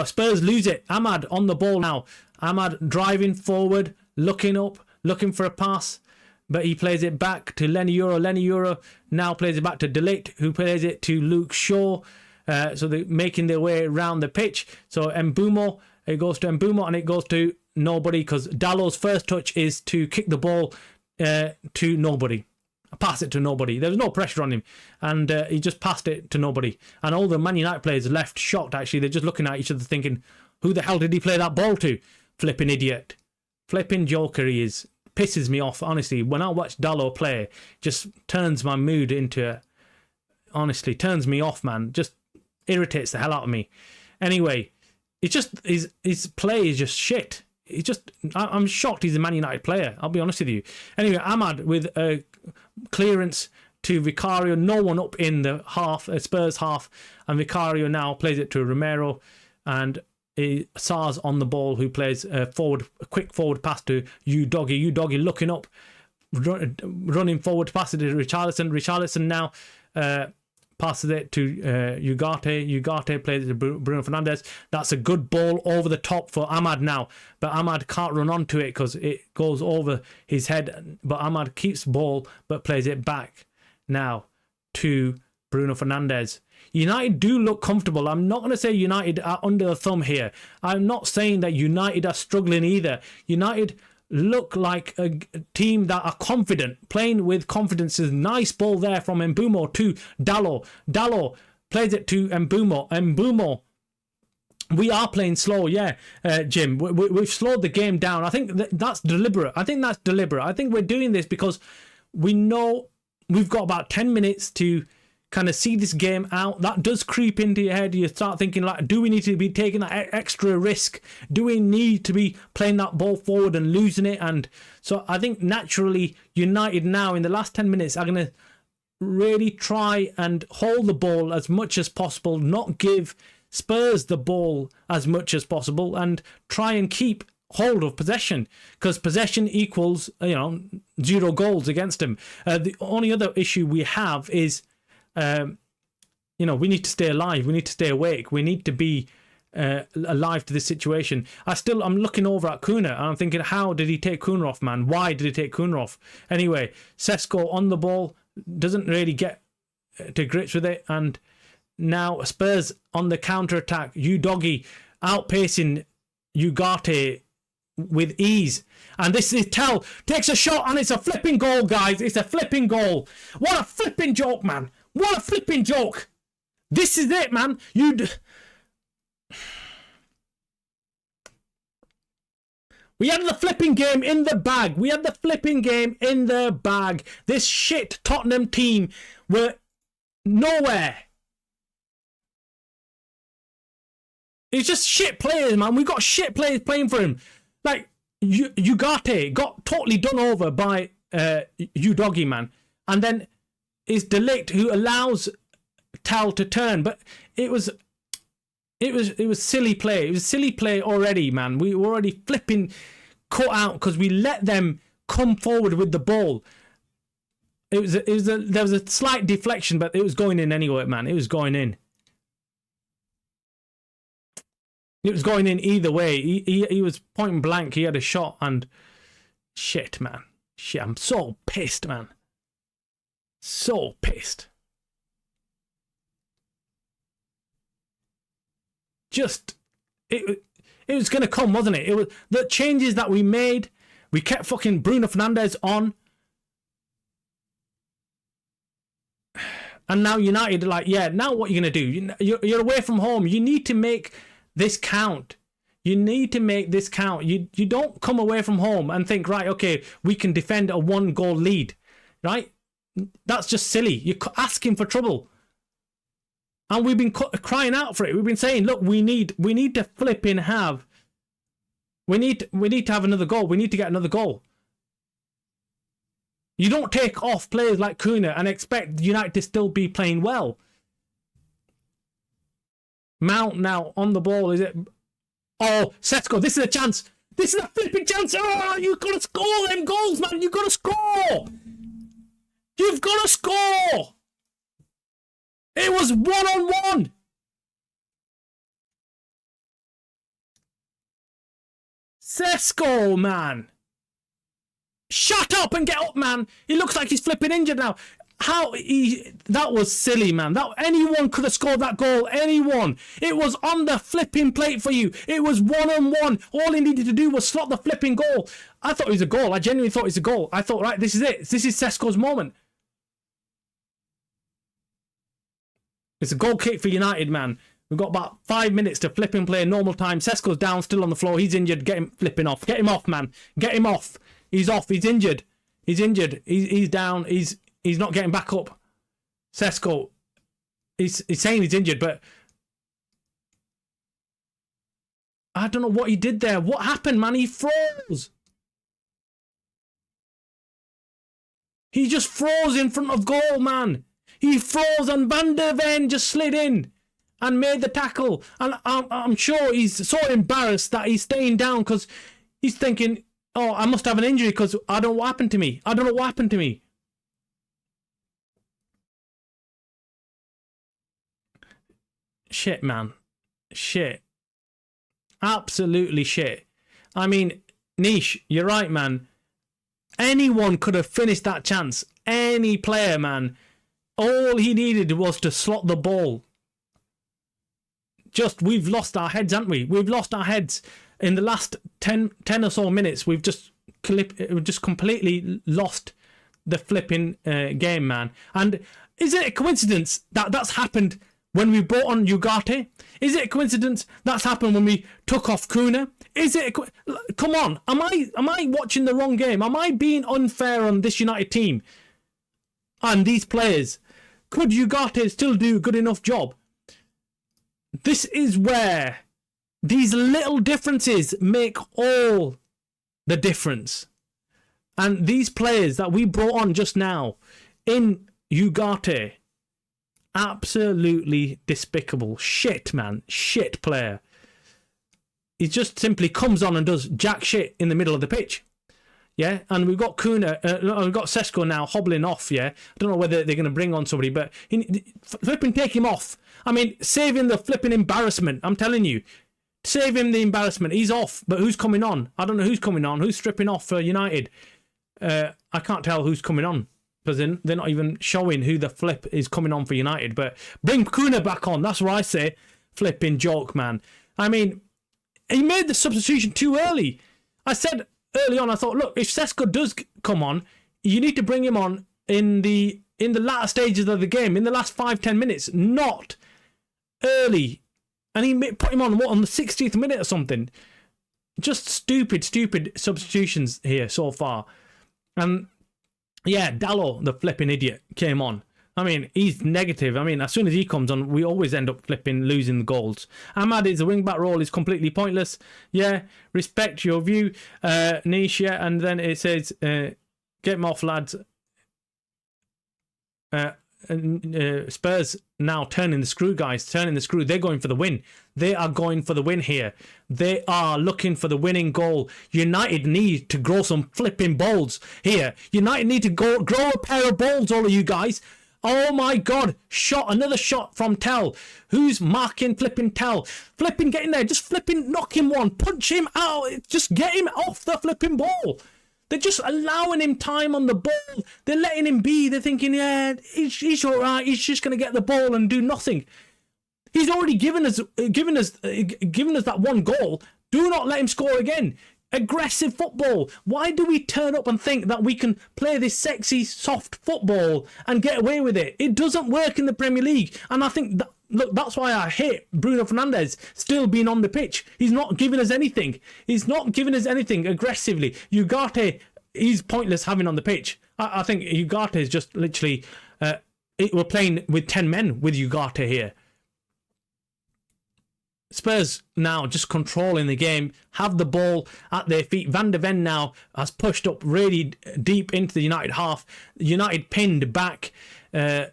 Spurs lose it. Ahmad on the ball now. Ahmad driving forward, looking up, looking for a pass, but he plays it back to Lenny Euro. Lenny Euro now plays it back to De Ligt, who plays it to Luke Shaw. So they're making their way around the pitch. So Mbeumo, it goes to Mbeumo, and it goes to nobody, because Dalot's first touch is to kick the ball to nobody. Pass it to nobody. There was no pressure on him, and he just passed it to nobody. And all the Man United players left shocked, actually. They're just looking at each other thinking, who the hell did he play that ball to? Flipping idiot. Flipping joker he is. Pisses me off, honestly. When I watch Dalot play, just turns my mood into... Honestly, turns me off, man. Just irritates the hell out of me. Anyway, it's just... His play is just shit. I'm shocked he's a Man United player. I'll be honest with you. Anyway, Ahmad with a clearance to Vicario. No one up in the half, Spurs half. And Vicario now plays it to Romero. And Sarr's on the ball, who plays a quick forward pass to Udogie. Udogie looking up, running forward, passes it to Richarlison. Richarlison now passes it to Ugarte. Ugarte plays it to Bruno Fernandes. That's a good ball over the top for Ahmad now. But Ahmad can't run onto it because it goes over his head. But Ahmad keeps ball but plays it back now to Bruno Fernandes. United do look comfortable. I'm not going to say United are under the thumb here. I'm not saying that United are struggling either. United look like a team that are confident, playing with confidence. Nice ball there from Mbeumo to Dalot. Dalot plays it to Mbeumo. Mbeumo, we are playing slow, yeah, Jim. We've slowed the game down. I think that's deliberate. I think we're doing this because we know we've got about 10 minutes to kind of see this game out. That does creep into your head. You start thinking, like, do we need to be taking that extra risk? Do we need to be playing that ball forward and losing it? And so I think naturally United now in the last 10 minutes are going to really try and hold the ball as much as possible, not give Spurs the ball as much as possible, and try and keep hold of possession, because possession equals 0 goals against them. The only other issue we have is we need to stay alive. We need to stay awake. We need to be alive to this situation. I'm looking over at Kuna and I'm thinking, how did he take Kuna off, man? Why did he take Kuna off? Anyway, Sesko on the ball, doesn't really get to grips with it. And now Spurs on the counter-attack. Udogie outpacing Ugarte with ease. And this is Tel takes a shot and it's a flipping goal, guys. It's a flipping goal. What a flipping joke, man. What a flipping joke. This is it, man. We had the flipping game in the bag. This shit Tottenham team were nowhere. It's just shit players, man. We got shit players playing for him. Like, Ugarte got totally done over by Udogie, man. And then it's De Ligt who allows Tal to turn. But it was silly play. It was silly play already, man. We were already flipping cut out because we let them come forward with the ball. There was a slight deflection, but it was going in anyway, man. It was going in. It was going in either way. He was point blank. He had a shot and shit, man. Shit, I'm so pissed, man. So pissed. Just, it was going to come, wasn't it? It was the changes that we made. We kept fucking Bruno Fernandes on. And now United are like, yeah, now what are you going to do? You're away from home. You need to make this count. You need to make this count. You don't come away from home and think, right, okay, we can defend a 1-goal lead, right? That's just silly. You're asking for trouble. And we've been crying out for it. We've been saying, look, we need to flipping have. We need to have another goal. We need to get another goal. You don't take off players like Kuna and expect United to still be playing well. Mount now on the ball, is it? Oh, Sesko, this is a chance. This is a flipping chance. Oh, you've got to score them goals, man. You've got to score. You've got to score. It was 1-on-1. Sesko, man. Shut up and get up, man. He looks like he's flipping injured now. That was silly, man. Anyone could have scored that goal. Anyone. It was on the flipping plate for you. It was 1-on-1. All he needed to do was slot the flipping goal. I thought it was a goal. I genuinely thought it was a goal. I thought, right, this is it. This is Sesko's moment. It's a goal kick for United, man. We've got about 5 minutes to flip and play normal time. Sesko's down, still on the floor. He's injured. Get him flipping off. Get him off, man. Get him off. He's off. He's injured. He's injured. He's down. He's not getting back up. Sesko, he's saying he's injured, but I don't know what he did there. What happened, man? He froze. He just froze in front of goal, man. He froze and Van der Ven just slid in and made the tackle. And I'm sure he's so embarrassed that he's staying down because he's thinking, oh, I must have an injury because I don't know what happened to me. I don't know what happened to me. Shit, man. Shit. Absolutely shit. I mean, Niche, you're right, man. Anyone could have finished that chance. Any player, man. All he needed was to slot the ball. Just, we've lost our heads, haven't we? We've lost our heads. In the last 10 or so minutes, we've just completely lost the flipping game, man. And is it a coincidence that that's happened when we brought on Ugarte? Is it a coincidence that's happened when we took off Kuna? Is it come on, am I watching the wrong game? Am I being unfair on this United team and these players? Could Ugarte still do a good enough job? This is where these little differences make all the difference. And these players that we brought on just now in Ugarte, absolutely despicable. Shit, man. Shit player. He just simply comes on and does jack shit in the middle of the pitch. Yeah, and we've got Kuna, we've got Sesko now hobbling off, yeah. I don't know whether they're going to bring on somebody, but flipping take him off. I mean, save him the flipping embarrassment, I'm telling you. Save him the embarrassment. He's off, but who's coming on? I don't know who's coming on. Who's stripping off for United? I can't tell who's coming on because they're not even showing who the flip is coming on for United. But bring Kuna back on. That's what I say. Flipping joke, man. I mean, he made the substitution too early. I said early on, I thought, look, if Sesko does come on, you need to bring him on in the latter stages of the game, in the last 5-10 minutes, not early. And he put him on, on the 60th minute or something. Just stupid substitutions here so far. And yeah, Dallo, the flipping idiot, came on. I mean, he's negative. I mean, as soon as he comes on, we always end up losing the goals. Ahmad, his wing-back role is completely pointless. Yeah, respect your view, Niche, yeah. And then it says, get him off, lads. Spurs now turning the screw, guys. Turning the screw. They're going for the win. They are going for the win here. They are looking for the winning goal. United need to grow some flipping balls here. United need to grow a pair of balls, all of you guys. Oh my God. Another shot from Tell. Who's marking flipping Tell? Flipping, get in there. Just flipping, knock him one. Punch him out. Just get him off the flipping ball. They're just allowing him time on the ball. They're letting him be. They're thinking, yeah, he's all right. He's just going to get the ball and do nothing. He's already given us that one goal. Do not let him score again. Aggressive football. Why do we turn up and think that we can play this sexy, soft football and get away with it? It doesn't work in the Premier League. And I think look, that's why I hate Bruno Fernandes still being on the pitch. He's not giving us anything. He's not giving us anything aggressively. Ugarte, he's pointless having on the pitch. I think Ugarte is just literally... we're playing with 10 men with Ugarte here. Spurs now just controlling the game, have the ball at their feet. Van de Ven now has pushed up really deep into the United half. United pinned back. And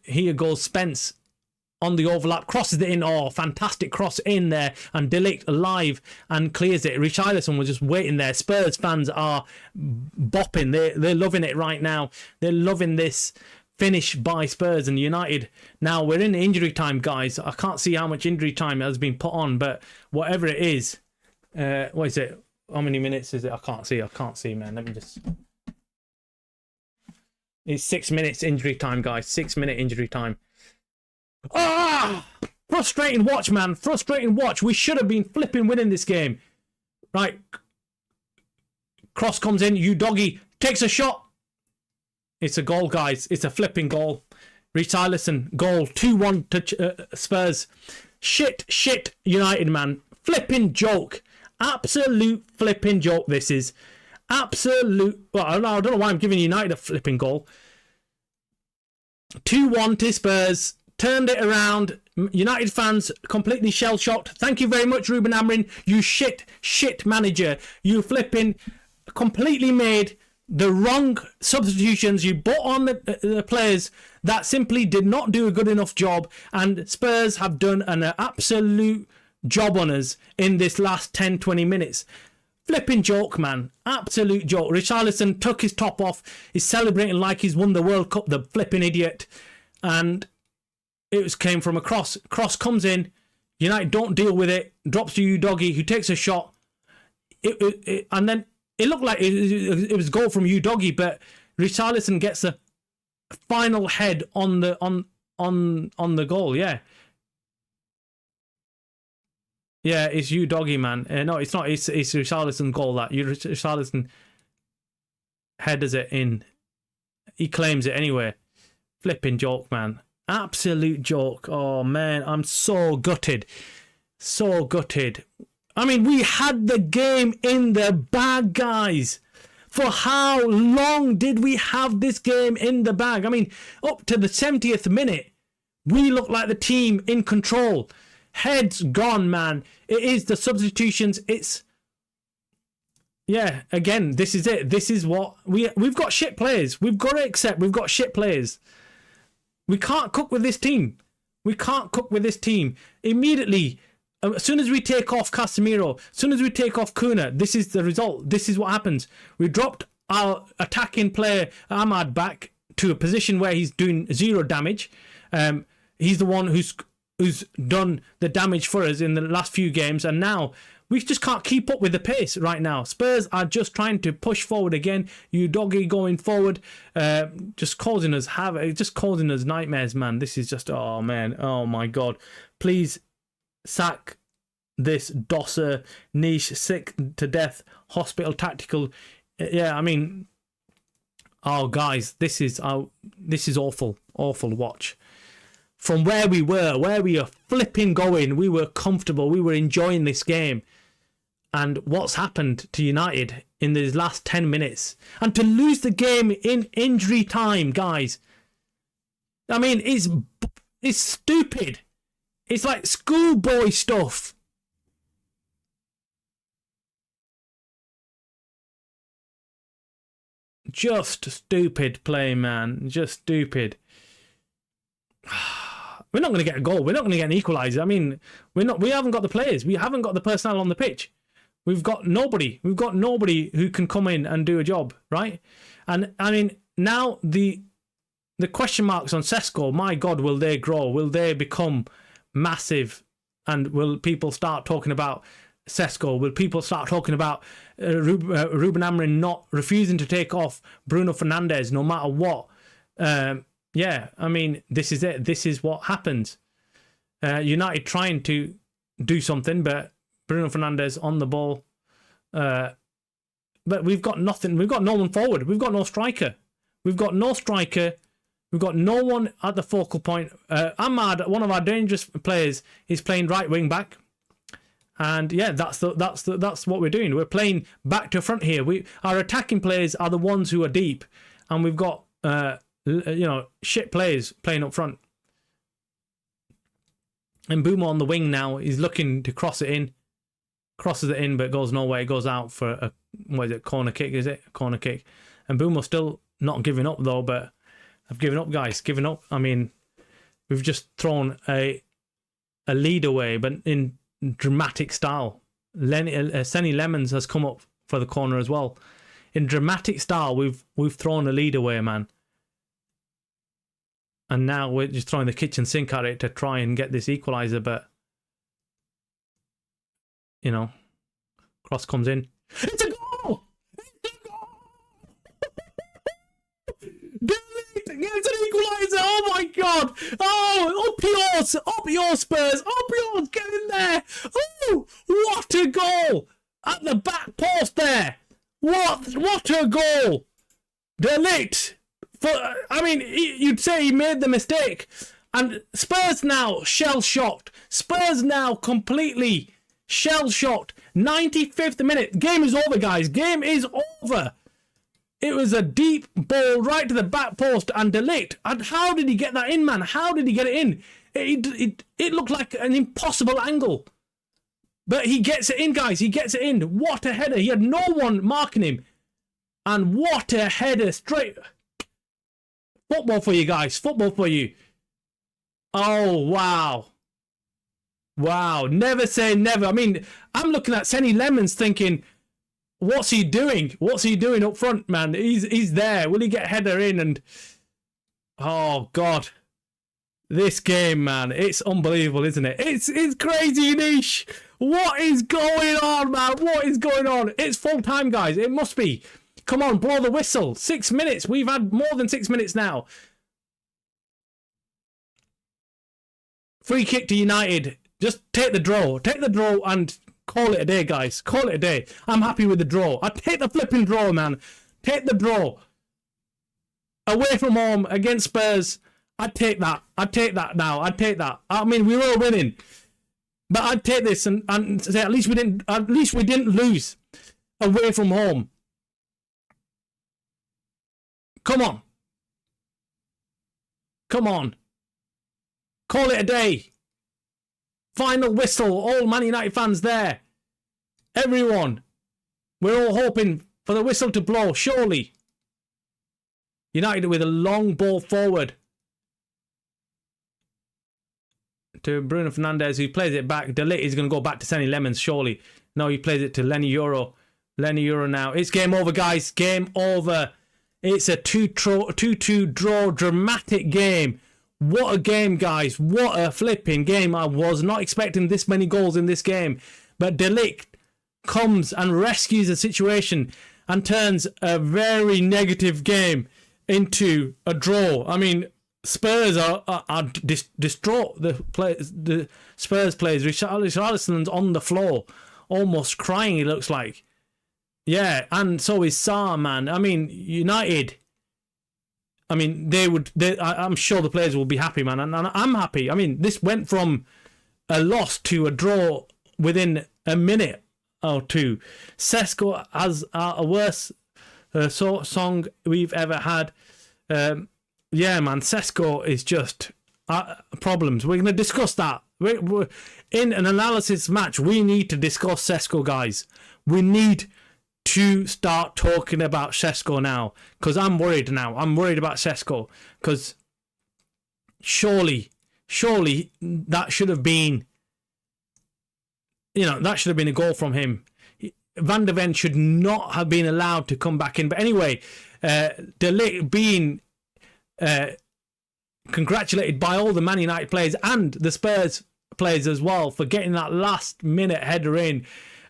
here goes Spence on the overlap, crosses it in. Oh, fantastic cross in there. And De Ligt alive and clears it. Richarlison was just waiting there. Spurs fans are bopping. They're loving it right now. They're loving this finish by Spurs and United. Now we're in injury time, guys. I can't see how much injury time has been put on, but whatever it is, what is it? How many minutes is it? I can't see, man. Let me just... It's 6 minutes injury time, guys. 6 minute injury time. Ah! Frustrating watch, man. Frustrating watch. We should have been flipping winning this game. Right. Cross comes in. Udogie takes a shot. It's a goal, guys. It's a flipping goal. Richarlison, goal. 2-1 to Spurs. Shit, United, man. Flipping joke. Absolute flipping joke, this is. Absolute... Well, I don't know why I'm giving United a flipping goal. 2-1 to Spurs. Turned it around. United fans completely shell-shocked. Thank you very much, Rúben Amorim. You shit manager. You flipping completely made... the wrong substitutions. You bought on the players that simply did not do a good enough job, and Spurs have done an absolute job on us in this last 10-20 minutes. Flipping joke, man. Absolute joke. Richarlison took his top off. He's celebrating like he's won the World Cup, the flipping idiot. And it came from a cross. Cross comes in. United don't deal with it. Drops to Udogie, who takes a shot. And then it looked like it was a goal from Udogie, but Richarlison gets a final head on the goal. Yeah, it's Udogie, man. No, it's not. It's Richarlison goal. That Richarlison headers it in. He claims it anyway. Flipping joke, man. Absolute joke. Oh man, I'm so gutted. So gutted. I mean, we had the game in the bag, guys. For how long did we have this game in the bag? I mean, up to the 70th minute, we looked like the team in control. Heads gone, man. It is the substitutions. It's... Yeah, again, this is it. This is what... We've got shit players. We've got to accept we've got shit players. We can't cook with this team. We can't cook with this team. Immediately... As soon as we take off Casemiro, as soon as we take off Kuna, this is the result. This is what happens. We dropped our attacking player Ahmad back to a position where he's doing 0 damage. He's the one who's done the damage for us in the last few games, and now we just can't keep up with the pace right now. Spurs are just trying to push forward again. Udogie going forward, just causing us nightmares, man. This is just, oh man, oh my God. Please sack this Dosser, niche, sick to death, hospital tactical. Yeah, I mean, oh guys, this is awful watch. From where we are flipping going, we were comfortable, we were enjoying this game. and what's happened to United in these last 10 minutes. And to lose the game in injury time, guys. I mean, it's stupid. It's like schoolboy stuff. Just stupid play, man. Just stupid. We're not going to get a goal. We're not going to get an equaliser. I mean, we haven't got the players. We haven't got the personnel on the pitch. We've got nobody. We've got nobody who can come in and do a job, right? And I mean, now the question marks on Sesko, my God, will they grow? Will they become massive? And will people start talking about Sesko? Will people start talking about Rúben Amorim not refusing to take off Bruno Fernandes no matter what? Yeah, I mean, this is it. This is what happens. United trying to do something, but Bruno Fernandes on the ball. But we've got nothing. We've got no one forward. We've got no striker. We've got no striker. We've got no one at the focal point. Ahmad, one of our dangerous players, is playing right wing back. And yeah, that's what we're doing. We're playing back to front here. Our attacking players are the ones who are deep, and we've got shit players playing up front. And Boomer on the wing now. He's looking to cross it in. Crosses it in, but goes nowhere. It goes out for a corner kick, is it? A corner kick. And Boomer's still not giving up though, but I've given up, guys. Given up. I mean, we've just thrown a lead away, but in dramatic style. Senny Lemons has come up for the corner as well. In dramatic style, we've thrown a lead away, man. And now we're just throwing the kitchen sink at it to try and get this equaliser, but you know, cross comes in. It's a goal! It's a goal! It's an equaliser! Oh my God! Oh, up yours, Spurs! Up yours! Get in there! Oh, what a goal! At the back post there! What a goal! De Ligt! I mean, you'd say he made the mistake. And Spurs now shell-shocked. Spurs now completely shell-shocked. 95th minute. Game is over, guys. Game is over. It was a deep ball right to the back post. And De Ligt. And how did he get that in, man? How did he get it in? It looked like an impossible angle. But he gets it in, guys. He gets it in. What a header. He had no one marking him. And what a header. Straight... Football for you guys. Football for you. Oh, wow. Wow. Never say never. I mean, I'm looking at Senny Lemons thinking, what's he doing? What's he doing up front, man? He's there. Will he get header in? And oh, God. This game, man. It's unbelievable, isn't it? It's crazy, Niche. What is going on, man? What is going on? It's full time, guys. It must be. Come on, blow the whistle. 6 minutes. We've had more than 6 minutes now. Free kick to United. Just take the draw. Take the draw and call it a day, guys. Call it a day. I'm happy with the draw. I take the flipping draw, man. Take the draw. Away from home against Spurs. I'd take that. I'd take that now. I'd take that. I mean, we were winning. But I'd take this and say at least we didn't lose away from home. Come on. Come on. Call it a day. Final whistle. All Man United fans there. Everyone. We're all hoping for the whistle to blow, surely. United with a long ball forward. To Bruno Fernandes, who plays it back. De Ligt is going to go back to Senny Lemons, surely. No, he plays it to Lenny Euro. Lenny Euro now. It's game over, guys. Game over. It's a 2-2 draw, dramatic game. What a game, guys. What a flipping game. I was not expecting this many goals in this game. But De Ligt comes and rescues the situation and turns a very negative game into a draw. I mean, Spurs are distraught. The Spurs players, Richarlison's on the floor, almost crying, it looks like. Yeah, and so is Sarr, man. I mean, United, I mean, I'm sure the players will be happy, man. And I'm happy. I mean, this went from a loss to a draw within a minute. 2. Sesko has a worst song we've ever had. Yeah, man, Sesko is just problems. We're going to discuss that. We're in an analysis match. We need to discuss Sesko, guys. We need to start talking about Sesko now, because I'm worried now. I'm worried about Sesko, because surely that should have been, that should have been a goal from him. Van de Ven should not have been allowed to come back in. But anyway, De Ligt being congratulated by all the Man United players and the Spurs players as well for getting that last minute header in.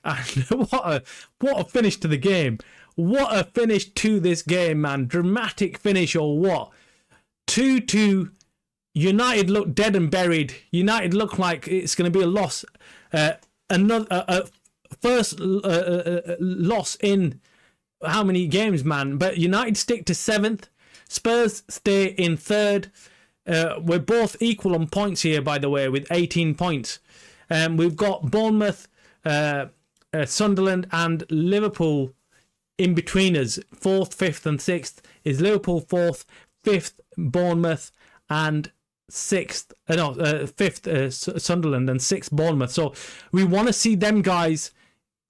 And what a finish to the game. What a finish to this game, man. Dramatic finish or what? 2-2. United look dead and buried. United look like it's going to be a loss. First loss in how many games, man? But United stick to 7th. Spurs stay in 3rd. We're both equal on points here, by the way, with 18 points. We've got Bournemouth, Sunderland and Liverpool in between us. 4th, 5th and 6th is Liverpool. 4th, 5th Bournemouth and 5th Sunderland and 6th Bournemouth. So we want to see them guys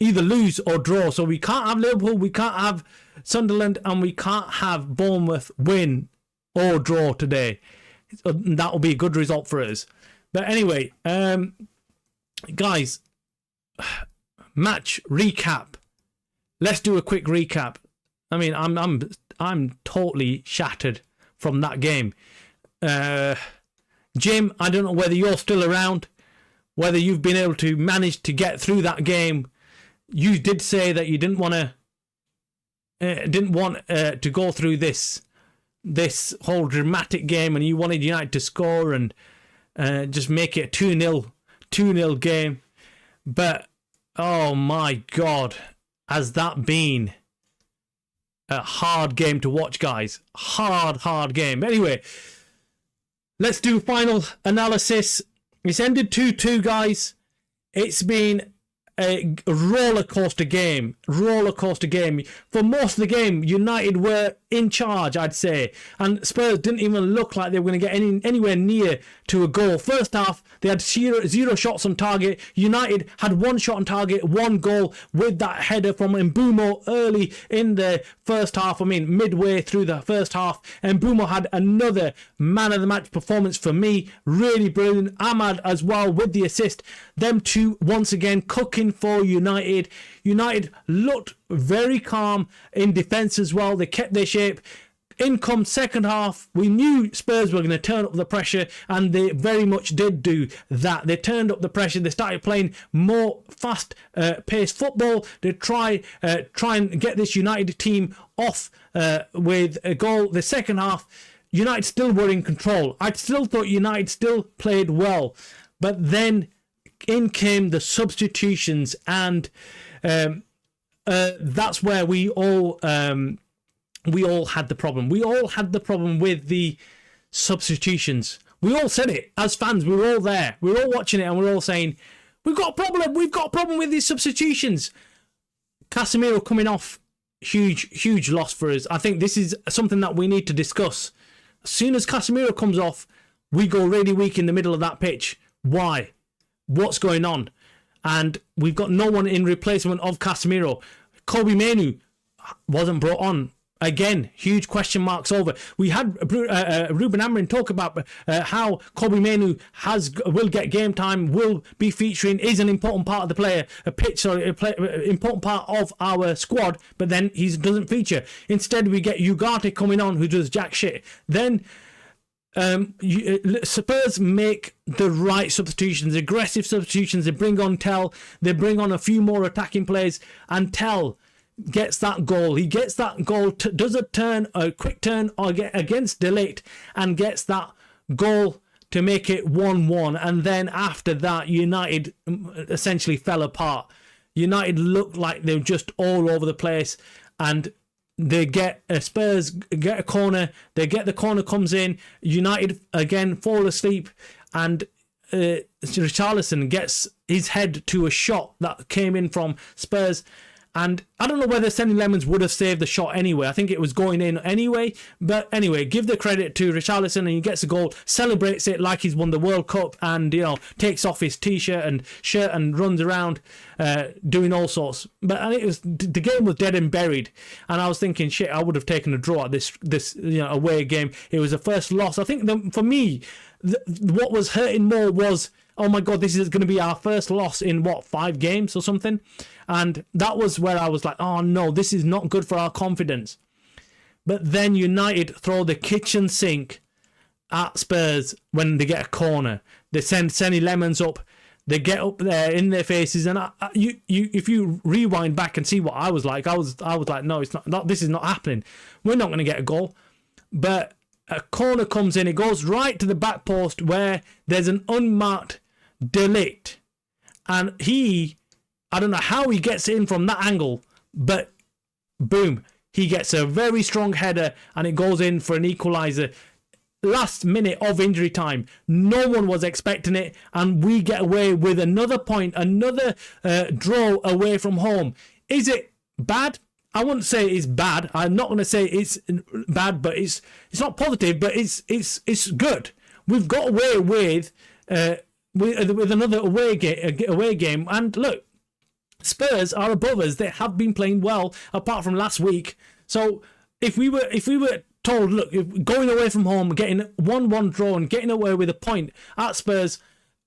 either lose or draw. So we can't have Liverpool, we can't have Sunderland, and we can't have Bournemouth win or draw today. That will be a good result for us. But anyway, guys, match recap. Let's do a quick recap. I mean, I'm totally shattered from that game. Jim, I don't know whether you're still around, whether you've been able to manage to get through that game. You did say that you didn't want to go through this whole dramatic game, and you wanted United to score and just make it a 2-0 game. But oh my God, has that been a hard game to watch, guys? Hard game. Anyway, let's do final analysis. It's ended 2-2, guys. It's been a roller coaster game. For most of the game, United were in charge, I'd say, and Spurs didn't even look like they were going to get anywhere near to a goal. First half, they had zero shots on target. United had 1 shot on target, 1 goal with that header from Mbeumo early in the first half. I mean, midway through the first half, Mbeumo had another man of the match performance for me. Really brilliant. Ahmad as well with the assist. Them two once again cooking for United. United looked very calm in defence as well. They kept their shape. In come second half, we knew Spurs were going to turn up the pressure, and they very much did do that. They turned up the pressure. They started playing more fast-paced football. They try and get this United team off with a goal. The second half, United still were in control. I still thought United still played well, but then in came the substitutions, and that's where we all had the problem. We all had the problem with the substitutions. We all said it as fans. We were all there. We were all watching it, and we were all saying, "We've got a problem. We've got a problem with these substitutions." Casemiro coming off, huge loss for us. I think this is something that we need to discuss. As soon as Casemiro comes off, we go really weak in the middle of that pitch. Why? What's going on? And we've got no one in replacement of Casemiro. Kobe Mainoo wasn't brought on. Again, huge question marks over. We had Rúben Amorim talk about how Kobe Mainoo will get game time, will be featuring, is an important part of the important part of our squad, but then he doesn't feature. Instead, we get Ugarte coming on, who does jack shit. Then Spurs make the right substitutions, aggressive substitutions. They bring on Tell, they bring on a few more attacking players, and Tell gets that goal. He gets that goal, does a quick turn against De Ligt, and gets that goal to make it 1-1. And then after that, United essentially fell apart. United looked like they were just all over the place, and they get Spurs get a corner. They get the corner, comes in. United again fall asleep, and Richarlison gets his head to a shot that came in from Spurs. And I don't know whether Senny Lemons would have saved the shot anyway. I think it was going in anyway. But anyway, give the credit to Richarlison, and he gets a goal, celebrates it like he's won the World Cup, and takes off his t-shirt and shirt and runs around doing all sorts. But it was, the game was dead and buried, and I was thinking, shit, I would have taken a draw at this away game. It was the first loss. I think for me, what was hurting more was, oh my God, this is going to be our first loss in 5 games or something. And that was where I was like, oh no, this is not good for our confidence. But then United throw the kitchen sink at Spurs when they get a corner. They send Senny Lemons up. They get up there in their faces, and if you rewind back and see what I was like, I was like, no, it's not. This is not happening. We're not going to get a goal. But a corner comes in. It goes right to the back post where there's an unmarked De Ligt, and I don't know how he gets in from that angle, but boom, he gets a very strong header, and it goes in for an equaliser. Last minute of injury time. No one was expecting it, and we get away with another point, another draw away from home. Is it bad? I wouldn't say it's bad. I'm not going to say it's bad, but it's not positive, but it's good. We've got away with another away game, and look, Spurs are above us. They have been playing well, apart from last week. So if we were told, look, going away from home, getting 1-1 draw and getting away with a point at Spurs,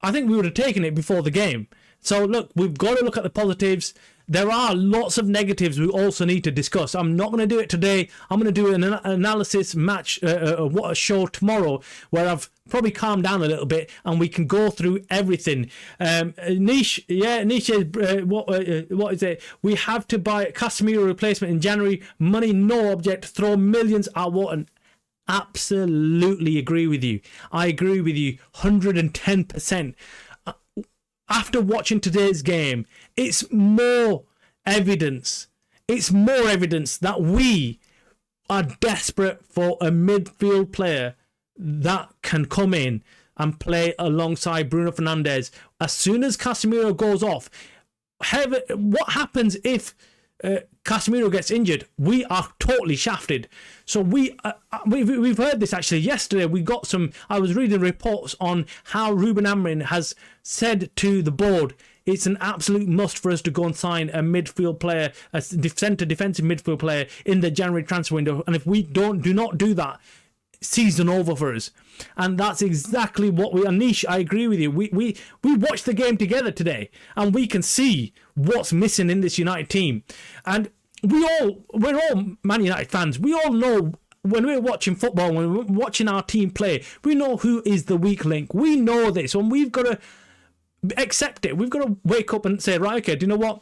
I think we would have taken it before the game. So look, we've got to look at the positives. There are lots of negatives we also need to discuss. I'm not going to do it today. I'm going to do an analysis a show tomorrow where I've probably calmed down a little bit and we can go through everything. Niche, what is it? We have to buy Casemiro replacement in January. Money, no object. Throw millions at Wharton. Absolutely agree with you. I agree with you 110%. After watching today's game, it's more evidence. It's more evidence that we are desperate for a midfield player that can come in and play alongside Bruno Fernandes. As soon as Casemiro goes off, what happens if Casemiro gets injured? We are totally shafted. So we've heard this actually yesterday. I was reading reports on how Rúben Amorim has said to the board, it's an absolute must for us to go and sign a midfield player, a defensive midfield player in the January transfer window. And if we do not do that, season over for us. And that's exactly what Anish, I agree with you. We watched the game together today, and we can see what's missing in this United team. And we're all Man United fans. We all know when we're watching football, when we're watching our team play, we know who is the weak link. We know this, and we've got to accept it. We've got to wake up and say, right, okay, do you know what?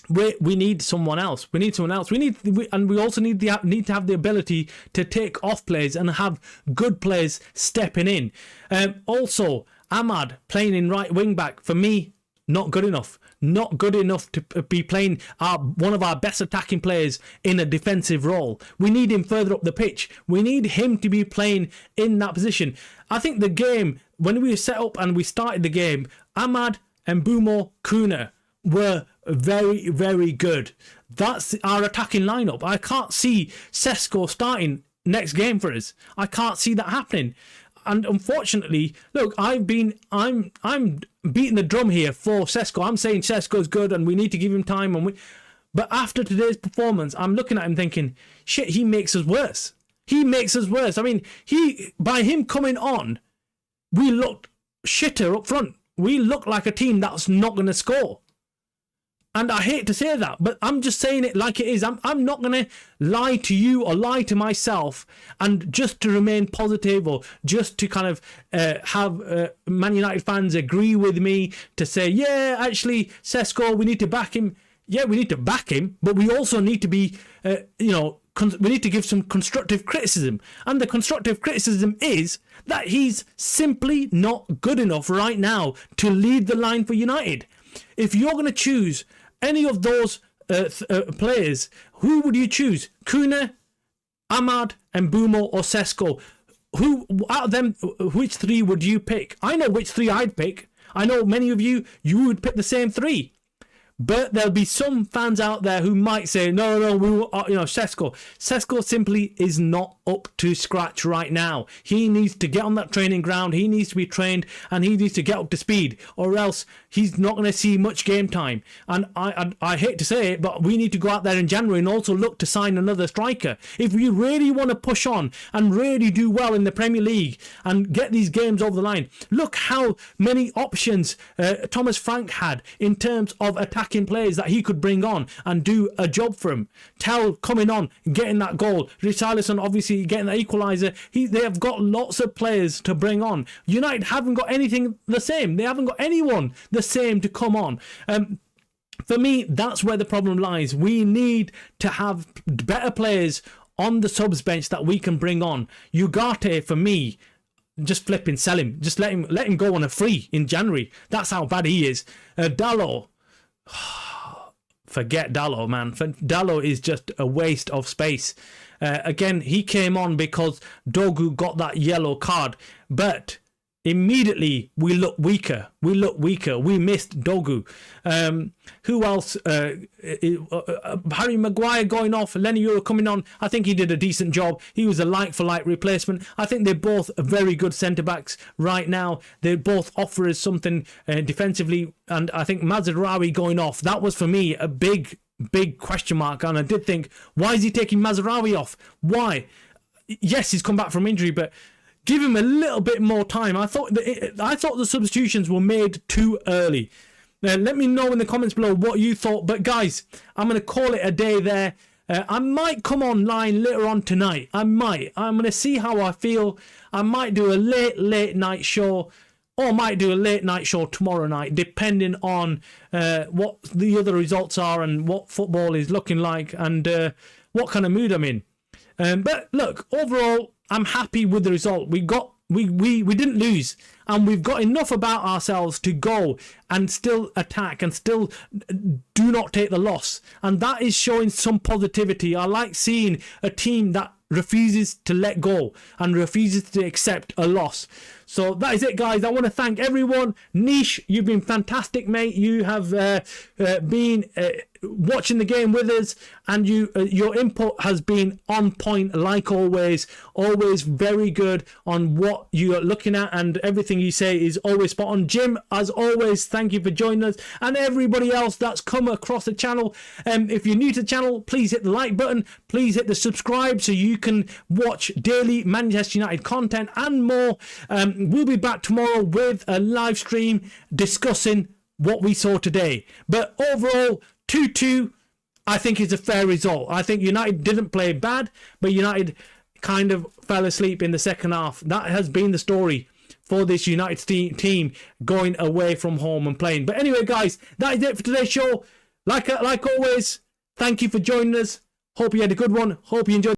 We need someone else. We need someone else. And we also need to have the ability to take off players and have good players stepping in. Also, Ahmad playing in right wing back, for me, not good enough. Not good enough to be playing one of our best attacking players in a defensive role. We need him further up the pitch. We need him to be playing in that position. I think the game, when we set up and we started the game, Ahmad, Mbeumo, Kuna were very, very good. That's our attacking lineup. I can't see Sesko starting next game for us. I can't see that happening. And unfortunately, look, I'm beating the drum here for Sesko. I'm saying Sesko's good and we need to give him time. But after today's performance, I'm looking at him thinking, shit, he makes us worse. He makes us worse. I mean, by him coming on, we looked shitter up front. We look like a team that's not going to score. And I hate to say that, but I'm just saying it like it is. I'm not going to lie to you or lie to myself, and just to remain positive or just to kind of have Man United fans agree with me to say, yeah, actually, Sesko, we need to back him. Yeah, we need to back him, but we also need to be, we need to give some constructive criticism. And the constructive criticism is that he's simply not good enough right now to lead the line for United. If you're going to choose any of those players, who would you choose? Kuna, Ahmad, Mbeumo or Sesko? who out of them, which three would you pick? I know which three I'd pick. I know many of you would pick the same three. But there'll be some fans out there who might say, no, Sesko. Sesko simply is not up to scratch right now. He needs to get on that training ground. He needs to be trained and he needs to get up to speed, or else he's not going to see much game time. And I hate to say it, but we need to go out there in January and also look to sign another striker. If we really want to push on and really do well in the Premier League and get these games over the line, look how many options Thomas Frank had in terms of attacking players that he could bring on and do a job for him. Tell coming on, getting that goal. Richarlison obviously getting the equaliser. They have got lots of players to bring on. United haven't got anything the same. They haven't got anyone the same to come on. For me, that's where the problem lies. We need to have better players on the subs bench that we can bring on. Ugarte, for me, just flipping sell him. Just let him go on a free in January. That's how bad he is. Dalot. Forget Dalot, man. Dalot is just a waste of space. Again, he came on because Dogu got that yellow card, but immediately we look weaker. We missed Dogu. Who else? Harry Maguire going off. Lenny Euro coming on. I think he did a decent job. He was a like-for-like replacement. I think they're both very good centre-backs right now. They both offer us something defensively. And I think Mazraoui going off, that was for me a big question mark. And I did think, why is he taking Mazraoui off? Why? Yes, he's come back from injury, but give him a little bit more time. I thought the substitutions were made too early. Let me know in the comments below what you thought. But guys, I'm going to call it a day there. I might come online later on tonight. I'm going to see how I feel. I might do a late night show, or I might do a late night show tomorrow night, depending on what the other results are and what football is looking like and what kind of mood I'm in. But look, overall, I'm happy with the result. We didn't lose, and we've got enough about ourselves to go and still attack and still do not take the loss. And that is showing some positivity. I like seeing a team that refuses to let go and refuses to accept a loss. So that is it, guys. I want to thank everyone. Nish, you've been fantastic, mate. You have been watching the game with us, and your input has been on point, like always. Always very good on what you are looking at, and everything you say is always spot on. Jim, as always, thank you for joining us, and everybody else that's come across the channel. If you're new to the channel, please hit the like button. Please hit the subscribe so you can watch daily Manchester United content and more. We'll be back tomorrow with a live stream discussing what we saw today. But overall, 2-2, I think is a fair result. I think United didn't play bad, but United kind of fell asleep in the second half. That has been the story for this United team going away from home and playing. But anyway, guys, that is it for today's show. Like always, thank you for joining us. Hope you had a good one. Hope you enjoyed.